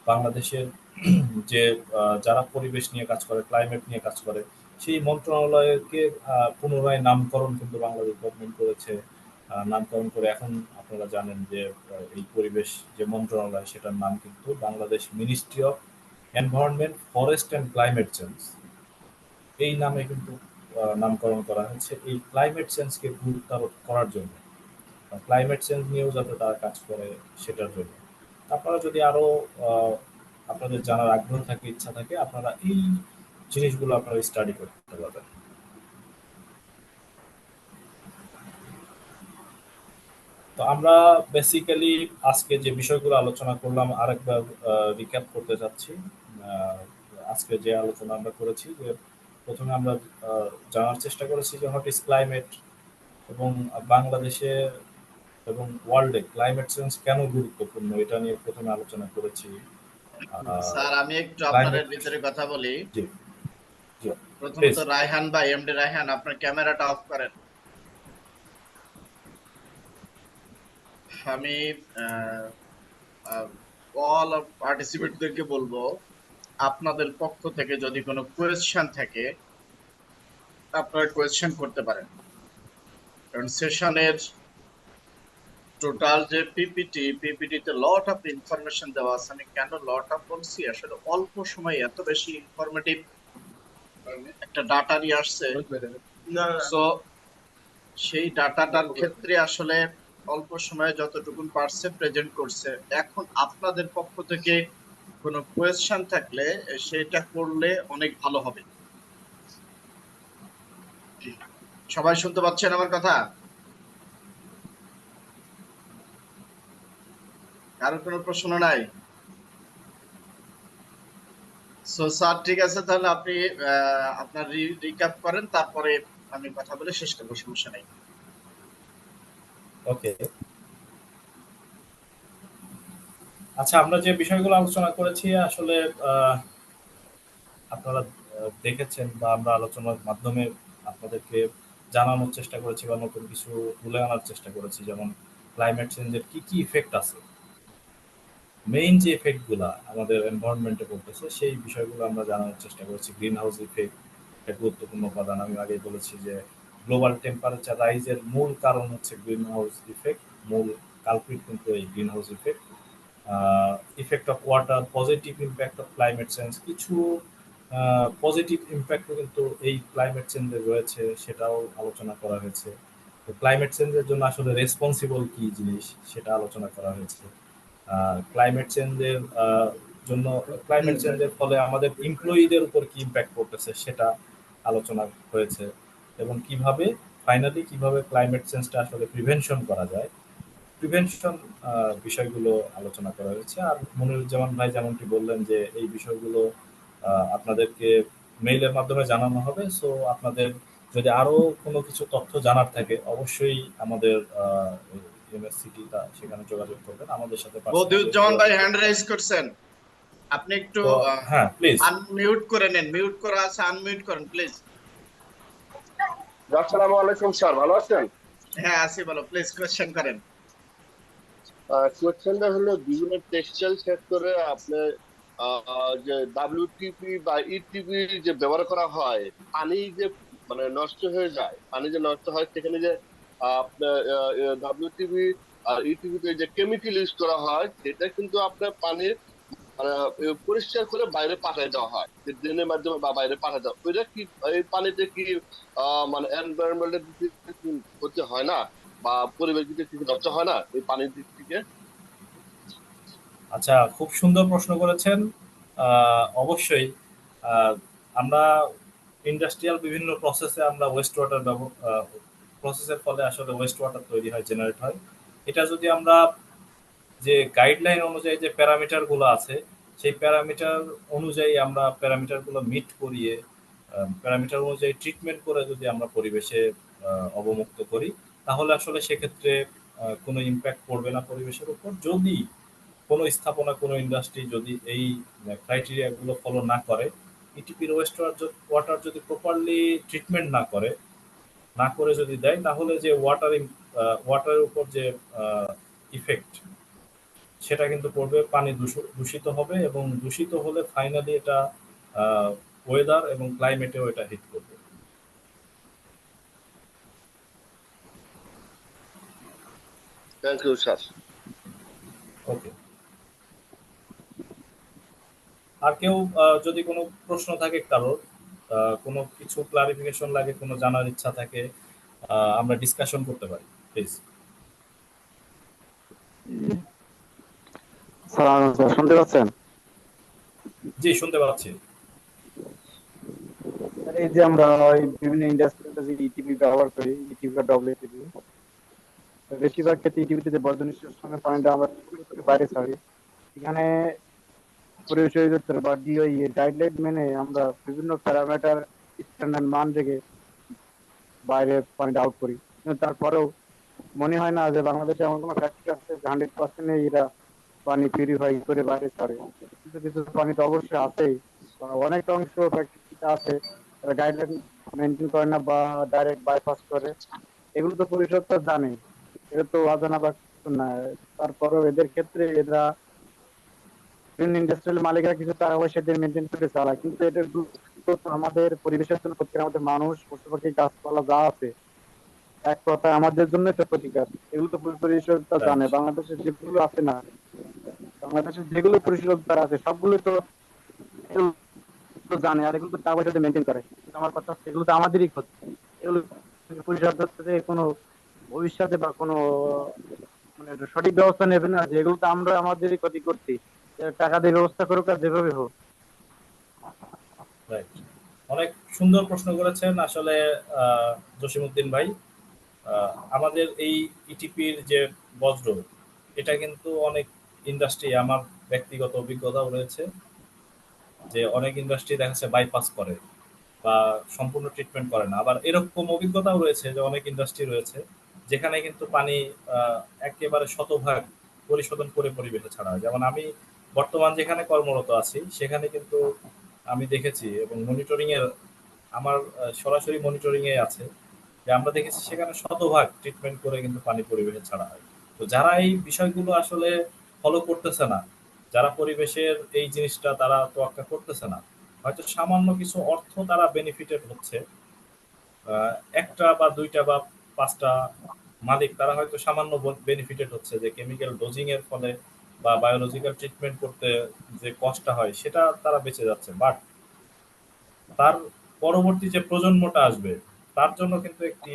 বাংলাদেশের যে যারা পরিবেশ নিয়ে কাজ করে, ক্লাইমেট নিয়ে কাজ করে, সেই মন্ত্রণালয়কে পুনরায় নামকরণ কিন্তু বাংলাদেশ গভর্নমেন্ট করেছে। নামকরণ করে এখন আপনারা জানেন যে এই পরিবেশ যে মন্ত্রণালয়, সেটার নাম কিন্তু Bangladesh ministry of environment, forest and climate change. এই নামে কিন্তু নামকরণ করা হয়েছে এই ক্লাইমেট চেঞ্জকে গুরুত্বারোপ করার জন্য, ক্লাইমেট চেঞ্জ নিয়েও যাতে তারা কাজ করে সেটার জন্য। আপনারা যদি আরো আপনাদের জানার আগ্রহ থাকে, ইচ্ছা থাকে, আপনারা এই জিনিসগুলো আপনারা স্টাডি করতে পারবেন। তো আমরা বেসিক্যালি আজকে যে বিষয়গুলো আলোচনা করলাম আরেকবার রিক্যাপ করতে যাচ্ছি। আজকে যে আলোচনা আমরা করেছি, যে প্রথমে আমরা জানার চেষ্টা করেছি যে হোয়াট ইজ ক্লাইমেট, এবং বাংলাদেশে এবং ওয়ার্ল্ডে ক্লাইমেট চেঞ্জ কেন গুরুত্বপূর্ণ, এটা নিয়ে প্রথমে আলোচনা করেছি। স্যার আমি একটু আপনাদের ভিতরে কথা বলি। জি জি প্রথমত রায়হান ভাই, এমডি রায়হান, আপনার ক্যামেরাটা অফ করেন। আমি অল পার্টিসিপেন্টদেরকে বলবো, আপনাদের পক্ষ থেকে যদি কোনো কোয়েশ্চেন থাকে আপনারা কোয়েশ্চেন করতে পারেন, কারণ সেশনের টোটাল যে পিপিটিতে লট অফ ইনফরমেশন দেওয়া আছে। আমি কেন লট অফ বলছি, আসলে অল্প সময়ে এত বেশি ইনফরমেটিভ একটা ডাটা নিয়ে আসছে, সো সেই ডাটাটার ক্ষেত্রে আসলে অল্প সময়ে যতটুকু পারছে প্রেজেন্ট করছে। এখন আপনাদের পক্ষ থেকে কোনো কোয়েশ্চেন থাকলে সেটা করলে অনেক ভালো হবে। সবাই শুনতে পাচ্ছেন আমার কথা? কারো কোনো প্রশ্ন নাই? সো স্যার ঠিক আছে, তাহলে আপনি আপনার রিক্যাপ করেন, তারপরে আমি কথা বলে শেষ করবো, সমস্যা নাই। ওকে, আচ্ছা, আমরা যে বিষয়গুলো আলোচনা করেছি আসলে আপনারা দেখেছেন, বা আমরা আলোচনার মাধ্যমে আপনাদেরকে জানানোর চেষ্টা করেছি বা নতুন কিছু তুলে আনার চেষ্টা করেছি, যেমন ক্লাইমেট চেঞ্জের কি কি ইফেক্ট আছে, মেইন যে ইফেক্টগুলো আমাদের এনভায়রনমেন্টে পড়তেছে সেই বিষয়গুলো আমরা জানানোর চেষ্টা করেছি। গ্রিন হাউস ইফেক্ট একটা গুরুত্বপূর্ণ উপাদান। আমি আগে বলেছি যে গ্লোবাল টেম্পারেচার রাইজের মূল কারণ হচ্ছে গ্রিন হাউস ইফেক্ট, মূল কালপ্রিট কিন্তু এই green house effect. Effect of water, positive impact of climate change, কিছু পজিটিভ ইম্প্যাক্টও কিন্তু এই ক্লাইমেট চেঞ্জের রয়েছে, সেটাও আলোচনা করা হয়েছে। তো ক্লাইমেট চেঞ্জের জন্য আসলে রেসপন্সিবল কি জিনিস সেটা আলোচনা করা হয়েছে। ক্লাইমেট চেঞ্জের জন্য, ক্লাইমেট চেঞ্জের ফলে আমাদের এমপ্লয়িদের উপর কি ইম্প্যাক্ট পড়তেছে সেটা আলোচনা হয়েছে, এবং কিভাবে ফাইনালি কিভাবে ক্লাইমেট চেঞ্জটা আসলে প্রিভেনশন করা যায়, প্রিভেনশন বিষয়গুলো আলোচনা করা হয়েছে। আর মনিরুজ্জামান ভাই যেমনটি বললেন যে এই বিষয়গুলো আপনাদেরকে মেইলের মাধ্যমে জানানো হবে। সো আপনাদের যদি আরো কোনো কিছু তথ্য জানার থাকে অবশ্যই আমাদের ইউনিভার্সিটিটা সেখানে যোগাযোগ করবেন আমাদের সাথে। বদিউজ্জামান ভাই হ্যান্ড রাইজ করছেন, আপনি একটু হ্যাঁ প্লিজ আনমিউট করে নেন। মিউট করা আছে, আনমিউট করেন প্লিজ। আসসালামু আলাইকুম স্যার, ভালো আছেন? হ্যাঁ আছি, বলো প্লিজ, কোশ্চেন করেন। কোয়েশ্চেনটা হলো বিভিন্ন টেক্সটাইল সেক্টরে আপনার যে ডাব্লিউটিপি বা ইটিপি যে ব্যবহার করা হয়, পানি যে মানে নষ্ট হয়ে যায়, পানি যে নষ্ট হয় সেখানে যে আপনার ডাব্লিউটিপি আর ইটিপি তে যে কেমিক্যাল ইউজ করা হয় সেটা কিন্তু আপনার পানির মানে পরিষ্কার করে বাইরে পাঠিয়ে দেওয়া হয়, ড্রেনের মাধ্যমে বা বাইরে পাঠিয়ে দেওয়া, ওইটা কি এই পানিতে কি মানে এনভায়রনমেন্টের দিক থেকে কি ক্ষতি হয় না বা পরিবেশ দিক থেকে নষ্ট হয় না এই পানির দিক থেকে? আচ্ছা, খুব সুন্দর প্রশ্ন করেছেন। অবশ্যই আহ, আমরা ইন্ডাস্ট্রিয়াল বিভিন্ন প্রসেসে আমরা ওয়েস্ট ওয়াটার প্রসেসের ফলে আসলে ওয়েস্ট ওয়াটার তৈরি হয়, জেনারেট হয়। এটা যদি আমরা যে গাইডলাইন অনুযায়ী যে প্যারামিটার গুলো আছে, সেই প্যারামিটার অনুযায়ী আমরা প্যারামিটার গুলো মিট করিয়ে প্যারামিটার অনুযায়ী ট্রিটমেন্ট করে যদি আমরা পরিবেশে অবমুক্ত করি, তাহলে আসলে সেক্ষেত্রে কোনো ইম্প্যাক্ট পড়বে না পরিবেশের উপর। যদি কোনো স্থাপনা, কোনো ইন্ডাস্ট্রি যদি এই ক্রাইটেরিয়া গুলো ফলো না করে, ইটিপির ওয়েস্ট ওয়াটার যদি প্রপারলি ট্রিটমেন্ট না করে যদি দেয়, তাহলে যে ওয়াটারের উপর যে ইফেক্ট, সেটা কিন্তু পড়বে, পানি দূষিত হবে, এবং দূষিত হলে ফাইনালি এটা ওয়েদার এবং ক্লাইমেটেও এটা হিট করবে। Thank you sir. ওকে, আর কেউ যদি কোনো প্রশ্ন থাকে কারোর, কোনো কিছু ক্লারিফিকেশন লাগে, কোনো জানার ইচ্ছা থাকে, আমরা ডিসকাশন করতে পারি, প্লিজ। স্যার শুনতে পাচ্ছেন? জি, শুনতে পাচ্ছি। এই যে আমরা ওই বিভিন্ন ইন্ডাস্ট্রিতে যে ইটিপি ব্যবহার করি, ইটিপি বা ডব্লিউটিপি, বেশিরভাগ ক্ষেত্রে ইটিপিতে যে বর্জ্য নিষ্কাশনের পানিটা আমরা বাইরে ছাড়ি, এখানে পরিবেশ অধিদপ্তর বা ডিওই এর গাইডলাইন মেনে আমরা বিভিন্ন প্যারামিটার স্ট্যান্ডার্ড মান রেখে বাইরে পানিটা আউট করি। কিন্তু তারপরেও মনে হয় না যে বাংলাদেশে এমন কোনো ফ্যাক্টরি আছে 100% এরা পানি পিউরিফাই করে বাইরে ছাড়ে। কিছু কিছু পানি তো অবশ্যই আছেই, অনেক অংশ ফ্যাক্টরিতে আছে তারা গাইডলাইন মেনটেন করে না বা ডাইরেক্ট বাইপাস করে। এগুলো তো পরিষদ তো জানে, এটা তো অজানা বা কিছু না। তারপরেও এদের ক্ষেত্রে এরা বিভিন্ন ইন্ডাস্ট্রিয়াল মালিকরা কিছু টাকা পয়সা দিয়ে মেনটেন করে চালায়, কিন্তু এটার তো আমাদের পরিবেশের জন্য ক্ষতিকর। আমাদের মানুষ, পশু পাখি, গাছপালা যা আছে, এক কথা আমাদের জন্য এটা ক্ষতিকর। এগুলো তো পরিষদ জানে। রাইট। বাংলাদেশের যেগুলো আছে না, বাংলাদেশের যেগুলো পরিষদ আছে সবগুলো তো এগুলো তো জানে, আর এগুলো তো টাকা পয়সা দিয়ে মেনটেন করে। কিন্তু আমার কথা হচ্ছে এগুলো তো আমাদেরই ক্ষতি। এগুলো পরিষদ হচ্ছে কোনো ভবিষ্যতে বা কোনো মানে একটা সঠিক ব্যবস্থা নেবে না, যে এগুলো তো আমরা আমাদেরই ক্ষতি করছি। টাকা দিয়ে ব্যবস্থা করুক আর যেভাবে হোক। রাইট, অনেক সুন্দর প্রশ্ন করেছেন আসলে জসিমউদ্দিন ভাই। আমাদের এই ইটিপির যে বজ্র, এটা কিন্তু অনেক ইন্ডাস্ট্রি, আমার ব্যক্তিগত অভিজ্ঞতাও রয়েছে, যে অনেক ইন্ডাস্ট্রি দেখা যাচ্ছে বাইপাস করে বা সম্পূর্ণ ট্রিটমেন্ট করে না। আবার এরকম অভিজ্ঞতাও রয়েছে যে অনেক ইন্ডাস্ট্রি রয়েছে যেখানে কিন্তু পানি একেবারে শতভাগ পরিশোধন করে পরিবেশে ছাড়া হয়। যেমন আমি বর্তমান যেখানে কর্মরত আছি, সেখানে কিন্তু আমি দেখেছি, এবং মনিটরিং এর আমার সরাসরি মনিটরিং এ আছে, যে আমরা দেখেছি সেখানে শতভাগ ট্রিটমেন্ট করে কিন্তু পানি পরিবেশে ছাড়া হয়। তো যারা এই বিষয়গুলো আসলে ফলো করতেছে না, যারা পরিবেশের এই জিনিসটা তারা তোয়াক্কা করতেছে না, হয়তো সামান্য কিছু অর্থ তারা বেনিফিটেড হচ্ছে, একটা বা দুইটা বা পাঁচটা মালিক তারা হয়তো সামান্য বেনিফিটেড হচ্ছে, যে কেমিক্যাল ডোজিং এর ফলে বা বায়োলজিক্যাল ট্রিটমেন্ট করতে যে কষ্টটা হয় সেটা তারা বেঁচে যাচ্ছে। বাট তার পরবর্তী যে প্রজন্মটা আসবে, তার জন্য কিন্তু একটি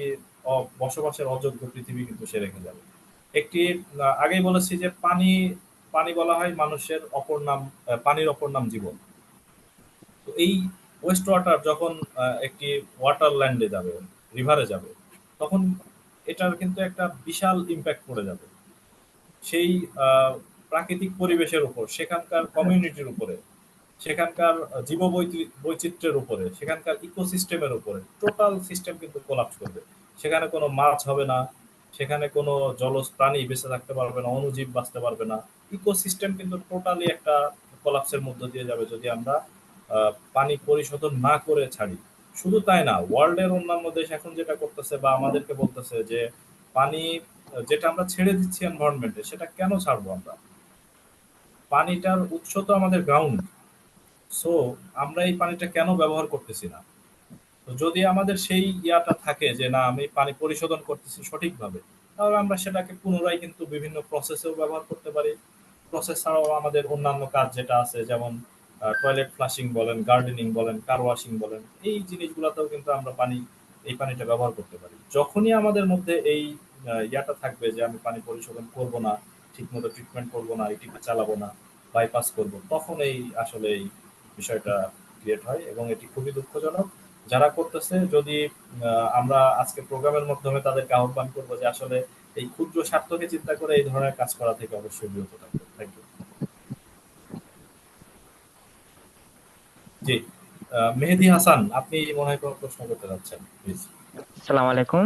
বসবাসের অযোগ্য পৃথিবী কিন্তু সে রেখে যাবে। একটি আগেই বলেছি যে পানি, পানি বলা হয় মানুষের অপর নাম, পানির অপর নাম জীবন। তো এই ওয়েস্ট ওয়াটার যখন একটি ওয়াটার ল্যান্ডে যাবে, রিভারে যাবে, তখন এটার কিন্তু একটা বিশাল ইম্প্যাক্ট পড়ে যাবে সেই প্রাকৃতিক পরিবেশের উপর, সেখানকার কমিউনিটির উপরে, সেখানকার বৈচিত্র্যের উপরে, সেখানকার ইকোসিস্টেমের উপরে। টোটাল সিস্টেম কিন্তু কোলাপস করবে। সেখানে কোনো মাছ হবে না, সেখানে কোনো জলজ প্রাণী বেঁচে থাকতে পারবে না, অণুজীব বাঁচতে পারবে না। ইকোসিস্টেম কিন্তু টোটালি একটা কোলাপসের মধ্য দিয়ে যাবে যদি আমরা পানি পরিশোধন না করে ছাড়ি। শুধু তাই না, ওয়ার্ল্ডের অন্যান্য দেশ এখন যেটা করতেছে বা আমাদেরকে বলতেছে যে পানি যেটা আমরা ছেড়ে দিচ্ছি এনভায়রনমেন্টে, সেটা কেন ছাড়বো আমরা? পানিটার উৎস তো আমাদের গ্রাউন্ড। সো আমরা এই পানিটা কেন ব্যবহার করতেছি না? তো যদি আমাদের সেই ইয়াটা থাকে যে না আমি পানি পরিশোধন করতেছি সঠিকভাবে, তাহলে আমরা সেটাকে পুনরায় কিন্তু বিভিন্ন প্রসেসেও ব্যবহার করতে পারি। প্রসেস ছাড়াও আমাদের অন্যান্য কাজ যেটা আছে, যেমন টয়লেট ফ্লাশিং বলেন, গার্ডেনিং বলেন, কার ওয়াশিং বলেন, এই জিনিসগুলোতেও কিন্তু আমরা এই পানিটা ব্যবহার করতে পারি। যখনই আমাদের মধ্যে এই ইয়াটা থাকবে যে আমি পানি পরিশোধন করব না, ঠিকমতো ট্রিটমেন্ট করব না, এটিকে চালাবো না, বাইপাস করব, তখন আসলে এই বিষয়টা ক্রিয়েট হয় এবং এটি খুবই দুঃখজনক। যারা করতেছে, যদি আমরা আজকে প্রোগ্রামের মাধ্যমে তাদেরকে আহ্বান করবো যে আসলে এই ক্ষুদ্র স্বার্থকে চিন্তা করে এই ধরনের কাজ করা থেকে অবশ্যই বিরত থাকবে। Thank you. জি, মেহেদী হাসান, আপনি মনে হয় কোনো প্রশ্ন করতে যাচ্ছেন, প্লিজ। আসসালামু আলাইকুম।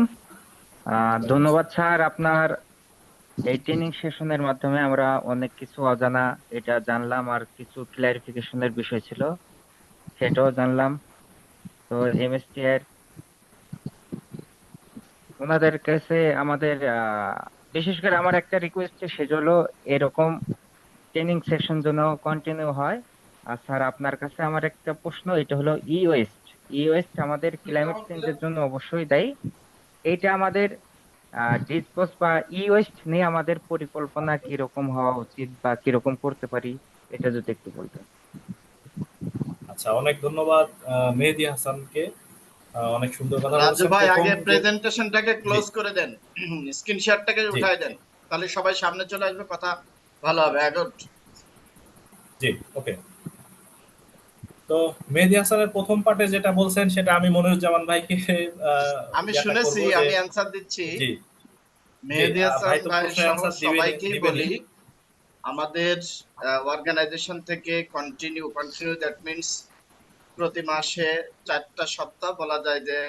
ধন্যবাদ স্যার, আপনার এই ট্রেনিং সেশনের মাধ্যমে আমরা অনেক কিছু অজানা এটা জানলাম, আর কিছু ক্লারিফিকেশনের বিষয় ছিল সেটাও জানলাম। তো এমএসটি এর ওনাদের কাছে আমাদের বিশেষ করে আমার একটা রিকোয়েস্ট, সেটা হলো এরকম ট্রেনিং সেশন যেন কন্টিনিউ হয়। আর স্যার আপনার কাছে আমার একটা প্রশ্ন, এটা হলো ই ওয়েস্ট আমাদের ক্লাইমেট চেঞ্জের জন্য অবশ্যই দায়ী। এইটা আমাদের ডিসপোজ বা ই ওয়েস্ট নিয়ে আমাদের পরিকল্পনা কিরকম হওয়া উচিত বা কিরকম করতে পারি, এটা যদি একটু বলতেন। আচ্ছা, অনেক ধন্যবাদ মেহেদী হাসানকে। অনেক সুন্দর কথা রাজু বলেছেন। ভাই, প্রথম আগে যে প্রেজেন্টেশনটাকে জি ক্লোজ করে দেন, স্ক্রিন শেয়ারটাকে জি উঠায় দেন, তাহলে সবাই সামনে চলে আসবে, কথা ভালো হবে। জি, ওকে। তো মেহেদী হাসানের প্রথম পার্টে যেটা বলছেন সেটা আমি মনিরুজ্জামান ভাইকে আমি ইয়াটা শুনেছি, করবো যে আমি অ্যান্সার দিচ্ছি। জি জি, মেহেদী হাসান ভাই তো ভাই প্রশ্নের সহ অ্যান্সার সবাইকেই দিবেনই। বলি, আমাদের অর্গানাইজেশন থেকে কন্টিনিউ দ্যাট মিনস প্রতি মাসে 4টা সপ্তাহ, বলা যায় যে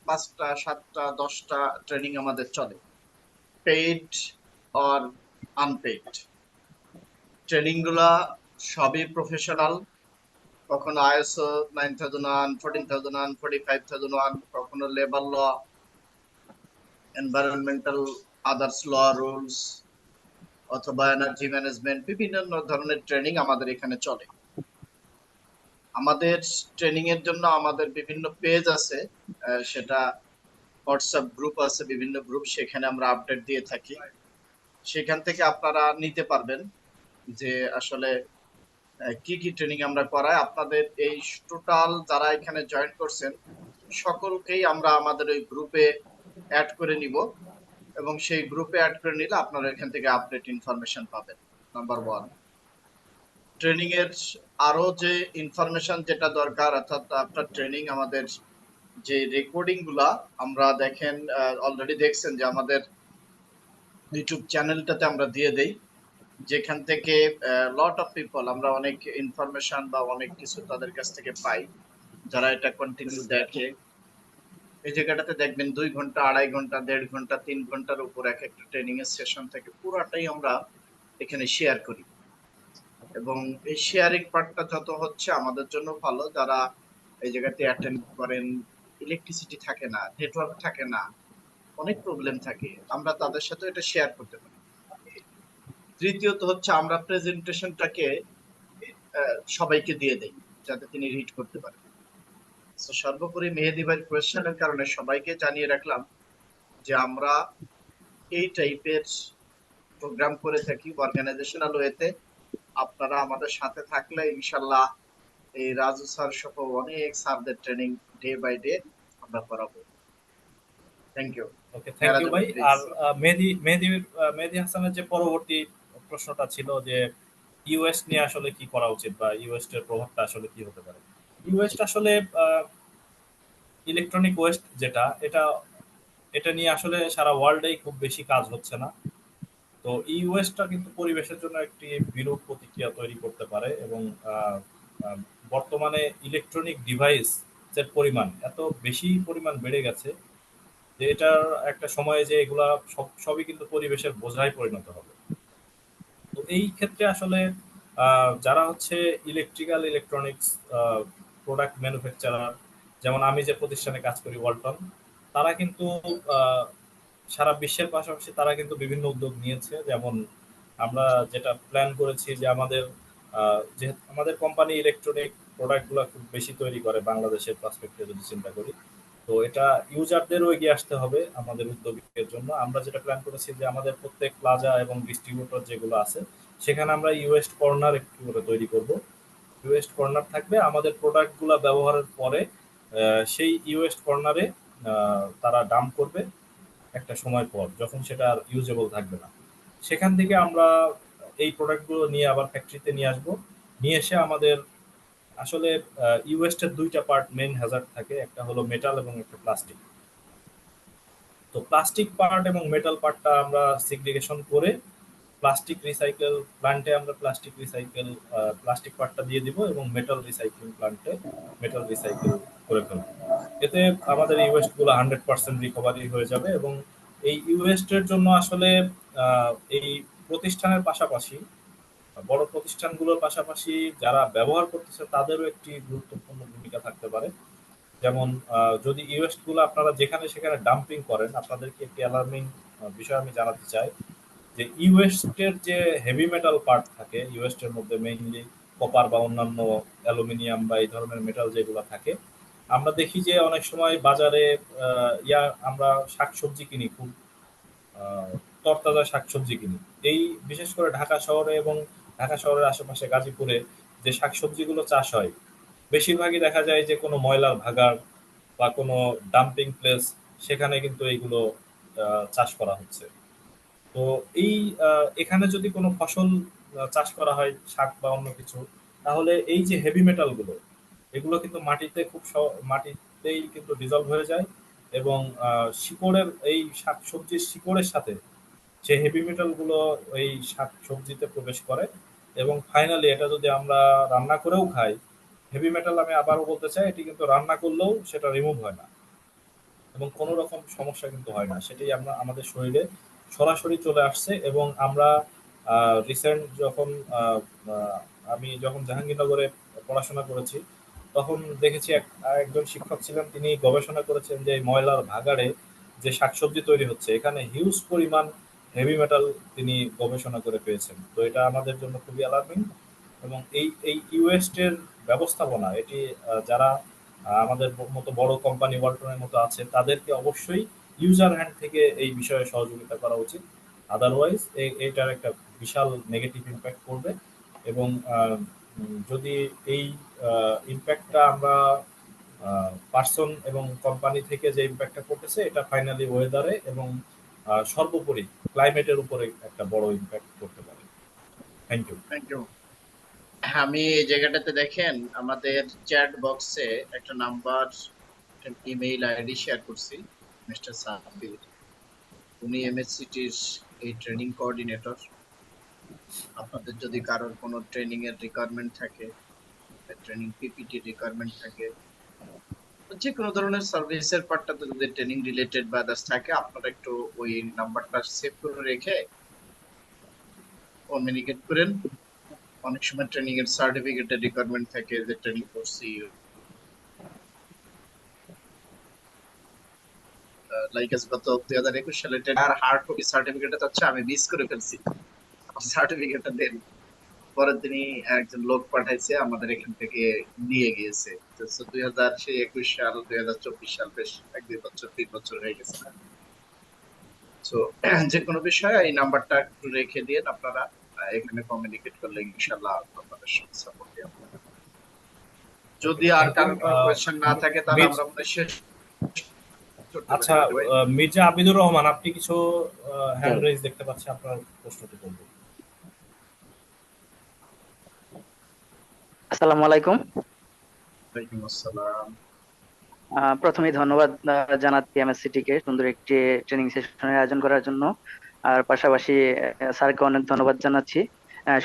5টা 7টা 10টা ট্রেনিং আমাদের চলে, পেইড অর আনপেইড। ট্রেনিং গুলা সবই প্রফেশনাল, কখনো আইএসও 9001, 14001, 45001, কখনো লেবার ল, এনভায়রনমেন্টাল আদার্স ল রুলস, অথবা এনার্জি ম্যানেজমেন্ট, বিভিন্ন ধরনের ট্রেনিং আমাদের এখানে চলে। আমাদের ট্রেনিং এর জন্য আমাদের বিভিন্ন পেজ আছে, সেটা হোয়াটসঅ্যাপ গ্রুপ আছে, বিভিন্ন গ্রুপ, সেখানে আমরা আপডেট দিয়ে থাকি। সেখান থেকে আপনারা নিতে পারবেন যে আসলে কি কি ট্রেনিং আমরা করাই। আপনাদের এই টোটাল যারা এখানে জয়েন করছেন সকলকেই আমরা আমাদের ওই গ্রুপে অ্যাড করে নিব, এবং সেই গ্রুপে অ্যাড করে নিলে আপনারা এখান থেকে আপডেট ইনফরমেশন পাবেন। নাম্বার 1। ট্রেনিং এর আরো যে ইনফরমেশন যেটা দরকার, অর্থাৎ আপনার ট্রেনিং আমাদের যে রেকর্ডিং গুলা, আমরা দেখেন অলরেডি দেখছেন যে আমাদের ইউটিউব চ্যানেলটাতে আমরা দিয়ে দেই, যেখান থেকে লট অফ পিপল আমরা অনেক ইনফরমেশন বা অনেক কিছু তাদের কাছ থেকে পাই, যারা এটা কন্টিনিউ দেখে। এই জায়গাটাতে দেখবেন 2 ঘন্টা, 2.5 ঘন্টা, 1.5 ঘন্টা, 3 ঘন্টার উপর এক একটা ট্রেনিং এর সেশন থেকে পুরাটাই আমরা এখানে শেয়ার করি। এবং এই শেয়ারিং পার্টটা যত হচ্ছে আমাদের জন্য ভালো। যারা এই জায়গাতে অ্যাটেন্ড করেন, ইলেকট্রিসিটি থাকে না, নেটওয়ার্ক থাকে না, অনেক প্রবলেম থাকে, আমরা তাদের সাথে এটা শেয়ার করতে পারি। তৃতীয়ত হচ্ছে আমরা প্রেজেন্টেশনটাকে সবাইকে দিয়ে দেই, যাতে তিনি রিড করতে পারেন। তো সর্বোপরি মেহেদী ভাইয়ের কোয়েশ্চেনের কারণে সবাইকে জানিয়ে রাখলাম যে আমরা এই টাইপের প্রোগ্রাম করে থাকি অর্গানাইজেশনাল ওয়েতে। আপনারা আমাদের সাথে থাকলে ইনশাল্লাহ এই রাজু স্যার সহ অনেক স্যারদের ট্রেনিং ডে বাই ডে আমরা করাবো। Thank you. Okay, thank you ভাই। আর মেহেদী হাসানের যে পরবর্তী প্রশ্নটা ছিল যে ইউএস নিয়ে আসলে কি করা উচিত বা ইউএস এর প্রভাবটা আসলে কি হতে পারে। ইউএস আসলে ইলেকট্রনিক ওয়েস্ট যেটা, এটা নিয়ে আসলে সারা ওয়ার্ল্ডেই খুব বেশি কাজ হচ্ছে না। তো এই ওয়েস্টটা কিন্তু পরিবেশের জন্য একটি বিরূপ প্রতিক্রিয়া তৈরি করতে পারে এবং বর্তমানে ইলেকট্রনিক ডিভাইস এর পরিমাণ এত বেশি পরিমাণ বেড়ে গেছে যে এটার একটা সময়ে যে এগুলা সবই কিন্তু পরিবেশের বোঝায় পরিণত হবে। তো এই ক্ষেত্রে আসলে যারা হচ্ছে ইলেকট্রনিক্স প্রোডাক্ট ম্যানুফ্যাকচারার, যেমন আমি যে প্রতিষ্ঠানে কাজ করি ওয়ালটন, তারা কিন্তু সারা বিশ্বের পাশাপাশি তারা কিন্তু বিভিন্ন উদ্যোগ নিয়েছে। যেমন আমরা যেটা প্ল্যান করেছি যে যে আমাদের কোম্পানি ইলেকট্রনিক প্রোডাক্টগুলো খুব বেশি তৈরি করে বাংলাদেশের পার্সপেক্টিভে যদি চিন্তা করি, তো এটা ইউজারদেরও এগিয়ে আসতে হবে আমাদের উদ্যোগের জন্য। আমরা যেটা প্ল্যান করেছি যে আমাদের প্রত্যেক প্লাজা এবং ডিস্ট্রিবিউটর যেগুলো আছে সেখানে আমরা ইউএস্ট কর্নার একটু করে তৈরি করব। ইউএস্ট কর্নার থাকবে, আমাদের প্রোডাক্টগুলো ব্যবহারের পরে সেই ইউএস্ট কর্নারে তারা ডাম্প করবে একটা সময় পর, যখন সেটা আর ইউজেবল থাকবে না। সেখান থেকে আমরা এই প্রোডাক্টগুলো নিয়ে আবার ফ্যাক্টরিতে নিয়ে আসবো। নিয়ে এসে আমাদের আসলে ইউএস্টের দুইটা পার্ট মেইন হ্যাজার্ড থাকে, একটা হলো মেটাল এবং একটা প্লাস্টিক। তো প্লাস্টিক পার্ট এবং মেটাল পার্টটা আমরা সিগ্রিগেশন করে প্লাস্টিক রিসাইকেল প্ল্যান্টে আমরা প্লাস্টিক পার্টটা দিয়ে দিব এবং মেটাল রিসাইক্লিং প্ল্যান্টে মেটাল রিসাইকেল করে ফেলবো। এতে আমাদের ইউএস্ট গুলো 100% রিকভারি হয়ে যাবে। এবং এই ইউএস্টের জন্য আসলে এই প্রতিষ্ঠানের পাশাপাশি বড় প্রতিষ্ঠানগুলোর পাশাপাশি যারা ব্যবহার করতেছে তাদেরও একটি গুরুত্বপূর্ণ ভূমিকা থাকতে পারে। যেমন যদি ইউএস্ট গুলো আপনারা যেখানে সেখানে ডাম্পিং করেন, আপনাদেরকে একটি অ্যালার্মিং বিষয় আমি জানাতে চাই যে ইউএস্টের যে হেভি মেটাল পার্ট থাকে, ইউএস্টের মধ্যে মেইনলি কপার বা অন্যান্য অ্যালুমিনিয়াম বা এই ধরনের মেটাল যেগুলো থাকে, আমরা দেখি যে অনেক সময় বাজারে আমরা শাকসবজি কিনি, খুব তরতাজা শাকসবজি কিনি। এই বিশেষ করে ঢাকা শহরে এবং ঢাকা শহরের আশেপাশে গাজীপুরে যে শাকসবজিগুলো চাষ হয়, বেশিরভাগই দেখা যায় যে কোনো ময়লার ভাগাড় বা কোনো ডাম্পিং প্লেস, সেখানে কিন্তু এইগুলো চাষ করা হচ্ছে। তো এই এখানে যদি কোনো ফসল চাষ করা হয়, শাক বা অন্য কিছু, তাহলে এই যে হেভি মেটাল গুলো, এগুলো কিন্তু মাটিতেই কিন্তু ডিজলভ হয়ে যায় এবং শিকড়ের এই শাকসবজির শিকড়ের সাথে সে হেভি মেটাল গুলো এই শাক সবজিতে প্রবেশ করে। এবং ফাইনালি এটা যদি আমরা রান্না করেও খাই, হেভি মেটাল, আমি আবারও বলতে চাই, এটি কিন্তু রান্না করলেও সেটা রিমুভ হয় না এবং কোনো রকম সমস্যা কিন্তু হয় না, সেটাই আমরা আমাদের শরীরে সরাসরি চলে আসছে। এবং আমরা রিসেন্ট যখন আমি যখন জাহাঙ্গীরনগরে পড়াশোনা করেছি, তখন দেখেছি একজন শিক্ষক ছিলেন, তিনি গবেষণা করেছেন যে এই ময়লার ভাগাড়ে যে শাকসবজি তৈরি হচ্ছে, এখানে হিউজ পরিমাণ হেভি মেটাল তিনি গবেষণা করে পেয়েছেন। তো এটা আমাদের জন্য খুবই অ্যালার্মিং। এবং এই ইউএস্টের ব্যবস্থাপনা এটি যারা আমাদের মতো বড় কোম্পানি ওয়ালটনের মতো আছে, তাদেরকে অবশ্যই ইউজার হ্যান্ড থেকে এই বিষয়ে সহযোগিতা করা উচিত। আদারওয়াইজ এটার একটা বিশাল নেগেটিভ ইম্প্যাক্ট পড়বে। এবং যদি এই ইম্প্যাক্টটা আমরা পার্সন এবং কোম্পানি থেকে যে ইম্প্যাক্টটা করতেছে, এটা ফাইনালি ওয়েদারে এবং সর্বোপরি ক্লাইমেটের উপরে একটা বড় ইম্প্যাক্ট করতে পারে। Thank you. Thank you. আমি এই জায়গাটাতে দেখেন আমাদের চ্যাট বক্সে একটা নাম্বার, ইমেইল আইডি শেয়ার করছি, মিস্টার সাব্বির। উনি এমএসসিটির এই ট্রেনিং কোঅর্ডিনেটর। আপনাদের যদি কারোর কোনো ট্রেনিং এর রিকোয়ারমেন্ট থাকে, ট্রেনিং পিপিটি রিকোয়ারমেন্ট থাকে, যে কোনো ধরনের সার্ভিসের পার্টটাতে যদি ট্রেনিং রিলেটেড বা আদার্স থাকে, আপনারা একটু ওই নাম্বারটা সেভ করে রেখে কমিউনিকেট করেন। অনেক সময় ট্রেনিং এর সার্টিফিকেটের রিকোয়ারমেন্ট থাকে, যে ট্রেনিং করছি, লাইক গত 2021 সালে আর হার্ড কপি সার্টিফিকেটটা চাচ্ছে, আমি মিস করে ফেলছি। সার্টিফিকেটটা দেন, পরে তিনি একজন লোক পাঠাইছে, আমাদের এখান থেকে নিয়ে গিয়েছে। তো 2021 সাল 2024 সাল, বেশ 1-2 বছর 3 বছর হয়ে গেছে না। তো যে কোনো বিষয়ে এই নাম্বারটা একটু রেখে দিয়ে আপনারা এখানে কমিউনিকেট করলে ইনশাআল্লাহ আপনাদের সাপোর্ট দেব। যদি আর কারো কোনো কোশ্চেন না থাকে তাহলে আমরা মনে শেষ। আচ্ছা, মির্জা আবিদুর রহমান, আপনি কিছু হ্যান্ড রেজ দেখতে পাচ্ছি, আপনার প্রশ্নটি করব। আসসালামু আলাইকুম। ওয়ালাইকুম আসসালাম। প্রথমেই ধন্যবাদ জানাচ্ছি এমএসসিটি কে সুন্দর একটি ট্রেনিং সেশনের আয়োজন করার জন্য। আর পাশাপাশি স্যারকে অনেক ধন্যবাদ জানাচ্ছি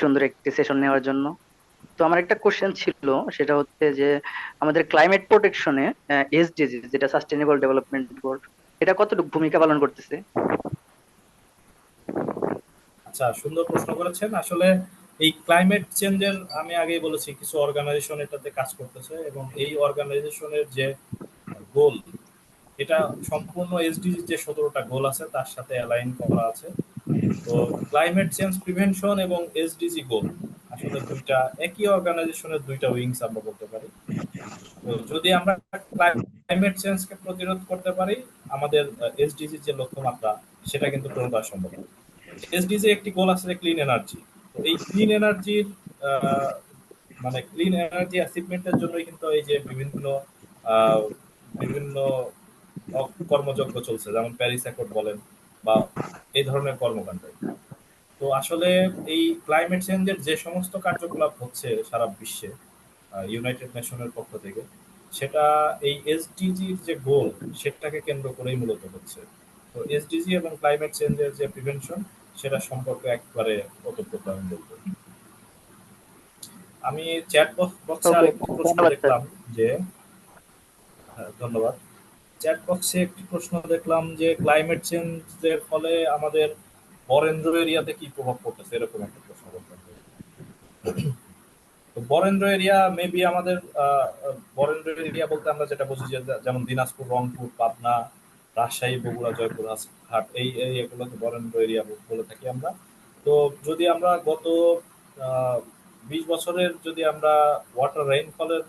সুন্দর একটি সেশন নেওয়ার জন্য। তো আমার একটা কোশ্চেন ছিল, সেটা হচ্ছে যে আমাদের ক্লাইমেট প্রোটেকশনে এসডিজি, যেটা সাস্টেনেবল ডেভেলপমেন্ট গোল, এটা কতটুকু ভূমিকা পালন করতেছে? আচ্ছা, সুন্দর প্রশ্ন করেছেন। আসলে এই ক্লাইমেট চেঞ্জের, আমি আগেই বলেছি, কিছু অর্গানাইজেশন এটাতে কাজ করতেছে এবং এই অর্গানাইজেশনের যে গোল, এটা সম্পূর্ণ এসডিজি যে 17টা গোল আছে তার সাথে অ্যালাইন করা আছে। তো ক্লাইমেট চেঞ্জ প্রিভেনশন এবং এসডিজি গোল আসলে দুইটা একই অর্গানাইজেশনের দুইটা উইংস আমরা বলতে পারি। তো যদি আমরা ক্লাইমেট চেঞ্জকে প্রতিরোধ করতে পারি, আমাদের এসডিজি যে লক্ষ্যমাত্রা সেটা কিন্তু পূরণ করা সম্ভব। এসডিজি একটি গোল আছে যে ক্লিন এনার্জি। তো এই ক্লিন এনার্জির মানে ক্লিন এনার্জি অ্যাচিভমেন্টের জন্যই কিন্তু এই যে বিভিন্ন আহ, বিভিন্ন কর্মযজ্ঞ চলছে, যেমন প্যারিস অ্যাকর্ড বলেন বা এই ধরনের কর্মকাণ্ড। তো আসলে এই ক্লাইমেট চেঞ্জের যে সমস্ত কার্যকলাপ হচ্ছে সারা বিশ্বে ইউনাইটেড নেশনের পক্ষ থেকে, সেটা এই এসডিজির যে গোল সেটাকে কেন্দ্র করেই মূলত হচ্ছে। তো এসডিজি এবং ক্লাইমেট চেঞ্জের যে প্রিভেনশন সেটা সম্পর্কে একবারে ওতপ্রোত আমি বলবো। আমি চ্যাট বক্সে ওকে, আরেকটি প্রশ্ন ধন্যবাদ স্যার। দেখলাম যে ধন্যবাদ। চ্যাট বক্সে একটি প্রশ্ন দেখলাম যে ক্লাইমেট চেঞ্জের ফলে আমাদের বরেন্দ্র এরিয়াতে কি প্রভাব পড়তেছে, এরকম একটা প্রশ্ন করতে। তো বরেন্দ্র এরিয়া মেবি আমাদের বরেন্দ্র এরিয়া বলতে আমরা যেটা বুঝি যে যেমন দিনাজপুর, রংপুর, পাবনা, রাজশাহী, বগুড়া, জয়পুর, হাট, এই এরিয়াগুলোকে বরেন্দ্র এরিয়া বলে থাকি আমরা। তো যদি আমরা গত 20 বছরের যদি আমরা ওয়াটার রেইনফলের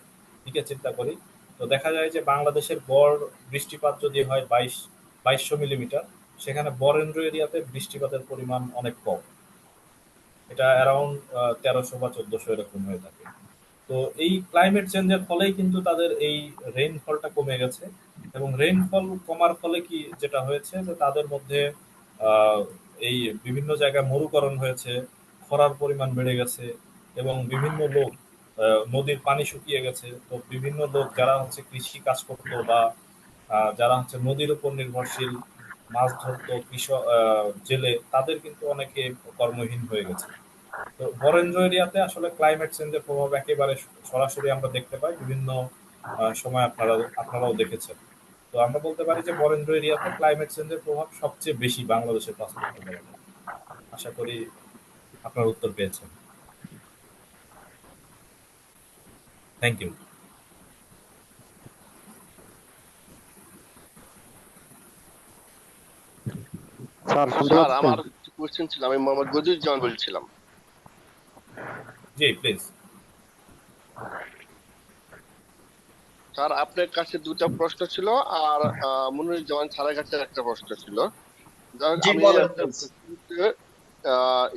দিকে চিন্তা করি, তো দেখা যায় যে বাংলাদেশের গড় বৃষ্টিপাত যদি হয় 2200 মিলিমিটার, সেখানে বরেন্দ্র এরিয়াতে বৃষ্টিপাতের পরিমাণ অনেক কম। এটা অ্যারাউন্ড 1300 বা 1400 এরকম হয়ে থাকে। তো এই ক্লাইমেট চেঞ্জের ফলেই কিন্তু তাদের এই রেইনফলটা কমে গেছে, এবং রেইনফল কমার ফলে কি যেটা হয়েছে যে তাদের মধ্যে আহ, এই বিভিন্ন জায়গায় মরুকরণ হয়েছে, খরার পরিমাণ বেড়ে গেছে, এবং বিভিন্ন লোক নদীর পানি শুকিয়ে গেছে। তো বিভিন্ন লোক যারা হচ্ছে কৃষি কাজ করতো বা যারা হচ্ছে নদীর উপর নির্ভরশীল, মাছ ধরতো, কৃষক, জেলে, তাদের কিন্তু অনেকে কর্মহীন হয়ে গেছে। তো বরেন্দ্র এরিয়াতে আসলে ক্লাইমেট চেঞ্জের প্রভাব একেবারে সরাসরি আমরা দেখতে পাই, বিভিন্ন সময় আপনারাও দেখেছেন। তো আমরা বলতে পারি যে বরেন্দ্র এরিয়াতে ক্লাইমেট চেঞ্জের প্রভাব সবচেয়ে বেশি বাংলাদেশের পার্সপেক্টিভ থেকে। আশা করি আপনার উত্তর পেয়েছেন। Thank you. স্যার শুনতে স্যার পাচ্ছেন? আমার কোশ্চেন ছিল, আমি মোহাম্মদ বদিউজ্জামান বলছিলাম। জি প্লিজ। স্যার আপনার কাছে দুটা প্রশ্ন ছিল, আর মনিরুজ্জামান স্যারের কাছে একটা প্রশ্ন ছিল। যাই হোক, জি আমি বলেন একটা please।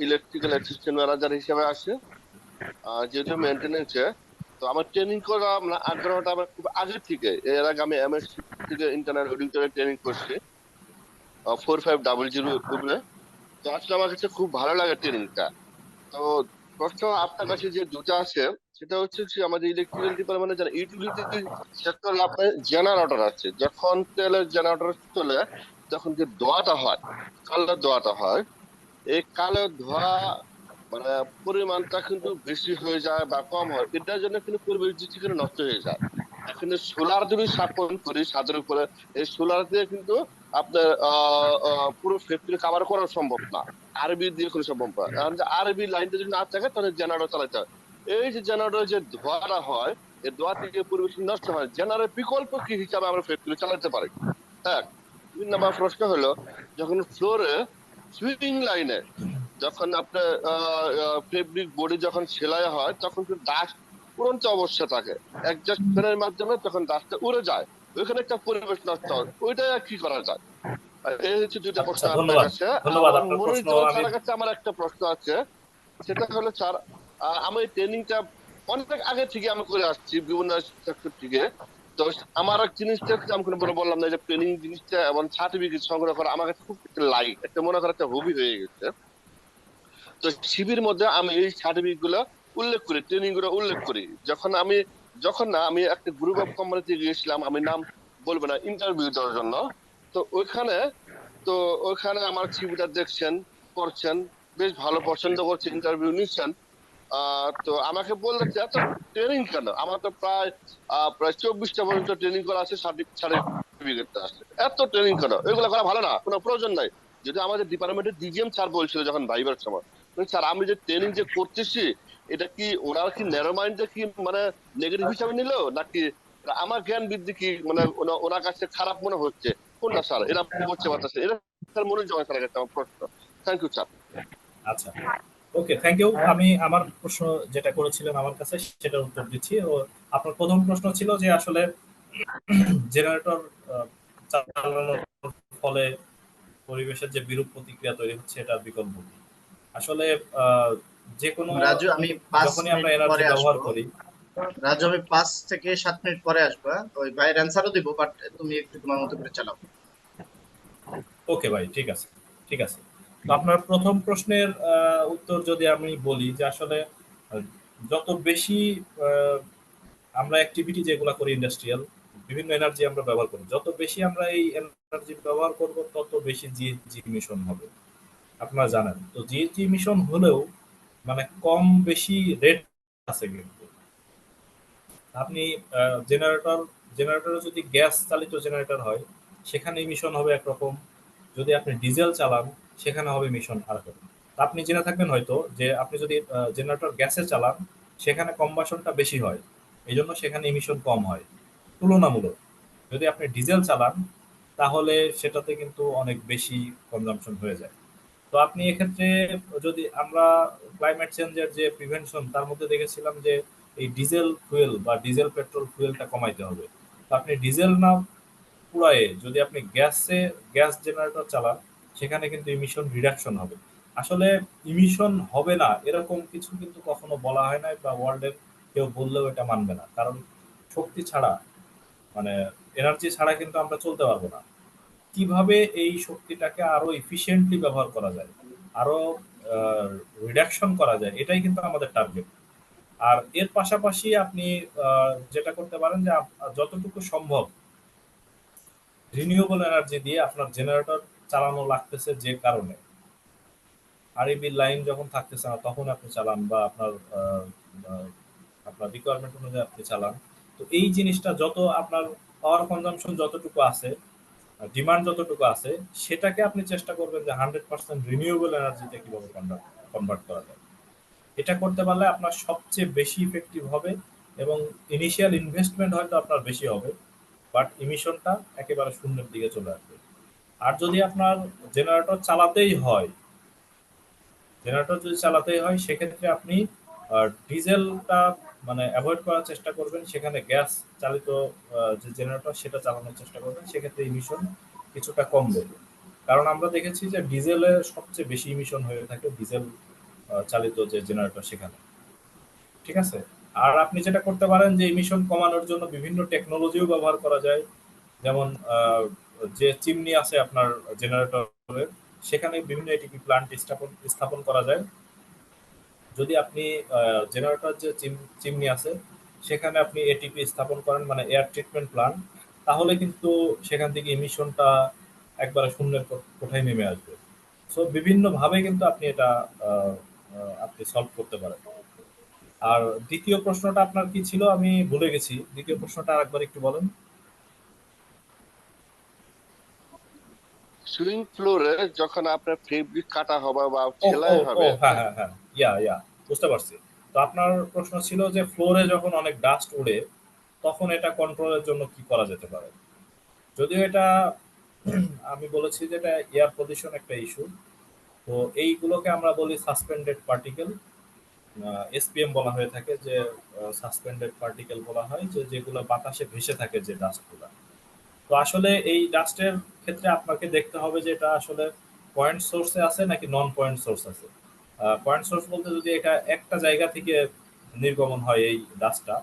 ইলেকট্রিক্যাল অ্যাসিস্ট্যান্ট ম্যানেজার হিসেবে আসি, যেহেতু মেনটেনেন্সে। তো আমার ট্রেনিং করা আগ্রহটা আমার খুব আগে থেকে। এর আগে আমি এমএসসি থেকে ইন্টারনাল অডিটরে ট্রেনিং করছি 4500 তো আসলে আমার কাছে খুব ভালো লাগে ট্রেনিংটা। তো প্রশ্ন আপনার কাছে যে দুটো আছে, সেটা হচ্ছে যে আমাদের ইলেকট্রিক্যাল ডিপার্টমেন্টে যারা ইউটিলিটি সেক্টরে আপনার জেনারেটর আছে, যখন তেলের জেনারেটর চলে তখন যে ধোঁয়াটা হয়, কালো ধোঁয়াটা হয়, এই কালো ধোঁয়া মানে পরিমাণটা কিন্তু বেশি হয়ে যায় বা কম হয়, এটার জন্য কিন্তু পরিবেশ দৃষ্টি কিন্তু নষ্ট হয়ে যায়। এখন সোলার যদি স্থাপন করি ছাদের উপরে, এই সোলার দিয়ে কিন্তু আপনার পুরো ফ্যাক্টরি কাভার করা সম্ভব না, আরবি দিয়ে কোনো সম্ভব না। কারণ আরবি লাইনটা যদি না থাকে তাহলে জেনারেটর চালাতে হয়। এই যে জেনারেটর যে ধোঁয়াটা হয়, এই ধোঁয়া থেকে পরিবেশ নষ্ট হয়, জেনারেটর বিকল্প কি হিসাবে আমরা ফ্যাক্টরি চালাতে পারি। হ্যাঁ, 2 নম্বর প্রশ্ন হলো, যখন ফ্লোরে সুইপিং লাইনে যখন আপনার ফেব্রিক বডি যখন সেলাই হয়, তখন কিন্তু ডাস্ট উড়ন্ত অবস্থা থাকে, অ্যাডজাস্ট ফ্যানের মাধ্যমে তখন ডাস্টটা উড়ে যায়, ওইখানে একটা পরিবেশ নষ্ট হয়, ওইটা কি করা যায়? এই হচ্ছে দুটো প্রশ্ন আচ্ছা, আপনার ধন্যবাদ। কাছে। ধন্যবাদ, আর আপনার প্রশ্ন মনিরুজ্জামান আমি স্যারের কাছে আমার একটা প্রশ্ন আছে, সেটা হলো স্যার, আমি ট্রেনিংটা অনেক আগে থেকে আমি করে আসছি বিভিন্ন সেক্টর থেকে। তো আমার এক জিনিসটা হচ্ছে, আমি কোনো বললাম না যে ট্রেনিং জিনিসটা এবং সার্টিফিকেট সংগ্রহ করা আমার কাছে খুব একটা লাইক, একটা মনে করা একটা হবি হয়ে গেছে। তো শিবির মধ্যে আমি এই সার্টিফিকেট গুলো উল্লেখ করি, ট্রেনিং গুলো উল্লেখ করি। যখন না আমি একটা গ্রুপ অফ কোম্পানিতে গিয়েছিলাম, আমি নাম বলবো না, ইন্টারভিউ দেওয়ার জন্য। তো ওইখানে আমার সিভিটা দেখছেন, করছেন, বেশ ভালো পছন্দ করছে, ইন্টারভিউ নিচ্ছেন। তো আমাকে বললো যে এত ট্রেনিং কেন? আমার তো প্রায় 24টা পর্যন্ত ট্রেনিং করা আছে, সার্টিফিকেট আছে, এত ট্রেনিং কেন? এগুলো করা ভালো না, কোনো প্রয়োজন নাই। যদি আমাদের ডিপার্টমেন্টের ডিজিএম স্যার বলছিল যখন ভাইবার সময়, স্যার আমি যে ট্রেনিং যে করতেছি, এটা কি ওরা কি ন্যারো মাইন্ডে কি মানে নেগেটিভ হিসাবে নিল, নাকি আমার জ্ঞান বৃদ্ধি কি মানে ওনার কাছে খারাপ মনে হচ্ছে কোনটা স্যার? এটা বুঝতে পারতেছে, এটা স্যার মনে জমা স্যার একটা আমার প্রশ্ন। Thank you sir. আচ্ছা, ওকে, থ্যাংক ইউ। আমি আমার প্রশ্ন যেটা করেছিলেন আমার কাছে সেটার উত্তর দিচ্ছি। ও আপনার প্রথম প্রশ্ন ছিল যে আসলে জেনারেটর চালানোর ফলে পরিবেশের যে বিরূপ প্রতিক্রিয়া তৈরি হচ্ছে এটার বিকল্প কি? আসলে যে কোনো রাজু, আমি 5 যখনই আমরা মিনিট এনার্জি পরে ব্যবহার আসবো। করি, রাজু, আমি 5 থেকে 7 মিনিট পরে আসবো। হ্যাঁ? ওই ভাইয়ের অ্যান্সারও দিব, বাট তুমি একটু তোমার মতো করে চালাও। ওকে ভাই, ঠিক আছে, ঠিক আছে। তো আপনার প্রথম প্রশ্নের উত্তর যদি আমি বলি যে আসলে আহ, যত বেশি আহ, আমরা অ্যাক্টিভিটি যেগুলো করি ইন্ডাস্ট্রিয়াল, বিভিন্ন এনার্জি আমরা ব্যবহার করি, যত বেশি আমরা এই এনার্জি ব্যবহার করব তত বেশি জিএইচজি ইমিশন হবে। আপনারা জানেন তো জিএইচজি ইমিশন হলেও মানে কম বেশি রেট আছে কিন্তু। আপনি জেনারেটরে যদি গ্যাস চালিত জেনারেটর হয় সেখানে ইমিশন হবে একরকম, যদি আপনি ডিজেল চালান সেখানে হবে ইমিশন আরেকরকম। তা আপনি জেনে থাকবেন হয়তো যে আপনি যদি জেনারেটর গ্যাসে চালান সেখানে কম্বাশনটা বেশি হয়, এই জন্য সেখানে ইমিশন কম হয় তুলনামূলক। যদি আপনি ডিজেল চালান তাহলে সেটাতে কিন্তু অনেক বেশি কনজাম্পশন হয়ে যায়। তো আপনি এক্ষেত্রে যদি আমরা ক্লাইমেট চেঞ্জের যে প্রিভেনশন তার মধ্যে দেখেছিলাম যে এই ডিজেল ফুয়েল বা ডিজেল পেট্রোল ফুয়েলটা কমাইতে হবে। তো আপনি ডিজেল না পুরায়ে যদি আপনি গ্যাস জেনারেটর চালান সেখানে কিন্তু ইমিশন রিডাকশন হবে। আসলে ইমিশন হবে না এরকম কিছু কিন্তু কখনো বলা হয় নাই, বা ওয়ার্ল্ডের কেউ বললেও এটা মানবে না, কারণ শক্তি ছাড়া মানে এনার্জি ছাড়া কিন্তু আমরা চলতে পারবো না। কিভাবে এই শক্তিটাকে আরো এফিশিয়েন্টলি ব্যবহার করা যায়, আরো রিডাকশন করা যায়, এটাই কিন্তু আমাদের টার্গেট। আর এর পাশাপাশি আপনি যেটা করতে পারেন যে যতটুকু সম্ভব রিনিউয়েবল এনার্জি দিয়ে আপনার জেনারেটর চালানো লাগতেছে যে কারণে আরইবি লাইন যখন থাকতেছে না তখন আপনি চালান, বা আপনার রিকোয়ারমেন্ট অনুযায়ী আপনি চালান। তো এই জিনিসটা যত আপনার পাওয়ার কনজাম্পশন যতটুকু আছে, ডিমান্ড যতটুকু আছে, সেটাকে আপনি চেষ্টা করবেন যে 100% রিনিউয়েবল এনার্জিতে কিভাবে কনভার্ট করা যায়। এটা করতে পারলে আপনার সবচেয়ে বেশি ইফেক্টিভ হবে, এবং ইনিশিয়াল ইনভেস্টমেন্ট হয়তো আপনার বেশি হবে, বাট ইমিশনটা একেবারে শূন্যের দিকে চলে আসবে। আর যদি আপনার জেনারেটর চালাতেই হয় সেক্ষেত্রে আপনি ডিজেলটা মানে অ্যাভয়েড করার চেষ্টা করবেন, সেখানে গ্যাস চালিত যে জেনারেটর সেটা চালানোর চেষ্টা করবেন, সেক্ষেত্রে ইমিশন কিছুটা কমবে। কারণ আমরা দেখেছি যে ডিজেলের সবচেয়ে বেশি ইমিশন হয়ে থাকে ডিজেল চালিত যে জেনারেটর সেখানে। ঠিক আছে। আর আপনি যেটা করতে পারেন যে ইমিশন কমানোর জন্য বিভিন্ন টেকনোলজিও ব্যবহার করা যায়, যেমন যে চিমনি আছে আপনার জেনারেটরের, সেখানে বিভিন্ন এটিপি প্ল্যান্ট স্থাপন করা যায়। যদি আপনি জেনারেটর যে চিমনি আছে সেখানে আপনি এটিপি স্থাপন করেন, মানে এয়ার ট্রিটমেন্ট প্ল্যান্ট, তাহলে কিন্তু সেখান থেকে ইমিশনটা একবারে শূন্যের কোঠায় নেমে আসবে। সো বিভিন্ন ভাবে কিন্তু আপনি এটা আপনি সলভ করতে পারেন। আর দ্বিতীয় প্রশ্নটা আপনার কি ছিল আমি ভুলে গেছি, দ্বিতীয় প্রশ্নটা আরেকবার একটু বলেন। সুইং ফ্লোরে যখন আপনার ফেব্রিক কাটা হবে বা ও ও সেলাই ও হবে, হ্যাঁ হ্যাঁ হ্যাঁ, ইয়া বুঝতে পারছি। তো আপনার প্রশ্ন ছিল যে ফ্লোরে যখন অনেক ডাস্ট উড়ে তখন এটা কন্ট্রোলের জন্য কি করা যেতে পারে। যদিও এটা আমি বলেছি যে এটা এয়ার পলিউশন একটা ইস্যু, তো এইগুলোকে আমরা বলি সাসপেন্ডেড পার্টিকেল, এসপিএম বলা হয়ে থাকে, যে সাসপেন্ডেড পার্টিকেল বলা হয় যে যেগুলো বাতাসে ভেসে থাকে যে ডাস্টগুলো। তো আসলে এই ডাস্টের ক্ষেত্রে আপনাকে দেখতে হবে যে এটা আসলে পয়েন্ট সোর্সে আছে নাকি নন পয়েন্ট সোর্স আছে। পয়েন্ট সোর্স বলতে যদি এটা একটা জায়গা থেকে নির্গমন হয় এই ডাস্টটা,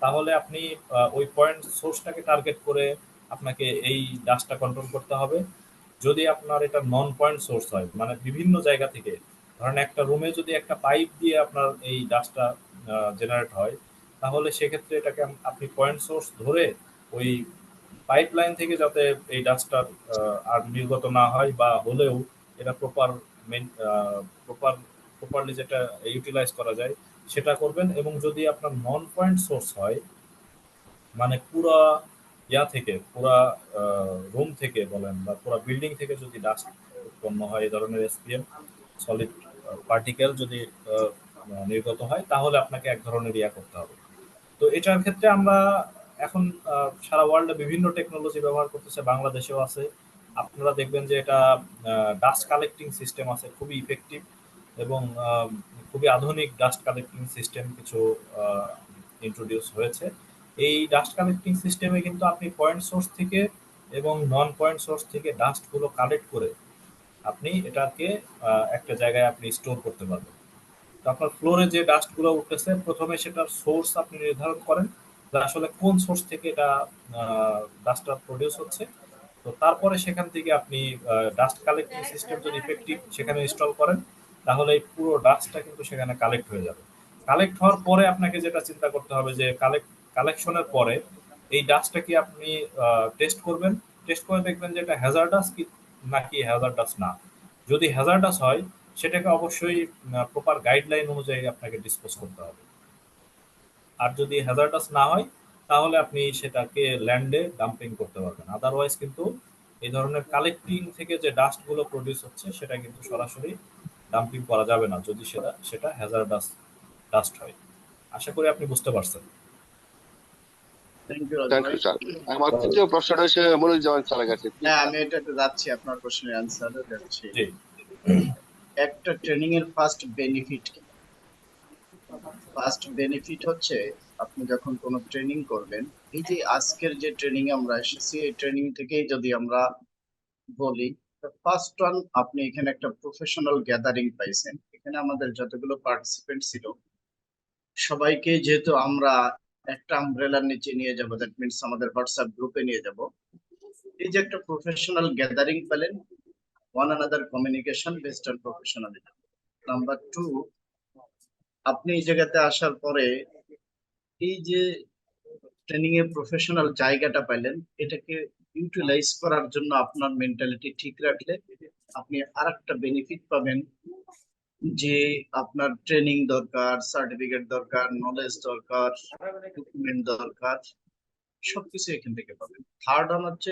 তাহলে আপনি ওই পয়েন্ট সোর্সটাকে টার্গেট করে আপনাকে এই ডাস্টটা কন্ট্রোল করতে হবে। যদি আপনার এটা নন পয়েন্ট সোর্স হয়, মানে বিভিন্ন জায়গা থেকে, ধরেন একটা রুমে যদি একটা পাইপ দিয়ে আপনার এই ডাস্টটা জেনারেট হয়, তাহলে সেক্ষেত্রে এটাকে আপনি পয়েন্ট সোর্স ধরে ওই পাইপলাইন থেকে যাতে এই ডাস্টটা আর নির্গত না হয়, বা হলেও এটা প্রপার প্রপারলি যেটা ইউটিলাইজ করা যায় সেটা করবেন। এবং যদি আপনার নন পয়েন্ট সোর্স হয়, মানে পুরা পুরা রুম থেকে বলেন বা পুরা বিল্ডিং থেকে যদি ডাস্ট উৎপন্ন হয়, এই ধরনের এসপিএম সলিড পার্টিকেল যদি নির্গত হয়, তাহলে আপনাকে এক ধরনের ইয়া করতে হবে। তো এটার ক্ষেত্রে আমরা এখন সারা ওয়ার্ল্ডে বিভিন্ন টেকনোলজি ব্যবহার করতেছে, বাংলাদেশেও আছে। আপনারা দেখবেন যে এটা ডাস্ট কালেক্টিং সিস্টেম আছে, খুবই ইফেক্টিভ এবং খুবই আধুনিক ডাস্ট কালেক্টিং সিস্টেম কিছু ইন্ট্রোডিউস হয়েছে। এই ডাস্ট কালেক্টিং সিস্টেমে কিন্তু আপনি পয়েন্ট সোর্স থেকে এবং নন পয়েন্ট সোর্স থেকে ডাস্টগুলো কালেক্ট করে আপনি এটাকে একটা জায়গায় আপনি স্টোর করতে পারবেন। তো আপনার ফ্লোরে যে ডাস্টগুলো উঠতেছে, প্রথমে সেটার সোর্স আপনি নির্ধারণ করেন যে আসলে কোন সোর্স থেকে এটা ডাস্টটা প্রডিউস হচ্ছে। তো তারপরে সেখান থেকে আপনি ডাস্ট কালেক্টিং সিস্টেম যদি ইফেক্টিভ সেখানে ইনস্টল করেন, তাহলে এই পুরো ডাস্টটা কিন্তু সেখানে কালেক্ট হয়ে যাবে। কালেক্ট হওয়ার পরে আপনাকে যেটা চিন্তা করতে হবে যে কালেকশনের পরে এই ডাস্টটা কি আপনি টেস্ট করবেন। টেস্ট করে দেখবেন যে এটা হ্যাজার্ডাস কি নাকি হ্যাজার্ডাস না। যদি হ্যাজার্ডাস হয় সেটাকে অবশ্যই প্রপার গাইডলাইন অনুযায়ী আপনাকে ডিসপোজ করতে হবে। আর যদি হ্যাজার্ডাস না হয় তাহলে আপনি সেটাকে ল্যান্ডে ডাম্পিং করতে পারবেন। আদারওয়াইজ কিন্তু এই ধরনের কালেক্টিং থেকে যে ডাস্টগুলো প্রডিউস হচ্ছে সেটা কিন্তু সরাসরি ডাম্পিং করা যাবে না যদি সেটা হ্যাজার্ডাস ডাস্ট হয়। আশা করি আপনি বুঝতে পারছেন। Thank you thank you sir. আমার তৃতীয় প্রশ্নটা হচ্ছে মনিরুজ্জামান স্যারের কাছে। হ্যাঁ, আমি এটাতে যাচ্ছি, আপনার প্রশ্নের অ্যান্সারে যাচ্ছি। জি, একটা ট্রেনিং এর ফার্স্ট বেনিফিট কি? ফার্স্ট বেনিফিট হচ্ছে আপনি যখন কোনো ট্রেনিং করবেন, এই যে আজকের যে ট্রেনিং আমরা এসেছি, এই ট্রেনিং থেকেই যদি আমরা বলি, ফার্স্ট ওয়ান, আপনি এখানে একটা প্রফেশনাল গ্যাদারিং পাইছেন। এখানে আমাদের যতগুলো পার্টিসিপেন্ট ছিল সবাইকে যেহেতু আমরা একটা আমব্রেলার নিচে নিয়ে যাব, দ্যাট মিনস আমাদের হোয়াটসঅ্যাপ গ্রুপে নিয়ে যাব, এই যে একটা প্রফেশনাল গ্যাদারিং পেলেন, one another communication based on professionalism. Number two, আপনি এই জায়গাতে আসার পরে এই যে ট্রেনিং এর প্রফেশনাল জায়গাটা পাইলেন, এটাকে ইউটিলাইজ করার জন্য আপনার মেন্টালিটি ঠিক রাখলে আপনি আরেকটা বেনিফিট পাবেন, যে আপনার ট্রেনিং দরকার, সার্টিফিকেট দরকার, নলেজ দরকার, ডকুমেন্ট দরকার, সবকিছু এখান থেকে পাবেন। থার্ড ওয়ান হচ্ছে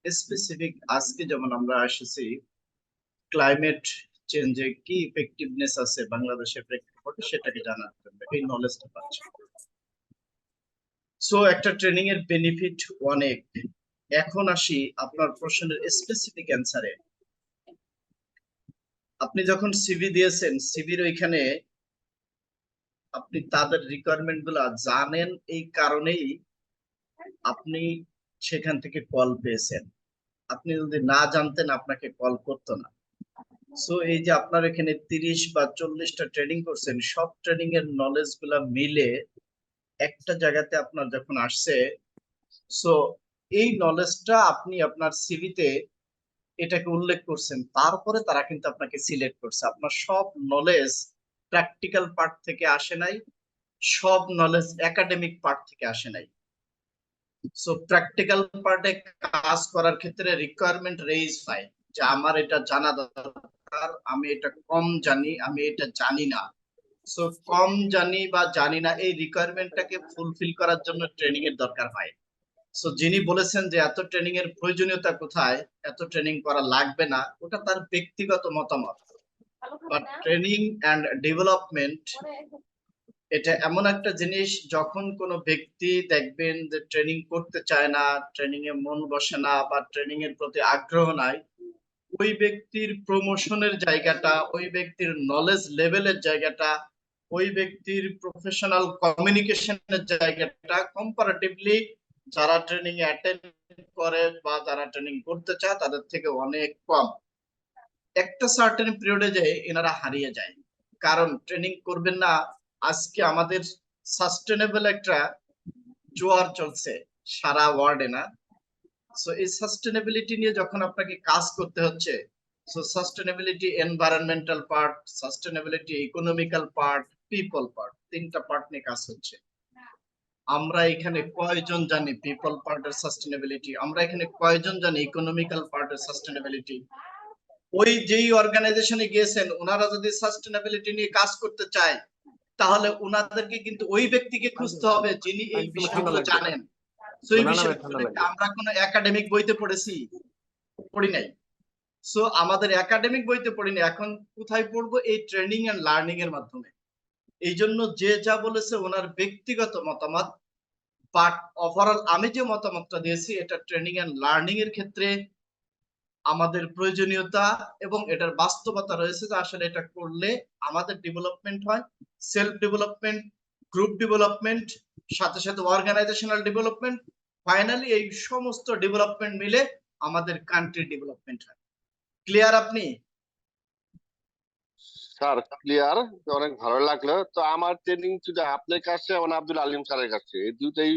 স্পেসিফিক, আজকে যেমন আমরা এসেছি ক্লাইমেট চেঞ্জে কি ইফেক্টিভনেস আছে বাংলাদেশের প্রেক্ষাপটে সেটাকে জানার জন্য এই নলেজটা পাচ্ছি। সো একটা ট্রেনিং এর বেনিফিট অনেক। এখন আসি আপনার প্রশ্নের স্পেসিফিক অ্যান্সারে। আপনি যখন সিভি দিয়েছেন, সিভির ওইখানে আপনি তাদের রিকোয়ারমেন্ট গুলা জানেন, এই কারণেই আপনি সেখান থেকে কল পেয়েছেন। আপনি যদি না জানতেন আপনাকে কল করতো না। সো এই যে আপনার এখানে 30 বা 40টা ট্রেনিং করছেন, সব ট্রেনিং এর নলেজ গুলা মিলে একটা জায়গাতে আপনার যখন আসছে, সো এই নলেজটা আপনি আপনার সিভিতে এটাকে উল্লেখ করছেন, তারপরে তারা কিন্তু আপনাকে সিলেক্ট করছে। আপনার সব নলেজ প্র্যাকটিক্যাল পার্ট থেকে আসে নাই, সব নলেজ একাডেমিক পার্ট থেকে আসে নাই। সো প্র্যাকটিক্যাল পার্টে কাজ করার ক্ষেত্রে রিকোয়ারমেন্ট রেইজ হয় যে আমার এটা জানা দরকার, আমি এটা কম জানি, আমি এটা জানি না। সো কম জানি বা জানি না এই রিকোয়ারমেন্টটাকে ফুলফিল করার জন্য ট্রেনিং এর দরকার হয়। সো যিনি বলেছেন যে এত ট্রেনিং এর প্রয়োজনীয়তা কোথায়, এত ট্রেনিং করা লাগবে না, ওটা তার ব্যক্তিগত মতামত। বাট ট্রেনিং এন্ড ডেভেলপমেন্ট এটা এমন একটা জিনিস, যখন কোনো ব্যক্তি দেখবেন যে ট্রেনিং করতে চায় না, ট্রেনিং এ মন বসে না বা ট্রেনিং এর প্রতি আগ্রহ নাই, ওই ব্যক্তির প্রমোশনের জায়গাটা, ওই ব্যক্তির নলেজ লেভেলের জায়গাটা, ওই ব্যক্তির প্রফেশনাল কমিউনিকেশনের জায়গাটা কম্পারেটিভলি যারা ট্রেনিং অ্যাটেন্ড করে বা যারা ট্রেনিং করতে চায় তাদের থেকে অনেক কম। একটা সার্টেন পিরিয়ডে যায় এনারা হারিয়ে যায়, কারণ ট্রেনিং করবেন না। আজকে আমাদের সাস্টেনেবল একটা জোয়ার চলছে সারা ওয়ার্ল্ডে, না? সো এই সাস্টেনেবিলিটি নিয়ে যখন আপনাকে কাজ করতে হচ্ছে, so sustainability environmental part, sustainability economical part, people part, তিনটা পার্ট নিয়ে কাজ হচ্ছে। আমরা এখানে কয়জন জানি পিপল পার্টের সাস্টেনেবিলিটি? আমরা এখানে কয়জন জানি ইকোনমিক্যাল পার্টের সাস্টেনেবিলিটি? ওই যেই অর্গানাইজেশনে গিয়েছেন, ওনারা যদি সাস্টেনেবিলিটি নিয়ে কাজ করতে চায়, তাহলে ওনাদেরকে কিন্তু ওই ব্যক্তিকে খুঁজতে হবে যিনি এই বিষয়গুলো জানেন। সো এই বিষয়গুলো আমরা কোনো একাডেমিক বইতে পড়েছি? পড়ি নাই। সো আমাদের একাডেমিক বইতে পড়িনি, এখন কোথায় পড়বো? এই ট্রেনিং এন্ড লার্নিং এর মাধ্যমে। এই জন্য যে যা বলেছে ওনার ব্যক্তিগত মতামত, বাট ওভারঅল আমি যে মতামতটা দিয়েছি এটা ট্রেনিং এন্ড লার্নিং এর ক্ষেত্রে আমাদের প্রয়োজনীয়তা এবং এটার বাস্তবতা রয়েছে যে আসলে এটা করলে আমাদের ডেভেলপমেন্ট হয়, সেলফ ডেভেলপমেন্ট, গ্রুপ ডেভেলপমেন্ট, সাথে সাথে অর্গানাইজেশনাল ডেভেলপমেন্ট, ফাইনালি এই সমস্ত ডেভেলপমেন্ট মিলে আমাদের কান্ট্রি ডেভেলপমেন্ট হয়। ক্লিয়ার আপনি? স্যার ক্লিয়ার, অনেক ভালো লাগলো। তো আমার ট্রেনিং শুধু আপনার কাছে এবং আব্দুল আলিম স্যারের কাছে, এই দুটাই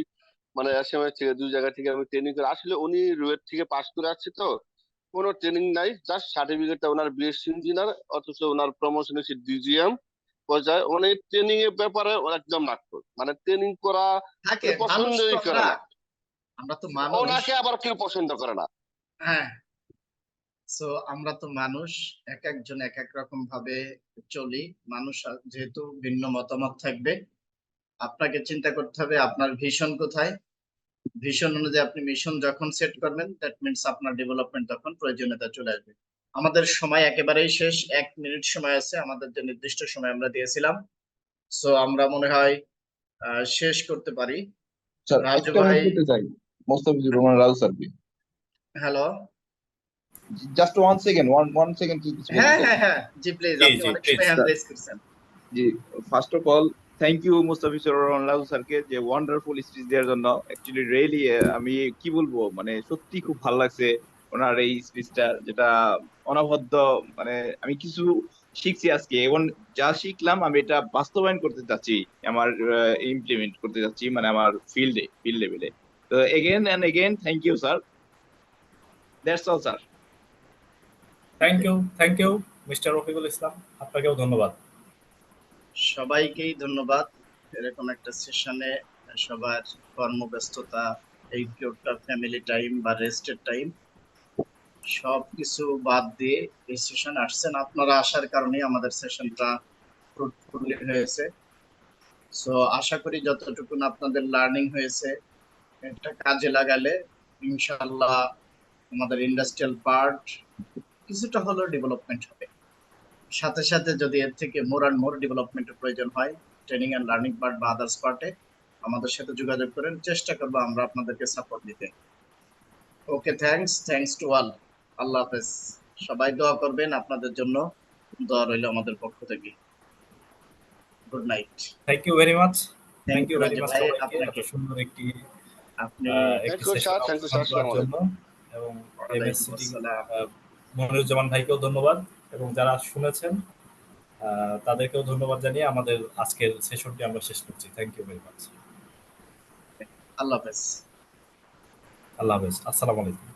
মানে এসএমএস থেকে দুই জায়গা থেকে আমি ট্রেনিং করে, আসলে উনি রুয়েট থেকে পাস করে আসছে, তো কোনো ট্রেনিং নাই, জাস্ট সার্টিফিকেটটা ওনার বিএসসি ইঞ্জিনিয়ার, অথচ ওনার প্রমোশন হচ্ছে ডিজিএম পর্যায়ে। উনি ট্রেনিং এর ব্যাপারে একদম নাকতো, মানে ট্রেনিং করা থাকে মানুষ তো পছন্দই করে আমরা, না। আমরা তো মানুষ। ওনাকে আবার কেউ পছন্দ করে না। হ্যাঁ, সো আমরা তো মানুষ, এক একজন এক এক রকম ভাবে চলি। মানুষ যেহেতু ভিন্ন মতামত থাকবে, আপনাকে চিন্তা করতে হবে আপনার ভিশন কোথায়। ভিশন অনুযায়ী আপনি মিশন যখন সেট করবেন, দ্যাট মিনস আপনার ডেভেলপমেন্ট তখন প্রয়োজনীয়তা চলে আসবে। আমাদের সময় একেবারেই শেষ, 1 মিনিট সময় আছে আমাদের যে নির্দিষ্ট সময় আমরা দিয়েছিলাম। সো আমরা মনে হয় শেষ করতে পারি। স্যার রাজু একটা ভাই, মিনিট করতে চাই মোস্তাফিজুর রহমান রাজু স্যারকে। Hello. Just 1 second, one second কিছু বলতে হ্যাঁ চাই। হ্যাঁ হ্যাঁ, জি প্লিজ, জি আপনি জি অনেক প্লিজ। সময় হ্যান্ড রেজ করছেন। জি, first of all thank you Mostafizur Rahman Raju স্যারকে যে ওয়ান্ডারফুল স্পিচ দেওয়ার জন্য। অ্যাকচুয়ালি রিয়েলি আমি কি বলবো, মানে সত্যি খুব ভালো লাগছে ওনার এই স্পিচটা, যেটা অনবদ্য, মানে আমি কিছু শিখছি আজকে এবং যা শিখলাম আমি এটা বাস্তবায়ন করতে চাচ্ছি, আমার ইমপ্লিমেন্ট করতে চাচ্ছি, মানে আমার ফিল্ড লেভেলে। তো again and again thank you sir, that's all sir. Thank you mister Rafiqul Islam, আপনাকেও ধন্যবাদ। সবাইকেই ধন্যবাদ। এরকম একটা সেশনে সবার কর্মব্যস্ততা, এই পিরিয়ডটা ফ্যামিলি টাইম বা রেস্টের টাইম, সবকিছু বাদ দিয়ে এই সেশন আসছেন। আপনারা আসার কারণে আমাদের সেশনটা ফ্রুটফুলি হয়েছে। সো আশা করি যতটুকু আপনাদের লার্নিং হয়েছে এটা কাজে লাগালে ইনশাআল্লাহ আমাদের ইন্ডাস্ট্রিয়াল পার্ট কিছুটা হলেও ডেভেলপমেন্ট হবে। সাথে সাথে যদি এর থেকে মোর অ্যান্ড মোর ডেভেলপমেন্টের প্রয়োজন হয় ট্রেনিং অ্যান্ড লার্নিং পার্ট বা আদার্স পার্টে, আমাদের সাথে যোগাযোগ করেন, চেষ্টা করবো আমরা আপনাদেরকে সাপোর্ট দিতে। ওকে, থ্যাঙ্কস টু অল। আল্লাহ হাফেজ। সবাই দোয়া করবেন, আপনাদের জন্য দোয়া রইল আমাদের পক্ষ থেকে। Good night. Thank you very much. Thank you very Raju much ভাই, সবাইকে এত আপনাকে। সুন্দর একটি আপনি একটি thank you sir, session thank you sir, করার আসসালামু জন্য, আলাইকুম। এবং ওয়ালাইকুম এমএসসিটি আসসালাম। মনিরুজ্জামান ভাইকেও ধন্যবাদ, এবং যারা শুনেছেন তাদেরকেও ধন্যবাদ জানিয়ে আমাদের আজকের সেশনটি আমরা শেষ করছি। Thank you very much. আল্লাহ হাফেজ। আল্লাহ হাফেজ, আসসালামু আলাইকুম।